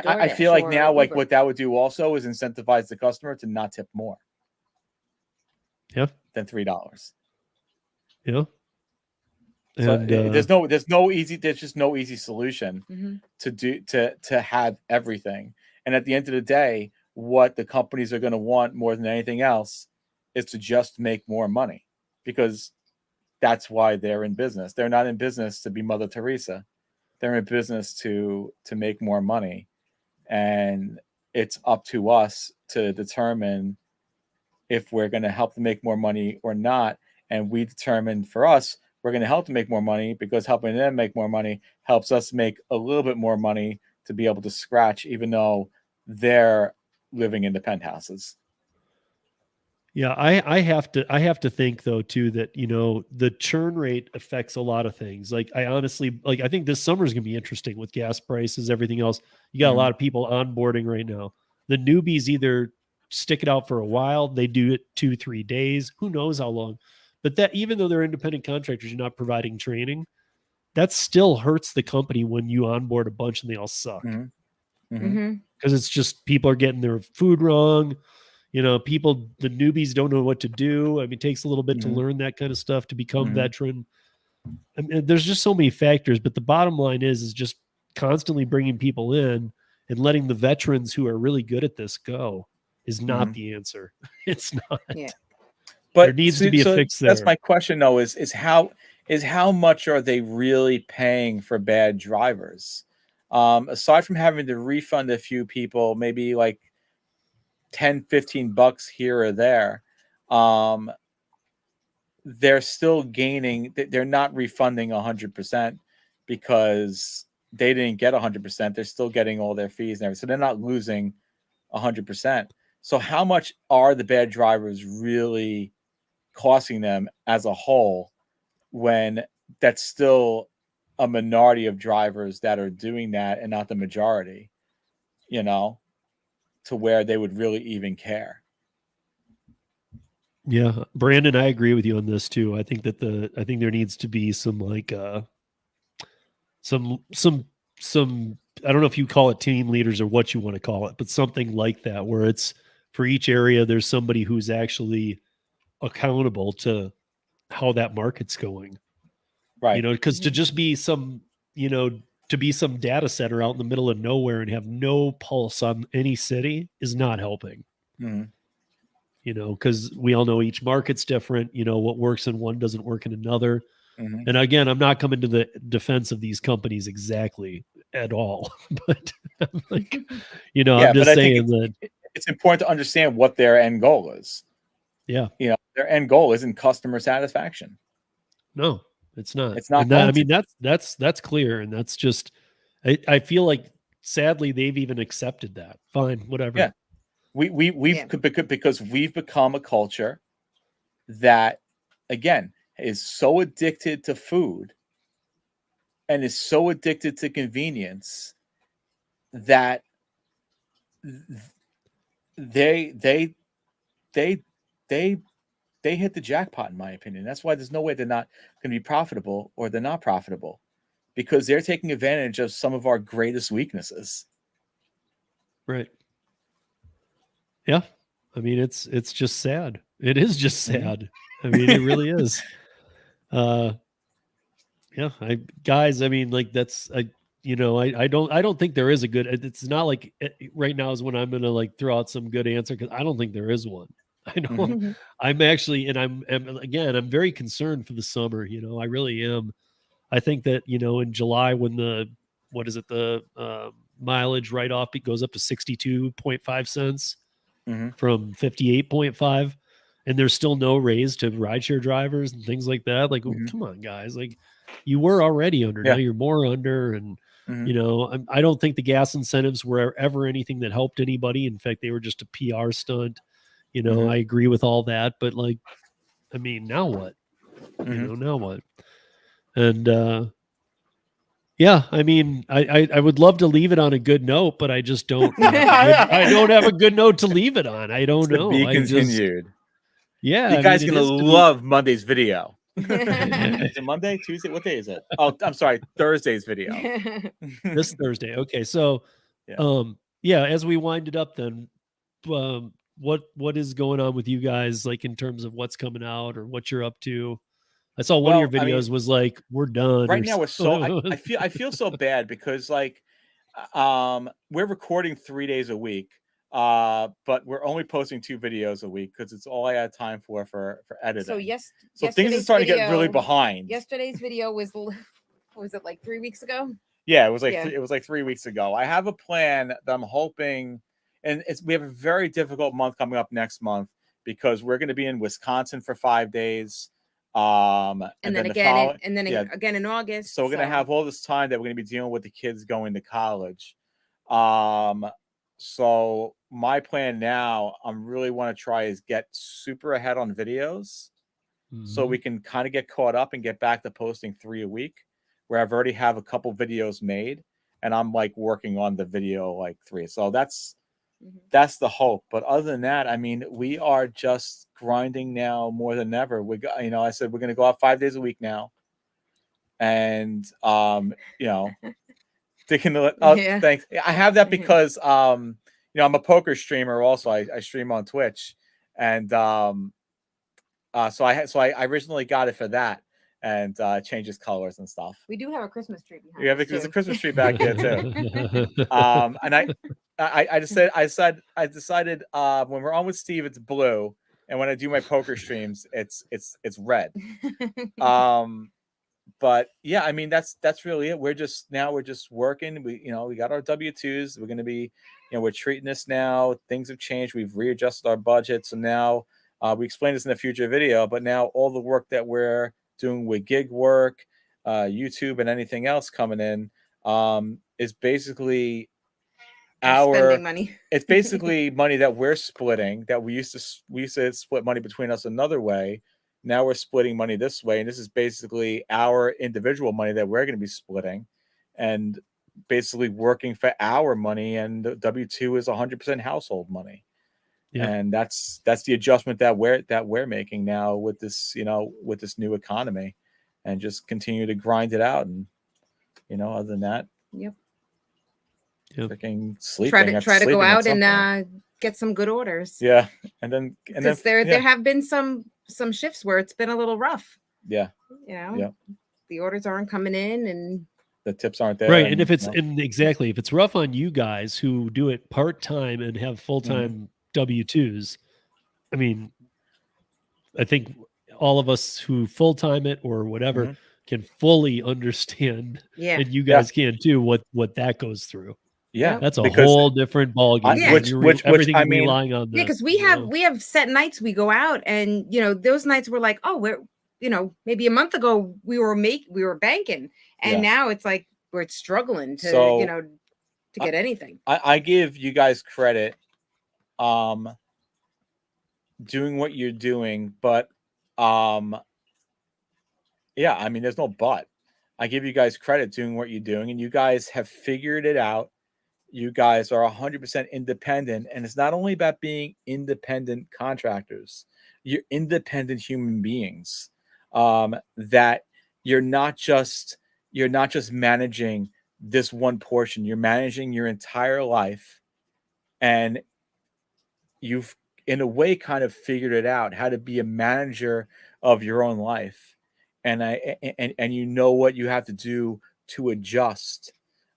I feel like now, like Uber. what that would do also is incentivize the customer to not tip more. Yeah. Than $3. Yeah. And there's just no easy solution to have everything. And at the end of the day, what the companies are going to want more than anything else is to just make more money, because that's why they're in business. They're not in business to be Mother Teresa. They're in business to make more money. And it's up to us to determine if we're going to help them make more money or not. And we determine for us, we're going to help them make more money because helping them make more money helps us make a little bit more money to be able to scratch, even though they're living in the penthouses. Yeah, I have to think though too that the churn rate affects a lot of things. Like I honestly, like I think this summer is going to be interesting with gas prices, everything else. You got a lot of people onboarding right now. The newbies either stick it out for a while, they do it 2-3 days, who knows how long. But that, even though they're independent contractors, you're not providing training, that still hurts the company when you onboard a bunch and they all suck. Because it's just people are getting their food wrong. People, the newbies don't know what to do. I mean, it takes a little bit to learn that kind of stuff to become veteran. I mean, there's just so many factors, but the bottom line is just constantly bringing people in and letting the veterans who are really good at this go is not the answer. It's not. Yeah. But there needs to be a fix there. That's my question though, is how much are they really paying for bad drivers? Aside from having to refund a few people, maybe like $10-15 here or there, they're still gaining. They're not refunding 100% because they didn't get 100%. They're still getting all their fees and everything, so they're not losing 100%. So how much are the bad drivers really costing them as a whole, when that's still a minority of drivers that are doing that and not the majority, to where they would really even care? Yeah, Brandon, I agree with you on this too. I think that there needs to be some like some I don't know if you call it team leaders or what you want to call it, but something like that, where it's for each area there's somebody who's actually accountable to how that market's going. Right. Because to just be some data center out in the middle of nowhere and have no pulse on any city is not helping. Because we all know each market's different. What works in one doesn't work in another. And again, I'm not coming to the defense of these companies exactly at all, but I'm like, I'm just saying that it's important to understand what their end goal is. Yeah. Their end goal isn't customer satisfaction. No, it's not. It's not And that, I going mean, that's clear. And that's just, I feel like sadly they've even accepted that. Fine, whatever. Yeah. We've because we've become a culture that, again, is so addicted to food and is so addicted to convenience that they hit the jackpot, in my opinion. That's why there's no way they're not going to be profitable, or they're not profitable, because they're taking advantage of some of our greatest weaknesses. Right. Yeah. I mean, it's just sad. It is just sad. I mean, it really is. Yeah, guys, I mean, like that's I don't think there is a good. It's not like right now is when I'm gonna like throw out some good answer, because I don't think there is one. I know I'm actually, and I'm very concerned for the summer. I really am. I think that in July, when the mileage write off goes up to 62.5 cents from 58.5, and there's still no raise to rideshare drivers and things like that. Like, come on, guys, like. You were already under. Now you're more under, and I don't think the gas incentives were ever anything that helped anybody. In fact, they were just a PR stunt. I agree with all that, but like, I mean, now what? Now what? And yeah, I mean, I would love to leave it on a good note, but I just don't. I don't have a good note to leave it on. I don't know. To be continued. Yeah, you guys gonna love Monday's video. Is it Monday, Tuesday? What day is it? Oh, I'm sorry, Thursday's video. This Thursday. Okay, so as we wind it up, then what is going on with you guys, like in terms of what's coming out or what you're up to? I saw one of your videos was like, we're done. Right now we're so I feel so bad because like we're recording 3 days a week. But we're only posting 2 videos a week because it's all I had time for editing. So things are starting to get really behind. Yesterday's video was it like 3 weeks ago? Yeah, it was like 3 weeks ago. I have a plan that I'm hoping, and we have a very difficult month coming up next month because we're going to be in Wisconsin for 5 days. And then again in August. So we're going to have all this time that we're going to be dealing with the kids going to college. So my plan now, I'm really want to try is get super ahead on videos so we can kind of get caught up and get back to posting 3 a week, where I've already have a couple videos made and I'm like working on the video like 3. So that's the hope. But other than that, I mean, we are just grinding now more than ever. We got, I said, we're going to go out 5 days a week now. And, thanks. I have that because I'm a poker streamer also. I stream on Twitch, and so I originally got it for that, and changes colors and stuff. We do have a Christmas tree behind. Yeah, there's a Christmas tree back there too. And I decided when we're on with Steve, it's blue, and when I do my poker streams, it's red. But yeah, I mean, that's really it. We're just working. We got our W-2s. We're going to be, we're treating this now. Things have changed. We've readjusted our budget. So now we explain this in a future video, but now all the work that we're doing with gig work, YouTube and anything else coming in is basically spending money. It's basically money that we're splitting, that we used to split money between us another way. Now we're splitting money this way, and this is basically our individual money that we're going to be splitting, and basically working for our money. And the W-2 is 100% household money, and that's the adjustment that we're making now with this with this new economy, and just continue to grind it out. And other than that, freaking sleeping. Try to go out and get some good orders. Yeah, and then there have been some shifts where it's been a little rough. Yeah. The orders aren't coming in and the tips aren't there. Right. And if it's exactly, if it's rough on you guys who do it part-time and have full-time W-2s, I mean, I think all of us who full-time it or whatever can fully understand, and you guys can too, what that goes through. Yeah, That's a because whole different ballgame. Yeah. which Everything I you're mean, relying on. Yeah, that, because you know? we have set nights we go out, and those nights were like, oh, we're maybe a month ago we were banking, and Yeah. now it's like we're struggling to So, to get anything. I give you guys credit, doing what you're doing, but yeah, I mean, there's no but. I give you guys credit doing what you're doing, and you guys have figured it out. You guys are 100% independent, and it's not only about being independent contractors. You're independent human beings. That you're not just managing this one portion. You're managing your entire life, and you've in a way kind of figured it out how to be a manager of your own life, and you know what you have to do to adjust,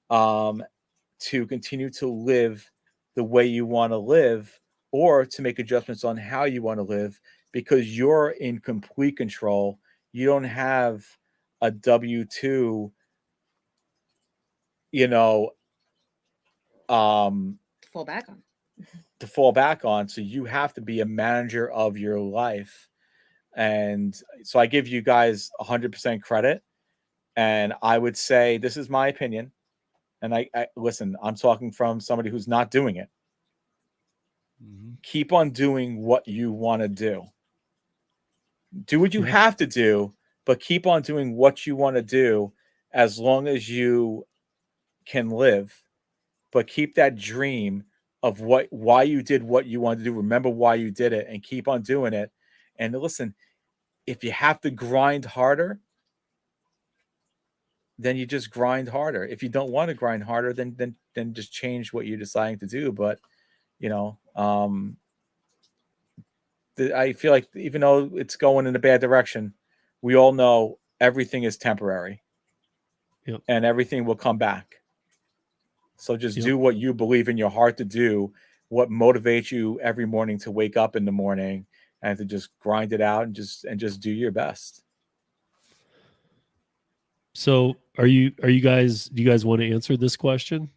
to continue to live the way you want to live, or to make adjustments on how you want to live, because you're in complete control. You don't have a W-2, Fall back on. to fall back on. So you have to be a manager of your life. And so I give you guys 100% credit. And I would say, this is my opinion. And I listen, I'm talking from somebody who's not doing it. Keep on doing what you want to do. Do what you have to do, but keep on doing what you want to do as long as you can live. But keep that dream of why you did what you wanted to do. Remember why you did it, and keep on doing it. And listen, if you have to grind harder, then you just grind harder. If you don't want to grind harder, then just change what you're deciding to do. But I feel like even though it's going in a bad direction, we all know everything is temporary. Yep. And everything will come back. So just Yep. do what you believe in your heart to do, what motivates you every morning to wake up in the morning, and to just grind it out and just do your best. So do you guys want to answer this question?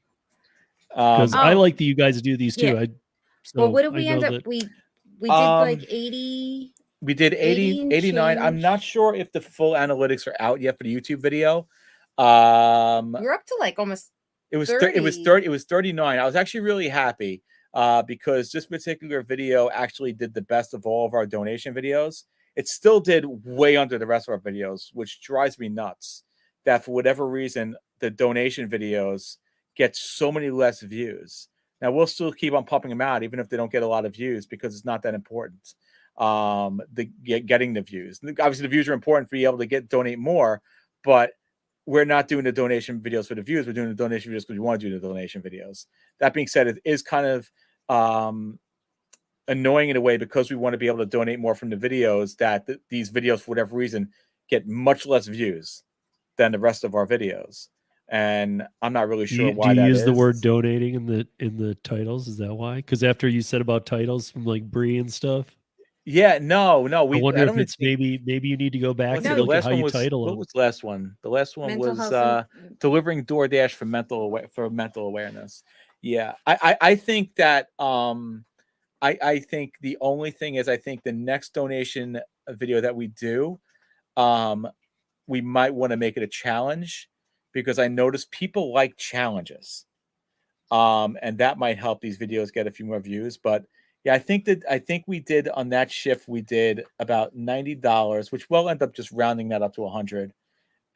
Because I Oh. like that you guys do these too. Yeah. Well, what did we end up? We did like 80. We did 80, 89. I'm not sure if the full analytics are out yet for the YouTube video. We're up to like almost. It was 30. It was 39. I was actually really happy because this particular video actually did the best of all of our donation videos. It still did way under the rest of our videos, which drives me nuts. That for whatever reason, the donation videos get so many less views. Now we'll still keep on pumping them out, even if they don't get a lot of views, because it's not that important. Getting the views. Obviously, the views are important for you able to donate more, but we're not doing the donation videos for the views. We're doing the donation videos because we want to do the donation videos. That being said, it is kind of annoying in a way, because we want to be able to donate more from the videos, that these videos, for whatever reason, get much less views than the rest of our videos. And I'm not really sure why that is. Do you use the word donating in the titles? Is that why? Because after you said about titles from like Brie and stuff. Yeah, no. I wonder if it's maybe you need to go back and look at how you title them. What was the last one? The last one was delivering DoorDash for mental awareness. Yeah, I think that I think the only thing is, I think the next donation video that we do, we might want to make it a challenge, because I noticed people like challenges, and that might help these videos get a few more views. But yeah, I think we did on that shift, we did about $90, which we'll end up just rounding that up to 100.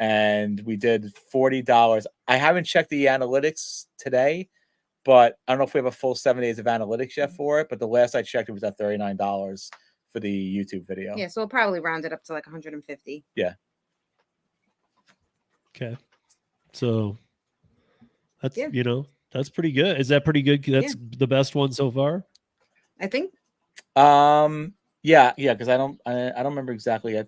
And we did $40. I haven't checked the analytics today, but I don't know if we have a full 7 days of analytics yet for it. But the last I checked, it was at $39 for the YouTube video. Yeah, so we'll probably round it up to like 150. Yeah. Okay. So that's that's pretty good. Is that pretty good? That's the best one so far, I think. Yeah, because I don't remember exactly. I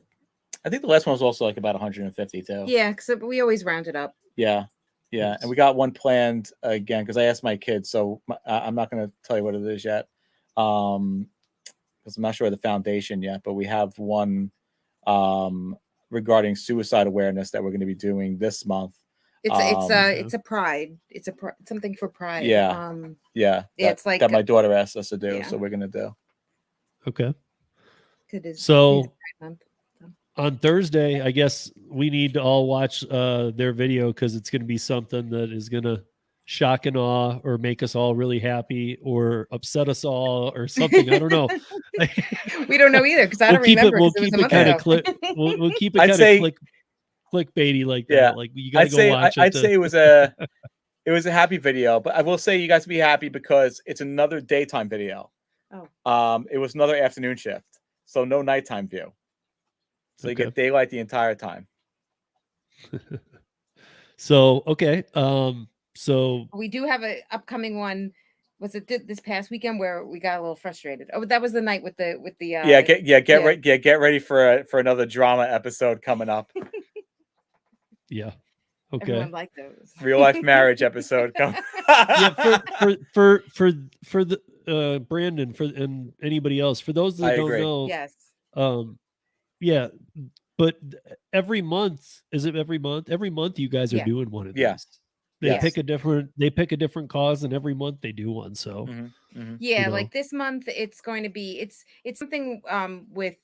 think the last one was also like about 150 too. Yeah, because we always round it up. Yeah, and we got one planned again, because I asked my kids, so I'm not going to tell you what it is yet, because I'm not sure of the foundation yet. But we have one regarding suicide awareness that we're going to be doing this month. It's a pride. It's something for pride. Yeah. Yeah, it's like that my daughter asked us to do, yeah. so we're gonna do. Okay. It is So Pride Month. on Thursday, I guess we need to all watch their video because it's going to be something that is going to shock and awe or make us all really happy or upset us all or something. I don't know. We don't know either because I don't remember. We'll keep it kind of we'll keep it kind of clickbaity like that. Yeah. Like you got to go watch it. I'd say it was a happy video, but I will say you guys be happy because it's another daytime video. Oh. It was another afternoon shift, so no nighttime view. So you get daylight the entire time. So, okay. So we do have an upcoming one. Was it this past weekend where we got a little frustrated? Oh, that was the night with the get ready for another drama episode coming up. Yeah. Okay. Everyone liked those. Real life marriage episode coming. Yeah, for the Brandon and anybody else, for those that don't know. Yes. Yeah, but every month, is it every month? Every month you guys are doing one of these. They pick a different cause, and every month they do one. So yeah, you know. Like this month it's going to be it's something with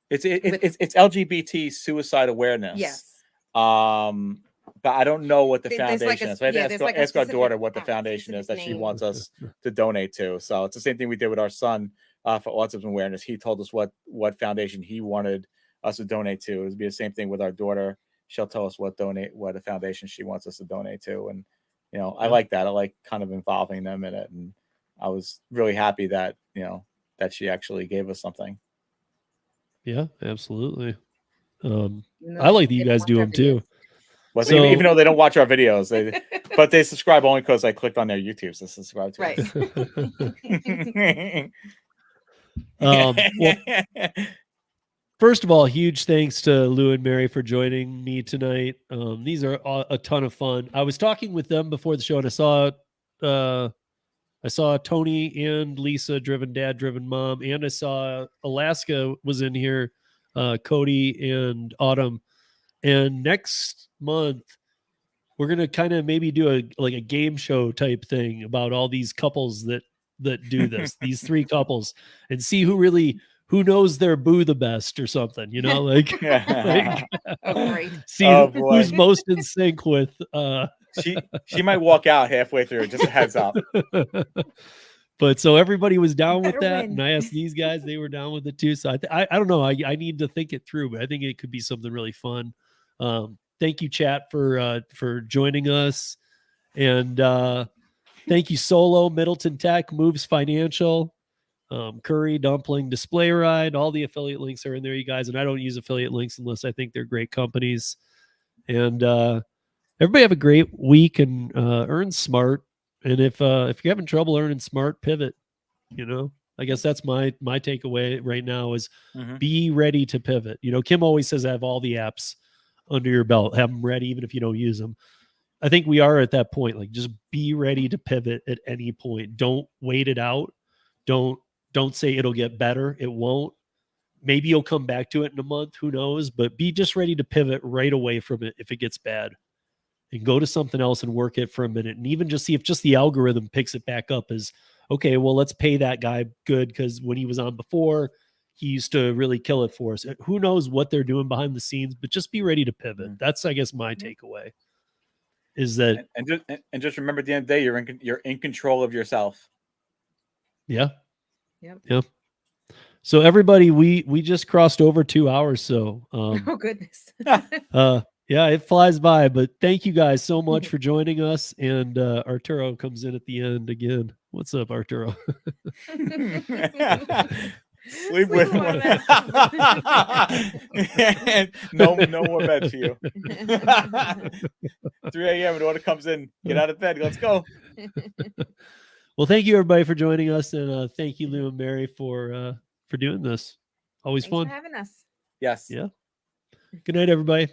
it's LGBT suicide awareness. Yes. But I don't know what the foundation is. I have to ask our daughter what the foundation is that she wants us to donate to. So it's the same thing we did with our son for autism awareness. He told us what foundation he wanted us to donate to. It would be the same thing with our daughter. She'll tell us what a foundation she wants us to donate to. And, you know, I like that. I like kind of involving them in it. And I was really happy that, you know, that she actually gave us something. Yeah, absolutely. I like that you guys do them too. Well, so, even though they don't watch our videos, but they subscribe only because I clicked on their YouTubes to subscribe to us. Well, first of all, huge thanks to Lou and Mary for joining me tonight. These are a ton of fun. I was talking with them before the show, and I saw Tony and Lisa, driven dad, driven mom, and I saw Alaska was in here, Cody and Autumn. And next month, we're gonna kind of maybe do a game show type thing about all these couples that do this, these three couples, and see who knows their boo the best or something, you know, like, see who's most in sync with. She might walk out halfway through. Just a heads up. But so everybody was down with that, and I asked these guys; they were down with it too. So I don't know. I need to think it through, but I think it could be something really fun. Thank you, chat, for joining us, and thank you, Solo, Middleton Tech, Moves Financial, Curry, Dumpling, Display Ride. All the affiliate links are in there, you guys. And I don't use affiliate links unless I think they're great companies. And everybody have a great week and earn smart. And if you're having trouble earning smart, pivot. You know, I guess that's my takeaway right now is be ready to pivot. You know, Kim always says have all the apps under your belt, have them ready, even if you don't use them. I think we are at that point. Like, just be ready to pivot at any point. Don't wait it out. Don't say it'll get better. It won't. Maybe you'll come back to it in a month. Who knows? But be just ready to pivot right away from it if it gets bad, and go to something else and work it for a minute. And even just see if just the algorithm picks it back up as, okay, well, let's pay that guy good because when he was on before, he used to really kill it for us. Who knows what they're doing behind the scenes, but just be ready to pivot. That's, I guess, my takeaway is that. And just remember, at the end of the day, you're in control of yourself. Yeah. Yep. So everybody, we just crossed over 2 hours. So, oh goodness. Yeah, it flies by, but thank you guys so much for joining us. And Arturo comes in at the end again. What's up, Arturo? Sleep with one. No more bed for you. 3 a.m. and order comes in. Get out of bed. Let's go. Well, thank you everybody for joining us, and thank you, Lou and Mary, for doing this. Always Thanks fun for having us. Yes. Yeah. Good night, everybody.